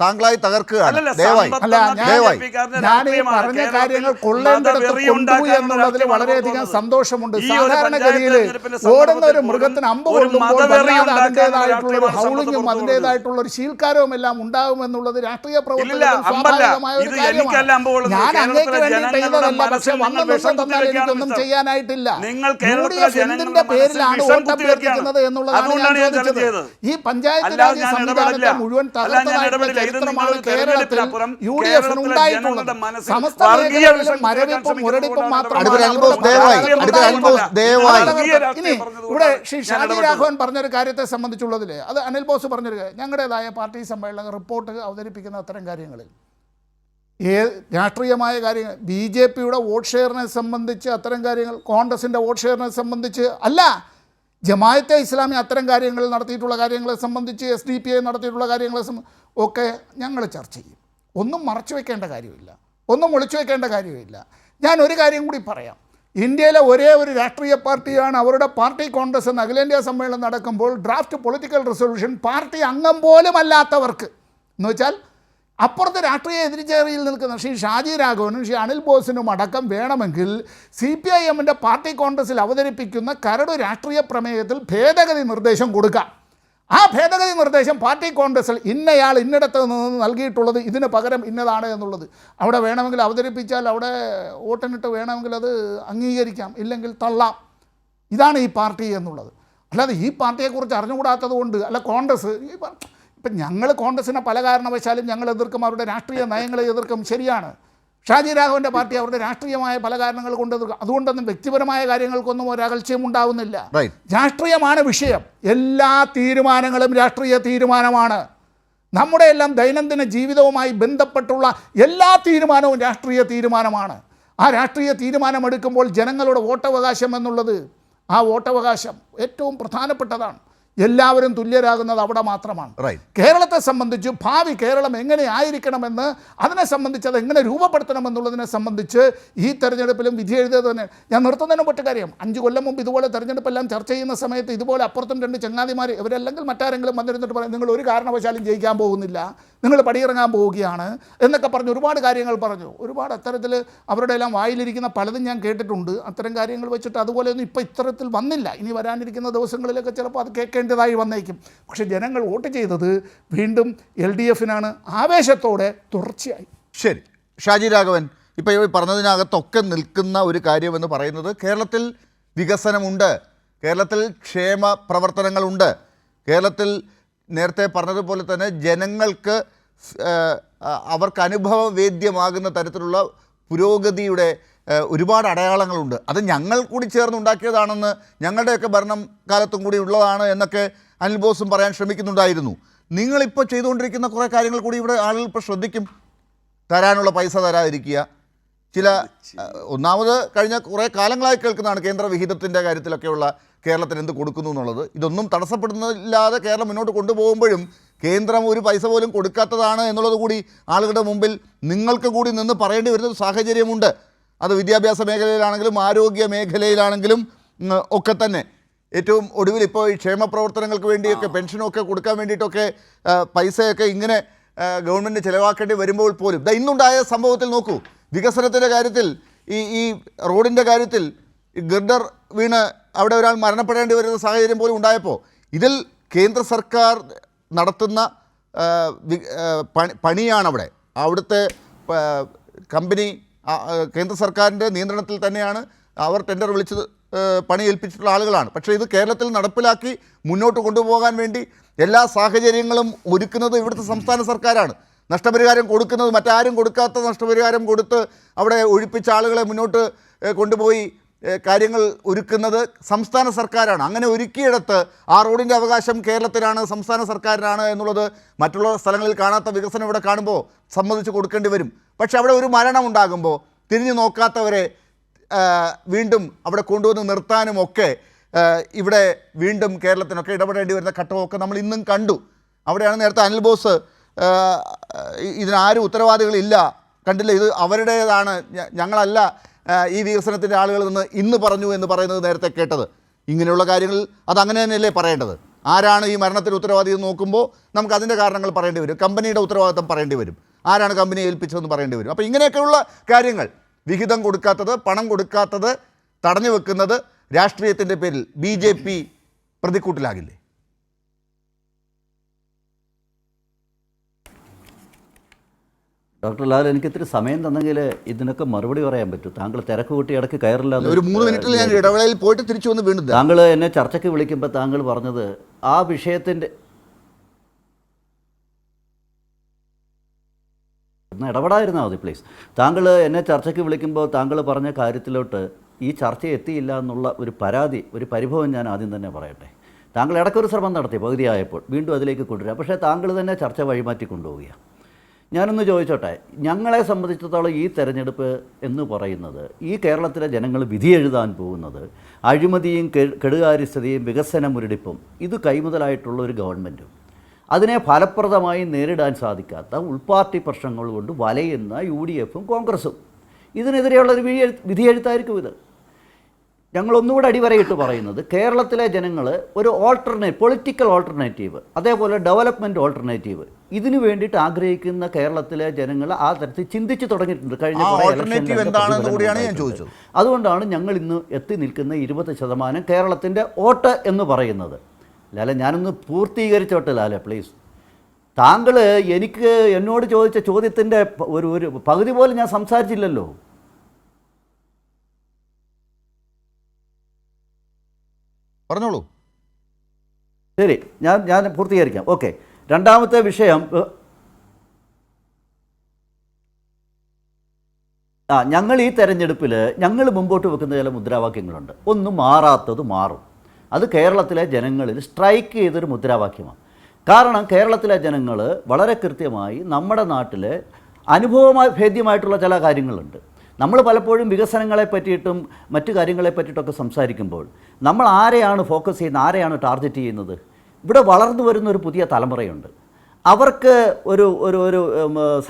താങ്കളായി തകർക്കുകയാണ്. ഞാൻ ഈ പറഞ്ഞ കാര്യങ്ങൾ കൊള്ളേണ്ടിടത്ത് കൊണ്ടുപോയി എന്നുള്ളതിൽ വളരെയധികം സന്തോഷമുണ്ട്. സാധാരണഗതിയിൽ ഓടുന്ന ഒരു മൃഗത്തിന് അമ്പ് കൊള്ളുമ്പോൾ അതിൻ്റെതായിട്ടുള്ള ഒരു ഹൗളിങ്ങും അതിൻ്റെതായിട്ടുള്ള ഒരു ശീൽക്കാരവും എല്ലാം ഉണ്ടാകുമെന്നുള്ളത് രാഷ്ട്രീയ പ്രവർത്തനം സ്വാഭാവികമായ ഒരു കാര്യമാണ്. ഞാൻ അങ്ങേക്ക് വേണ്ടി ചെയ്തതല്ല, പക്ഷെ വന്ന ദിവസം തന്നാൽ എനിക്കൊന്നും ചെയ്യാനായിട്ടില്ല. UDF എന്തിന്റെ പേരിലാണ് വോട്ട് അഭ്യർത്ഥിക്കുന്നത് എന്നുള്ളതാണ് ഞാൻ ചോദിച്ചത്. ഈ പഞ്ചായത്ത് രാജ് സംവിധാനത്തെ മുഴുവൻ തകർത്തതായിട്ടുള്ള ചരിത്രമാണ് കേരളത്തിൽ UDF ഉണ്ടായിട്ടുള്ളത്. സമസ്ത മേഖലകളിലും മരവിപ്പും മുരടിപ്പും മാത്രമാണ്. ഇനി ഇവിടെ ശ്രീ ഷാജി രാഘവൻ പറഞ്ഞൊരു കാര്യത്തെ സംബന്ധിച്ചുള്ളതിൽ അത് അനിൽ ബോസ് പറഞ്ഞൊരു ഞങ്ങളുടേതായ പാർട്ടി സമ്മേളന റിപ്പോർട്ട് അവതരിപ്പിക്കുന്ന അത്തരം കാര്യങ്ങളിൽ രാഷ്ട്രീയമായ കാര്യങ്ങൾ BJPയുടെ വോട്ട് ഷെയറിനെ സംബന്ധിച്ച് അത്തരം കാര്യങ്ങൾ, കോൺഗ്രസിൻ്റെ വോട്ട് ഷെയറിനെ സംബന്ധിച്ച് അല്ല, ജമാഅത്തെ ഇസ്ലാമി അത്തരം കാര്യങ്ങൾ നടത്തിയിട്ടുള്ള കാര്യങ്ങളെ സംബന്ധിച്ച് SDPI നടത്തിയിട്ടുള്ള കാര്യങ്ങളെ ഒക്കെ ഞങ്ങൾ ചർച്ച ചെയ്യും. ഒന്നും മറച്ചു വയ്ക്കേണ്ട കാര്യമില്ല, ഒന്നും ഒളിച്ചു വയ്ക്കേണ്ട കാര്യമില്ല. ഞാൻ ഒരു കാര്യം കൂടി പറയാം. ഇന്ത്യയിലെ ഒരേ ഒരു രാഷ്ട്രീയ പാർട്ടിയാണ് അവരുടെ പാർട്ടി കോൺഗ്രസ് എന്ന അഖിലേന്ത്യാ സമ്മേളനം നടക്കുമ്പോൾ ഡ്രാഫ്റ്റ് പൊളിറ്റിക്കൽ റെസൊല്യൂഷൻ പാർട്ടി അംഗം പോലും അല്ലാത്തവർക്ക് എന്ന് വെച്ചാൽ അപ്പുറത്തെ രാഷ്ട്രീയ എതിർചേരിയിൽ നിൽക്കുന്ന ശ്രീ ഷാജി രാഘവനും ശ്രീ അനിൽ ബോസിനും അടക്കം വേണമെങ്കിൽ CPIMൻ്റെ പാർട്ടി കോൺഗ്രസിൽ അവതരിപ്പിക്കുന്ന കരട് രാഷ്ട്രീയ പ്രമേയത്തിൽ ഭേദഗതി നിർദ്ദേശം കൊടുക്കാം. ആ ഭേദഗതി നിർദ്ദേശം പാർട്ടി കോൺഗ്രസിൽ ഇന്നയാൾ ഇന്നിടത്ത് നിന്ന് നൽകിയിട്ടുള്ളത് ഇതിന് പകരം ഇന്നതാണ് എന്നുള്ളത് അവിടെ വേണമെങ്കിൽ അവതരിപ്പിച്ചാൽ അവിടെ വോട്ടിനിട്ട് വേണമെങ്കിൽ അത് അംഗീകരിക്കാം, ഇല്ലെങ്കിൽ തള്ളാം. ഇതാണ് ഈ പാർട്ടി എന്നുള്ളത്. അല്ലാതെ ഈ പാർട്ടിയെക്കുറിച്ച് അറിഞ്ഞുകൂടാത്തത് കൊണ്ട് അല്ല കോൺഗ്രസ് ഇപ്പം ഞങ്ങൾ കോൺഗ്രസിനെ പല കാരണവശാലും ഞങ്ങൾ എതിർക്കും, അവരുടെ രാഷ്ട്രീയ നയങ്ങളെ എതിർക്കും, ശരിയാണ്. ഷാജി രാഘവൻ്റെ പാർട്ടി അവരുടെ രാഷ്ട്രീയമായ പല കാരണങ്ങൾ കൊണ്ട് എതിർക്കും. അതുകൊണ്ടൊന്നും വ്യക്തിപരമായ കാര്യങ്ങൾക്കൊന്നും ഒരകൽച്ചയും ഉണ്ടാവുന്നില്ല. രാഷ്ട്രീയമാണ് വിഷയം. എല്ലാ തീരുമാനങ്ങളും രാഷ്ട്രീയ തീരുമാനമാണ്. നമ്മുടെ എല്ലാം ദൈനംദിന ജീവിതവുമായി ബന്ധപ്പെട്ടുള്ള എല്ലാ തീരുമാനവും രാഷ്ട്രീയ തീരുമാനമാണ്. ആ രാഷ്ട്രീയ തീരുമാനമെടുക്കുമ്പോൾ ജനങ്ങളുടെ വോട്ടവകാശം എന്നുള്ളത് ആ വോട്ടവകാശം ഏറ്റവും പ്രധാനപ്പെട്ടതാണ്. എല്ലാവരും തുല്യരാകുന്നത് അവിടെ മാത്രമാണ്. കേരളത്തെ സംബന്ധിച്ച് ഭാവി കേരളം എങ്ങനെ ആയിരിക്കണമെന്ന് അതിനെ സംബന്ധിച്ച് അത് എങ്ങനെ രൂപപ്പെടുത്തണമെന്നുള്ളതിനെ സംബന്ധിച്ച് ഈ തെരഞ്ഞെടുപ്പിലും വിധി എഴുതിയത് തന്നെ. ഞാൻ നിർത്തുന്നതിന് ഒറ്റ കാര്യം, 5 കൊല്ലം മുമ്പ് ഇതുപോലെ തെരഞ്ഞെടുപ്പെല്ലാം ചർച്ച ചെയ്യുന്ന സമയത്ത് ഇതുപോലെ അപ്പുറത്തും 2 ചങ്ങാതിമാർ ഇവരല്ലെങ്കിൽ മറ്റാരെങ്കിലും വന്നിരുന്നിട്ട് പറയും നിങ്ങൾ ഒരു കാരണവശാലും ജയിക്കാൻ പോകുന്നില്ല, നിങ്ങൾ പടിയിറങ്ങാൻ പോവുകയാണ് എന്നൊക്കെ പറഞ്ഞ് ഒരുപാട് കാര്യങ്ങൾ പറഞ്ഞു. ഒരുപാട് അത്തരത്തിൽ അവരുടെ എല്ലാം വായിലിരിക്കുന്ന പലതും ഞാൻ കേട്ടിട്ടുണ്ട്. അത്തരം കാര്യങ്ങൾ വെച്ചിട്ട് അതുപോലെയൊന്നും ഇപ്പോൾ ഇത്തരത്തിൽ വന്നില്ല. ഇനി വരാനിരിക്കുന്ന ദിവസങ്ങളിലൊക്കെ ചിലപ്പോൾ അത് കേൾക്കേണ്ടതായി വന്നേക്കും. പക്ഷേ ജനങ്ങൾ വോട്ട് ചെയ്തത് വീണ്ടും LDFനാണ്, ആവേശത്തോടെ തുടർച്ചയായി. ശരി, ഷാജി രാഘവൻ, ഇപ്പോൾ ഈ പറഞ്ഞതിനകത്തൊക്കെ നിൽക്കുന്ന ഒരു കാര്യമെന്ന് പറയുന്നത് കേരളത്തിൽ വികസനമുണ്ട്, കേരളത്തിൽ ക്ഷേമ പ്രവർത്തനങ്ങളുണ്ട്, കേരളത്തിൽ നേരത്തെ പറഞ്ഞതുപോലെ തന്നെ ജനങ്ങൾക്ക് അവർക്ക് അനുഭവവേദ്യമാകുന്ന തരത്തിലുള്ള പുരോഗതിയുടെ ഒരുപാട് അടയാളങ്ങളുണ്ട്. അത് ഞങ്ങൾ കൂടി ചേർന്നുണ്ടാക്കിയതാണെന്ന്, ഞങ്ങളുടെയൊക്കെ ഭരണം കാലത്തും കൂടി ഉള്ളതാണ് എന്നൊക്കെ അനിൽ ബോസും പറയാൻ ശ്രമിക്കുന്നുണ്ടായിരുന്നു. നിങ്ങളിപ്പോൾ ചെയ്തുകൊണ്ടിരിക്കുന്ന കുറേ കാര്യങ്ങൾ കൂടി ഇവിടെ ആളുകൾ ഇപ്പോൾ ശ്രദ്ധിക്കും. തരാനുള്ള പൈസ തരാതിരിക്കുക, ചില ഒന്നാമത് കഴിഞ്ഞ കുറേ കാലങ്ങളായി കേൾക്കുന്നതാണ് കേന്ദ്ര വിഹിതത്തിൻ്റെ കാര്യത്തിലൊക്കെയുള്ള കേരളത്തിന് എന്ത് കൊടുക്കുന്നു എന്നുള്ളത്. ഇതൊന്നും തടസ്സപ്പെടുന്നില്ലാതെ കേരളം മുന്നോട്ട് കൊണ്ടുപോകുമ്പോഴും കേന്ദ്രം ഒരു പൈസ പോലും കൊടുക്കാത്തതാണ് എന്നുള്ളത് കൂടി ആളുകളുടെ മുമ്പിൽ നിങ്ങൾക്ക് കൂടി നിന്ന് പറയേണ്ടി വരുന്ന ഒരു സാഹചര്യമുണ്ട്. അത് വിദ്യാഭ്യാസ മേഖലയിലാണെങ്കിലും ആരോഗ്യ മേഖലയിലാണെങ്കിലും ഒക്കെ തന്നെ. ഏറ്റവും ഒടുവിൽ ഇപ്പോൾ ഈ ക്ഷേമ പ്രവർത്തനങ്ങൾക്ക് വേണ്ടിയൊക്കെ പെൻഷനൊക്കെ കൊടുക്കാൻ വേണ്ടിയിട്ടൊക്കെ പൈസയൊക്കെ ഇങ്ങനെ ഗവൺമെൻറ് ചിലവാക്കേണ്ടി വരുമ്പോൾ പോലും ഇന്നുണ്ടായ സംഭവത്തിൽ നോക്കൂ, വികസനത്തിൻ്റെ കാര്യത്തിൽ ഈ റോഡിൻ്റെ കാര്യത്തിൽ ഗർഡർ വീണ് അവിടെ ഒരാൾ മരണപ്പെടേണ്ടി വരുന്ന സാഹചര്യം പോലും ഉണ്ടായപ്പോൾ ഇതിൽ കേന്ദ്ര സർക്കാർ നടത്തുന്ന പണിയാണവിടെ. അവിടുത്തെ കമ്പനി കേന്ദ്ര സർക്കാരിൻ്റെ നിയന്ത്രണത്തിൽ തന്നെയാണ്. അവർ ടെൻഡർ വിളിച്ചത് പണി ഏൽപ്പിച്ചിട്ടുള്ള ആളുകളാണ്. പക്ഷേ ഇത് കേരളത്തിൽ നടപ്പിലാക്കി മുന്നോട്ട് കൊണ്ടുപോകാൻ വേണ്ടി എല്ലാ സാഹചര്യങ്ങളും ഒരുക്കുന്നത് ഇവിടുത്തെ സംസ്ഥാന സർക്കാരാണ്. നഷ്ടപരിഹാരം കൊടുക്കുന്നത് മറ്റാരും കൊടുക്കാത്ത നഷ്ടപരിഹാരം കൊടുത്ത് അവിടെ ഒഴിപ്പിച്ച ആളുകളെ മുന്നോട്ട് കൊണ്ടുപോയി കാര്യങ്ങൾ ഒരുക്കുന്നത് സംസ്ഥാന സർക്കാരാണ്. അങ്ങനെ ഒരുക്കിയിടത്ത് ആ റോഡിൻ്റെ അവകാശം കേരളത്തിലാണ്, സംസ്ഥാന സർക്കാരിനാണ് എന്നുള്ളത് മറ്റുള്ള സ്ഥലങ്ങളിൽ കാണാത്ത വികസനം ഇവിടെ കാണുമ്പോൾ സമ്മതിച്ച് കൊടുക്കേണ്ടി വരും. പക്ഷെ അവിടെ ഒരു മരണം ഉണ്ടാകുമ്പോൾ തിരിഞ്ഞു നോക്കാത്തവരെ വീണ്ടും അവിടെ കൊണ്ടുവന്ന് നിർത്താനുമൊക്കെ ഇവിടെ വീണ്ടും കേരളത്തിനൊക്കെ ഇടപെടേണ്ടി വരുന്ന ഘട്ടമൊക്കെ നമ്മൾ ഇന്നും കണ്ടു. അവിടെയാണ് നേരത്തെ അനിൽ ബോസ് ഇതിനാരും ഉത്തരവാദികളില്ല, കണ്ടില്ല, ഇത് അവരുടേതാണ്, ഞങ്ങളല്ല ഈ വികസനത്തിൻ്റെ ആളുകൾ നിന്ന് ഇന്ന് പറഞ്ഞു എന്ന് പറയുന്നത് നേരത്തെ കേട്ടത്. ഇങ്ങനെയുള്ള കാര്യങ്ങൾ അതങ്ങനെ തന്നെയല്ലേ പറയേണ്ടത്? ആരാണ് ഈ മരണത്തിന് ഉത്തരവാദി എന്ന് നോക്കുമ്പോൾ നമുക്ക് അതിൻ്റെ കാരണങ്ങൾ പറയേണ്ടി വരും, കമ്പനിയുടെ ഉത്തരവാദിത്തം പറയേണ്ടി വരും, ആരാണ് കമ്പനി ഏൽപ്പിച്ചതെന്ന് പറയേണ്ടി വരും. അപ്പോൾ ഇങ്ങനെയൊക്കെയുള്ള കാര്യങ്ങൾ, വിഹിതം കൊടുക്കാത്തത്, പണം കൊടുക്കാത്തത്, തടഞ്ഞു വെക്കുന്നത് രാഷ്ട്രീയത്തിൻ്റെ പേരിൽ BJP പ്രതിക്കൂട്ടിലാകില്ലേ? ഡോക്ടർ ലാൽ, എനിക്ക് ഇത്തിരി സമയം തന്നെങ്കിൽ ഇതിനൊക്കെ മറുപടി പറയാൻ പറ്റൂ. താങ്കൾ തിരക്ക് കൂട്ടി ഇടയ്ക്ക് കയറില്ലാതെ ഒരു 3 മിനിറ്റിൽ ഞാൻ ഇടവേളയിൽ പോയിട്ട് തിരിച്ചു വന്ന് വീണ്ടും താങ്കൾ എന്നെ ചർച്ചയ്ക്ക് വിളിക്കുമ്പോൾ താങ്കൾ പറഞ്ഞത് ആ വിഷയത്തിൻ്റെ ഒന്ന് ഇടപെടാതിരുന്നാൽ മതി പ്ലീസ്. താങ്കൾ എന്നെ ചർച്ചയ്ക്ക് വിളിക്കുമ്പോൾ താങ്കൾ പറഞ്ഞ കാര്യത്തിലോട്ട് ഈ ചർച്ച എത്തിയില്ല എന്നുള്ള ഒരു പരാതി, ഒരു പരിഭവം ഞാൻ ആദ്യം തന്നെ പറയട്ടെ. താങ്കൾ ഇടയ്ക്കൊരു ശ്രമം നടത്തി, പകുതിയായപ്പോൾ വീണ്ടും അതിലേക്ക് കൊണ്ടുവരിക. പക്ഷേ താങ്കൾ തന്നെ ചർച്ച വഴിമാറ്റി കൊണ്ടുപോവുകയാണ്. ഞാനൊന്ന് ചോദിച്ചോട്ടെ, ഞങ്ങളെ സംബന്ധിച്ചിടത്തോളം ഈ തെരഞ്ഞെടുപ്പ് എന്ന് പറയുന്നത് ഈ കേരളത്തിലെ ജനങ്ങൾ വിധി എഴുതാൻ പോകുന്നത് അഴിമതിയും കെടുകാര്യസ്ഥതയും വികസന മുരടിപ്പും ഇത് കൈമുതലായിട്ടുള്ള ഒരു ഗവൺമെൻറ്റും അതിനെ ഫലപ്രദമായി നേരിടാൻ സാധിക്കാത്ത ഉൾപാർട്ടി പ്രശ്നങ്ങൾ കൊണ്ട് വലയുന്ന UDFും കോൺഗ്രസും ഇതിനെതിരെയുള്ളൊരു വിധിയെഴുത്തായിരിക്കും ഇത്. ഞങ്ങളൊന്നുകൂടെ അടിവരയിട്ട് പറയുന്നത് കേരളത്തിലെ ജനങ്ങൾ ഒരു പൊളിറ്റിക്കൽ ഓൾട്ടർനേറ്റീവ്, അതേപോലെ ഡെവലപ്മെൻറ്റ് ഓൾട്ടർനേറ്റീവ് ഇതിനു വേണ്ടിയിട്ട് ആഗ്രഹിക്കുന്ന കേരളത്തിലെ ജനങ്ങൾ ആ തരത്തിൽ ചിന്തിച്ച് തുടങ്ങിയിട്ടുണ്ട് കഴിഞ്ഞ അതുകൊണ്ടാണ് ഞങ്ങൾ ഇന്ന് എത്തി നിൽക്കുന്ന 20% കേരളത്തിൻ്റെ വോട്ട് എന്ന് പറയുന്നത്. ലാല, ഞാനൊന്ന് പൂർത്തീകരിച്ചോട്ടെ ലാല പ്ലീസ്. താങ്കൾ എന്നോട് ചോദിച്ച ചോദ്യത്തിൻ്റെ ഒരു പകുതി പോലും ഞാൻ സംസാരിച്ചില്ലല്ലോ. പറഞ്ഞോളൂ. ശരി, ഞാൻ പൂർത്തീകരിക്കാം. ഓക്കെ, രണ്ടാമത്തെ വിഷയം, ഞങ്ങൾ ഈ തെരഞ്ഞെടുപ്പിൽ ഞങ്ങൾ മുമ്പോട്ട് വെക്കുന്ന ചില മുദ്രാവാക്യങ്ങളുണ്ട്. ഒന്ന് മാറാത്തത് മാറും. അത് കേരളത്തിലെ ജനങ്ങളിൽ സ്ട്രൈക്ക് ചെയ്തൊരു മുദ്രാവാക്യമാണ്. കാരണം കേരളത്തിലെ ജനങ്ങൾ വളരെ കൃത്യമായി നമ്മുടെ നാട്ടിൽ അനുഭവഭേദ്യമായിട്ടുള്ള ചില കാര്യങ്ങളുണ്ട്. നമ്മൾ പലപ്പോഴും വികസനങ്ങളെ പറ്റിയിട്ടും മറ്റു കാര്യങ്ങളെ പറ്റിയിട്ടൊക്കെ സംസാരിക്കുമ്പോൾ നമ്മൾ ആരെയാണ് ഫോക്കസ് ചെയ്യുന്നത്, ആരെയാണ് ടാർഗറ്റ് ചെയ്യുന്നത്? ഇവിടെ വളർന്നു വരുന്ന ഒരു പുതിയ തലമുറയുണ്ട്. അവർക്ക് ഒരു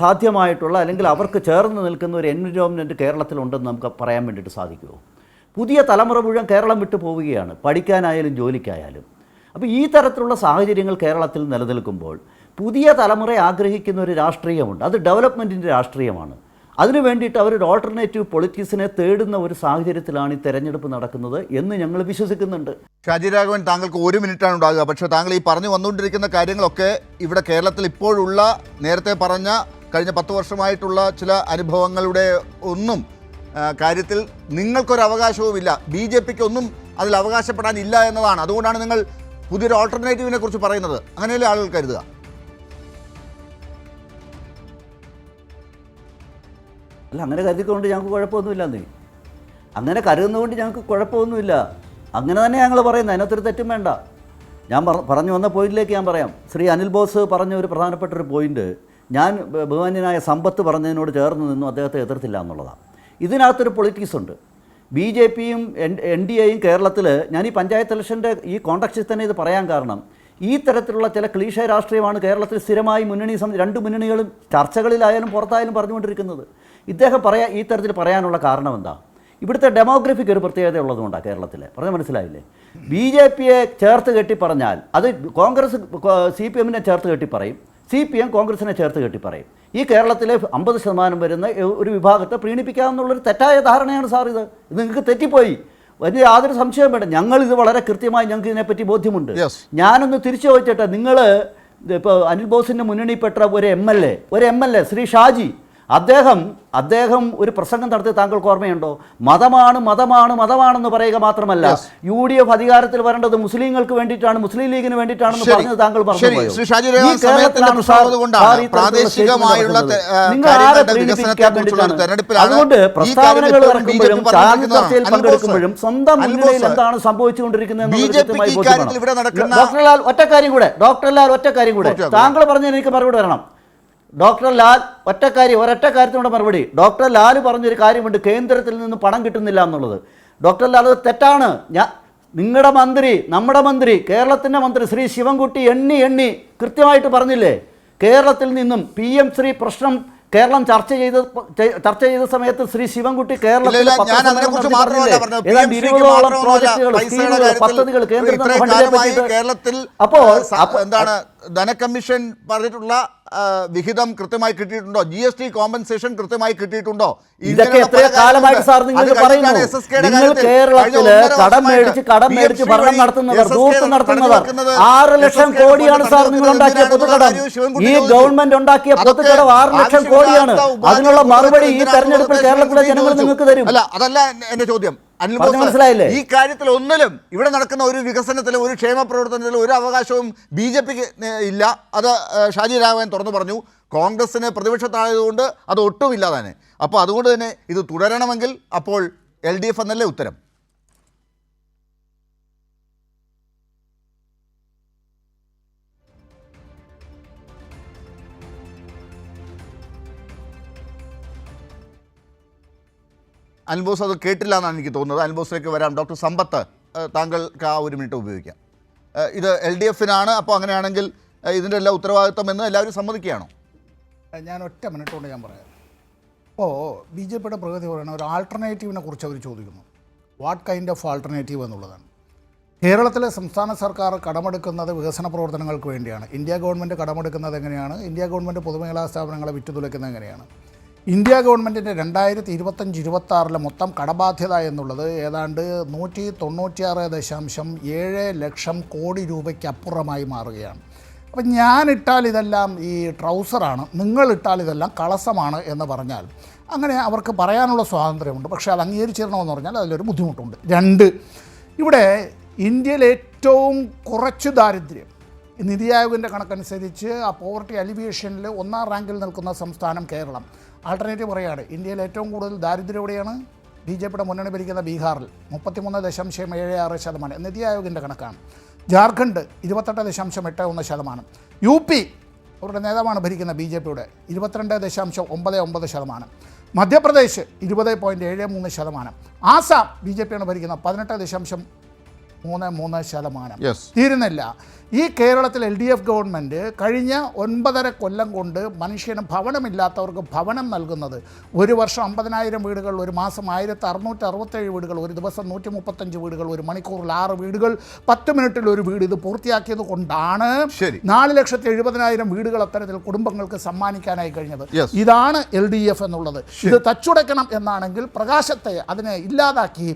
സാധ്യമായിട്ടുള്ള അല്ലെങ്കിൽ അവർക്ക് ചേർന്ന് നിൽക്കുന്ന ഒരു എൻവിറോൺമെൻറ്റ് കേരളത്തിലുണ്ടെന്ന് നമുക്ക് പറയാൻ വേണ്ടിയിട്ട് സാധിക്കുമോ? പുതിയ തലമുറ മുഴുവൻ കേരളം വിട്ടു പോവുകയാണ്, പഠിക്കാനായാലും ജോലിക്കായാലും. അപ്പോൾ ഈ തരത്തിലുള്ള സാഹചര്യങ്ങൾ കേരളത്തിൽ നിലനിൽക്കുമ്പോൾ പുതിയ തലമുറ ആഗ്രഹിക്കുന്ന ഒരു രാഷ്ട്രീയമുണ്ട്. അത് ഡെവലപ്മെൻറ്റിൻ്റെ രാഷ്ട്രീയമാണ്. അതിനു വേണ്ടിയിട്ട് അവരൊരു ഓൾട്ടർനേറ്റീവ് പൊളിറ്റിക്സിനെ തേടുന്ന ഒരു സാഹചര്യത്തിലാണ് ഈ തെരഞ്ഞെടുപ്പ് നടക്കുന്നത് എന്ന് ഞങ്ങൾ വിശ്വസിക്കുന്നുണ്ട്. ഷാജി രാഘവൻ, താങ്കൾക്ക് 1 മിനിറ്റാണ് ഉണ്ടാകുക. പക്ഷേ താങ്കൾ ഈ പറഞ്ഞു വന്നുകൊണ്ടിരിക്കുന്ന കാര്യങ്ങളൊക്കെ ഇവിടെ കേരളത്തിൽ ഇപ്പോഴുള്ള നേരത്തെ പറഞ്ഞ കഴിഞ്ഞ 10 വർഷമായിട്ടുള്ള ചില അനുഭവങ്ങളുടെ ഒന്നും കാര്യത്തിൽ നിങ്ങൾക്കൊരു അവകാശവുമില്ല, BJPക്ക് ഒന്നും അതിൽ അവകാശപ്പെടാനില്ല എന്നതാണ്. അതുകൊണ്ടാണ് നിങ്ങൾ പുതിയൊരു ഓൾട്ടർനേറ്റീവിനെ കുറിച്ച് പറയുന്നത്. അങ്ങനെയല്ലേ ആളുകൾ കരുതുക? അല്ല, അങ്ങനെ കരുതിക്കൊണ്ട് ഞങ്ങൾക്ക് കുഴപ്പമൊന്നുമില്ലെന്നേ. അങ്ങനെ കരുതുന്നതുകൊണ്ട് ഞങ്ങൾക്ക് കുഴപ്പമൊന്നുമില്ല. അങ്ങനെ തന്നെ ഞങ്ങൾ പറയുന്നത്, അതിനകത്തൊരു തെറ്റും വേണ്ട. ഞാൻ പറഞ്ഞു വന്ന പോയിന്റിലേക്ക് ഞാൻ പറയാം. ശ്രീ അനിൽ ബോസ് പറഞ്ഞ ഒരു പ്രധാനപ്പെട്ട ഒരു പോയിന്റ്, ഞാൻ ബഹുമാന്യനായ സമ്പത്ത് പറഞ്ഞതിനോട് ചേർന്ന് നിന്നും അദ്ദേഹത്തെ എതിർത്തില്ല എന്നുള്ളതാണ്. ഇതിനകത്തൊരു പൊളിറ്റിക്സ് ഉണ്ട്. BJPയും NDAയും കേരളത്തിൽ, ഞാൻ ഈ പഞ്ചായത്ത് ഇലക്ഷൻ്റെ ഈ കോണ്ടക്സ്റ്റിൽ തന്നെ ഇത് പറയാൻ കാരണം, ഈ തരത്തിലുള്ള ചില ക്ലീഷേ രാഷ്ട്രീയമാണ് കേരളത്തിൽ സ്ഥിരമായി രണ്ട് മുന്നണികളും ചർച്ചകളിലായാലും പുറത്തായാലും പറഞ്ഞുകൊണ്ടിരിക്കുന്നത്. ഇദ്ദേഹം ഈ തരത്തിൽ പറയാനുള്ള കാരണം എന്താ? ഇവിടുത്തെ ഡെമോഗ്രഫിക്ക് ഒരു പ്രത്യേകത ഉള്ളതുകൊണ്ടാണ് കേരളത്തിൽ. പറഞ്ഞാൽ മനസ്സിലായില്ലേ? BJPയെ ചേർത്ത് കെട്ടി പറഞ്ഞാൽ അത് കോൺഗ്രസ് CPMനെ ചേർത്ത് കെട്ടി പറയും, CPM കോൺഗ്രസിനെ ചേർത്ത് കെട്ടി പറയും. ഈ കേരളത്തിലെ 50% വരുന്ന ഒരു വിഭാഗത്തെ പ്രീണിപ്പിക്കാമെന്നുള്ളൊരു തെറ്റായ ധാരണയാണ് സാർ ഇത്. നിങ്ങൾക്ക് തെറ്റിപ്പോയി, വലിയ യാതൊരു സംശയം വേണ്ട. ഞങ്ങളിത് വളരെ കൃത്യമായി ഞങ്ങൾക്ക് ഇതിനെപ്പറ്റി ബോധ്യമുണ്ട്. ഞാനൊന്ന് തിരിച്ചു ചോദിച്ചിട്ട്, നിങ്ങൾ ഇപ്പോൾ അനിൽ ബോസിൻ്റെ മുന്നണിപ്പെട്ട ഒരു MLA ശ്രീ ഷാജി, അദ്ദേഹം ഒരു പ്രസംഗം നടത്തി താങ്കൾക്ക് ഓർമ്മയുണ്ടോ? മതമാണെന്ന് പറയുക മാത്രമല്ല, UDF അധികാരത്തിൽ വരേണ്ടത് മുസ്ലിങ്ങൾക്ക് വേണ്ടിയിട്ടാണ്, മുസ്ലിം ലീഗിന് വേണ്ടിയിട്ടാണെന്ന് പറഞ്ഞത് താങ്കൾ പറഞ്ഞു. അതുകൊണ്ട് പ്രസ്താവനകൾ ഇറക്കുമ്പോഴും ചാനൽ ചർച്ചയിൽ പങ്കെടുക്കുമ്പോഴും സ്വന്തം മുന്നണിയിൽ എന്താണ് സംഭവിച്ചുകൊണ്ടിരിക്കുന്നത് ഡോക്ടർ ലാൽ ഒറ്റ കാര്യം കൂടെ താങ്കൾ പറഞ്ഞ എനിക്ക് മറുപടി വരണം. ഡോക്ടർ ലാൽ ഒരൊറ്റ കാര്യത്തിനോട് മറുപടി. ഡോക്ടർ ലാൽ പറഞ്ഞൊരു കാര്യമുണ്ട്, കേന്ദ്രത്തിൽ നിന്ന് പണം കിട്ടുന്നില്ല എന്നുള്ളത്. ഡോക്ടർ ലാൽ അത് തെറ്റാണ്. നിങ്ങളുടെ മന്ത്രി, നമ്മുടെ മന്ത്രി, കേരളത്തിൻ്റെ മന്ത്രി ശ്രീ ശിവൻകുട്ടി എണ്ണി കൃത്യമായിട്ട് പറഞ്ഞില്ലേ, കേരളത്തിൽ നിന്നും PM ശ്രീ പ്രശ്നം കേരളം ചർച്ച ചെയ്ത സമയത്ത് ശ്രീ ശിവൻകുട്ടി കേരളത്തിലെ പദ്ധതികൾ കേരളത്തിൽ എന്താണ് ധനകമ്മീഷൻ പറഞ്ഞിട്ടുള്ള വിഹിതം കൃത്യമായി കിട്ടിയിട്ടുണ്ടോ? GST കോമ്പൻസേഷൻ കൃത്യമായി കിട്ടിയിട്ടുണ്ടോ? ഇതൊക്കെ എത്ര കാലമായിട്ട് സാർ നിങ്ങൾ പറയുന്നു? നിങ്ങൾ കേരളത്തില് കടം മേടിച്ച് ഭരണം നടത്തുന്നവർ, നടത്തുന്നവർ 6 ലക്ഷം കോടിയാണ് സാർ നിങ്ങൾ ഉണ്ടാക്കിയ പൊതുകടം. ഈ ഗവൺമെന്റ് ഉണ്ടാക്കിയ പൊതുകടം 6 ലക്ഷം കോടിയാണ്. അതിനുള്ള മറുപടി ഈ തെരഞ്ഞെടുപ്പിൽ കേരളത്തിലെ ജനങ്ങൾ നിങ്ങൾക്ക് തരും. അതല്ല എന്റെ ചോദ്യം. മനസ്സിലായില്ലേ? ഈ കാര്യത്തിൽ ഒന്നിലും ഇവിടെ നടക്കുന്ന ഒരു വികസനത്തിലും ഒരു ക്ഷേമ പ്രവർത്തനത്തിലും ഒരു അവകാശവും BJPക്ക് ഇല്ല. അത് ഷാജി രാഘവൻ തുറന്നു പറഞ്ഞു. കോൺഗ്രസിന് പ്രതിപക്ഷത്തായതുകൊണ്ട് അത് ഒട്ടുമില്ല തന്നെ. അപ്പോൾ അതുകൊണ്ട് തന്നെ ഇത് തുടരണമെങ്കിൽ അപ്പോൾ LDF എന്നല്ലേ ഉത്തരം? അൽബോസ് അത് കേട്ടില്ല എന്നാണ് എനിക്ക് തോന്നുന്നത്. അൽബോസിലേക്ക് വരാം. ഡോക്ടർ സമ്പത്ത്, താങ്കൾക്ക് ആ 1 മിനിറ്റ് ഉപയോഗിക്കാം. ഇത് LDFനാണ്. അപ്പോൾ അങ്ങനെയാണെങ്കിൽ ഇതിൻ്റെ എല്ലാ ഉത്തരവാദിത്വം എന്ന് എല്ലാവരും സമ്മതിക്കുകയാണോ? ഞാൻ ഒറ്റ മിനിറ്റ് കൊണ്ട് ഞാൻ പറയാം. ഇപ്പോൾ BJPയുടെ പ്രഗതി പറയുന്ന ഒരു ആൾട്ടർനേറ്റീവിനെ കുറിച്ച് അവർ ചോദിക്കുന്നു. വാട്ട് കൈൻഡ് ഓഫ് ആൾട്ടർനേറ്റീവ് എന്നുള്ളതാണ്. കേരളത്തിലെ സംസ്ഥാന സർക്കാർ കടമെടുക്കുന്നത് വികസന പ്രവർത്തനങ്ങൾക്ക് വേണ്ടിയാണ്. ഇന്ത്യ ഗവൺമെൻറ് കടമെടുക്കുന്നത് എങ്ങനെയാണ്? ഇന്ത്യ ഗവൺമെൻറ് പൊതുമേഖലാ സ്ഥാപനങ്ങളെ വിറ്റുതുലയ്ക്കുന്നത് എങ്ങനെയാണ്? ഇന്ത്യ ഗവൺമെൻറ്റിൻ്റെ 2025-26 മൊത്തം കടബാധ്യത എന്നുള്ളത് ഏതാണ്ട് 196.7 ലക്ഷം കോടി രൂപയ്ക്കപ്പുറമായി മാറുകയാണ്. അപ്പം ഞാനിട്ടാൽ ഇതെല്ലാം ഈ ട്രൗസറാണ്, നിങ്ങളിട്ടാൽ ഇതെല്ലാം കളസമാണ് എന്ന് പറഞ്ഞാൽ അങ്ങനെ അവർക്ക് പറയാനുള്ള സ്വാതന്ത്ര്യമുണ്ട്. പക്ഷേ അത് അംഗീകരിച്ചിരണമെന്ന് പറഞ്ഞാൽ അതിലൊരു ബുദ്ധിമുട്ടുണ്ട്. 2, ഇവിടെ ഇന്ത്യയിൽ ഏറ്റവും കുറച്ച് ദാരിദ്ര്യം, നിതി ആയോഗിൻ്റെ കണക്കനുസരിച്ച് ആ പോവർട്ടി അലിവിയേഷനിൽ 1ാം റാങ്കിൽ നിൽക്കുന്ന സംസ്ഥാനം കേരളം. ആൾട്ടർനേറ്റീവ് പറയുകയാണ്, ഇന്ത്യയിൽ ഏറ്റവും കൂടുതൽ ദാരിദ്ര്യം എവിടെയാണ്? BJPയുടെ മുന്നണി ഭരിക്കുന്ന ബീഹാറിൽ 33.76%, നിതി ആയോഗിൻ്റെ കണക്കാണ്. ജാർഖണ്ഡ് 28.81%. UP അവരുടെ നേതാവാണ് ഭരിക്കുന്ന BJPയുടെ 22.99%. മധ്യപ്രദേശ് 20.73%. ആസാം BJPയാണ് ഭരിക്കുന്ന 18.33%. തീരുന്നില്ല. ഈ കേരളത്തിൽ LDF ഗവൺമെൻറ് കഴിഞ്ഞ 9.5 കൊല്ലം കൊണ്ട് മനുഷ്യന് ഭവനമില്ലാത്തവർക്ക് ഭവനം നൽകുന്നത്, ഒരു വർഷം 50,000 വീടുകൾ, ഒരു മാസം 1667 വീടുകൾ, ഒരു ദിവസം 135 വീടുകൾ, ഒരു മണിക്കൂറിൽ 6 വീടുകൾ, 10 മിനിറ്റിൽ ഒരു വീട്, ഇത് പൂർത്തിയാക്കിയത് കൊണ്ടാണ് 4,70,000 വീടുകൾ അത്തരത്തിൽ കുടുംബങ്ങൾക്ക് സമ്മാനിക്കാനായി കഴിഞ്ഞത്. ഇതാണ് LDF എന്നുള്ളത്. ഇത് തച്ചുടയ്ക്കണം എന്നാണെങ്കിൽ പ്രകാശത്തെ അതിനെ ഇല്ലാതാക്കി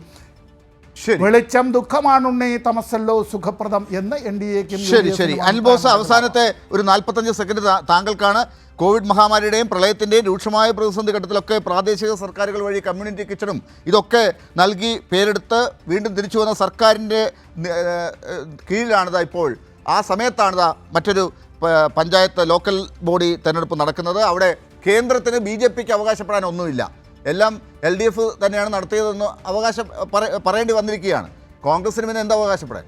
വെളിച്ചം ദുഃഖമാണുണ്ണി തമസല്ലോ സുഖപ്രദം എന്ന് NDAക്കും. ശരി. അൽബോസ്, അവസാനത്തെ ഒരു 45 സെക്കൻഡ് താങ്കൾക്കാണ്. കോവിഡ് മഹാമാരിയുടെയും പ്രളയത്തിൻ്റെയും രൂക്ഷമായ പ്രതിസന്ധി ഘട്ടത്തിലൊക്കെ പ്രാദേശിക സർക്കാരുകൾ വഴി കമ്മ്യൂണിറ്റി കിച്ചണും ഇതൊക്കെ നൽകി പേരെടുത്ത് വീണ്ടും തിരിച്ചു വന്ന സർക്കാരിൻ്റെ കീഴിലാണിത്. ഇപ്പോൾ ആ സമയത്താണിത് മറ്റൊരു പഞ്ചായത്ത് ലോക്കൽ ബോഡി തെരഞ്ഞെടുപ്പ് നടക്കുന്നത്. അവിടെ കേന്ദ്രത്തിന് BJPക്ക് അവകാശപ്പെടാൻ ഒന്നുമില്ല. എല്ലാം LDF തന്നെയാണ് നടത്തിയതെന്ന് പറയേണ്ടി വന്നിരിക്കുകയാണ്. കോൺഗ്രസിന് പിന്നെ എന്താ അവകാശപ്പെടാൻ?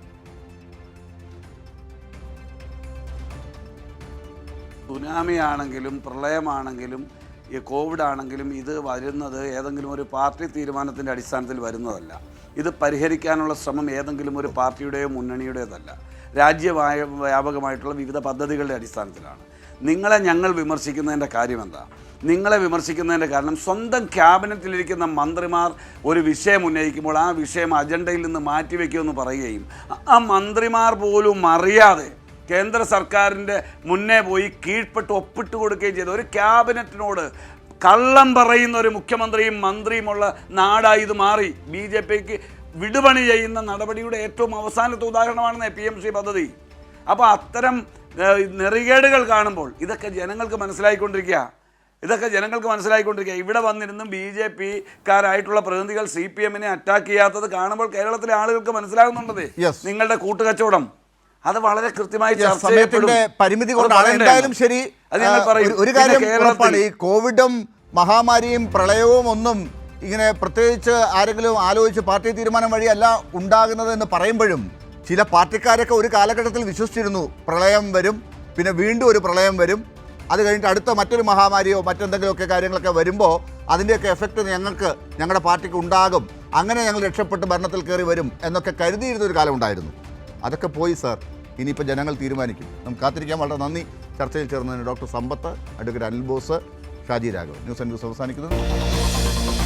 സുനാമി ആണെങ്കിലും പ്രളയമാണെങ്കിലും ഈ കോവിഡ് ആണെങ്കിലും ഇത് വരുന്നത് ഏതെങ്കിലും ഒരു പാർട്ടി തീരുമാനത്തിൻ്റെ അടിസ്ഥാനത്തിൽ വരുന്നതല്ല. ഇത് പരിഹരിക്കാനുള്ള ശ്രമം ഏതെങ്കിലും ഒരു പാർട്ടിയുടെയോ മുന്നണിയുടേതല്ല. രാജ്യവ്യാപകമായിട്ടുള്ള വിവിധ പദ്ധതികളുടെ അടിസ്ഥാനത്തിലാണ്. നിങ്ങളെ ഞങ്ങൾ വിമർശിക്കുന്നതിൻ്റെ കാര്യം എന്താ? നിങ്ങളെ വിമർശിക്കുന്നതിൻ്റെ കാരണം സ്വന്തം ക്യാബിനറ്റിലിരിക്കുന്ന മന്ത്രിമാർ ഒരു വിഷയം ഉന്നയിക്കുമ്പോൾ ആ വിഷയം അജണ്ടയിൽ നിന്ന് മാറ്റിവെക്കുമെന്ന് പറയുകയും ആ മന്ത്രിമാർ പോലും അറിയാതെ കേന്ദ്ര സർക്കാരിൻ്റെ മുന്നേ പോയി കീഴ്പ്പെട്ട് ഒപ്പിട്ട് കൊടുക്കുകയും ചെയ്ത ഒരു ക്യാബിനറ്റിനോട് കള്ളം പറയുന്ന ഒരു മുഖ്യമന്ത്രിയും മന്ത്രിയുമുള്ള നാടായി ഇത് മാറി. BJPക്ക് വിടുപണി ചെയ്യുന്ന നടപടിയുടെ ഏറ്റവും അവസാനത്തെ ഉദാഹരണമാണ് PMC പദ്ധതി. അപ്പോൾ അത്തരം നെറികേടുകൾ കാണുമ്പോൾ ഇതൊക്കെ ജനങ്ങൾക്ക് മനസ്സിലായിക്കൊണ്ടിരിക്കുക. ഇവിടെ വന്നിരുന്നും BJPക്കാരായിട്ടുള്ള പ്രതിനിധികൾ CPM-നെ അറ്റാക്ക് ചെയ്യാത്തത് കാണുമ്പോൾ കേരളത്തിലെ ആളുകൾക്ക് മനസ്സിലാകുന്നുണ്ടത്. നിങ്ങളുടെ കൂട്ടുകച്ചവടം അത് വളരെ കൃത്യമായി സമയത്തിന്റെ പരിമിതി കൊണ്ടാണ്. എന്തായാലും ശരി, ഒരു കാര്യം ഉറപ്പാണ്, ഈ കോവിഡും മഹാമാരിയും പ്രളയവും ഒന്നും ഇങ്ങനെ പ്രത്യേകിച്ച് ആരെങ്കിലും ആലോചിച്ച് പാർട്ടി തീരുമാനം വഴിയല്ല ഉണ്ടാകുന്നത് എന്ന് പറയുമ്പോഴും ചില പാർട്ടിക്കാരൊക്കെ ഒരു കാലഘട്ടത്തിൽ വിശ്വസിച്ചിരുന്നു പ്രളയം വരും, പിന്നെ വീണ്ടും ഒരു പ്രളയം വരും, അത് കഴിഞ്ഞിട്ട് അടുത്ത മറ്റൊരു മഹാമാരിയോ മറ്റെന്തെങ്കിലുമൊക്കെ കാര്യങ്ങളൊക്കെ വരുമ്പോൾ അതിൻ്റെയൊക്കെ എഫക്റ്റ് ഞങ്ങളുടെ പാർട്ടിക്ക് ഉണ്ടാകും, അങ്ങനെ ഞങ്ങൾ രക്ഷപ്പെട്ട് ഭരണത്തിൽ കയറി വരും എന്നൊക്കെ കരുതിയിരുന്നൊരു കാലം ഉണ്ടായിരുന്നു. അതൊക്കെ പോയി സാർ. ഇനിയിപ്പോൾ ജനങ്ങൾ തീരുമാനിക്കും. നമുക്ക് കാത്തിരിക്കാൻ. വളരെ നന്ദി. ചർച്ചയിൽ ചേർന്നതിന് doctor Sampath, advocate Anil Bose, Shaji Raghavan. News and news അവസാനിക്കുന്നത്.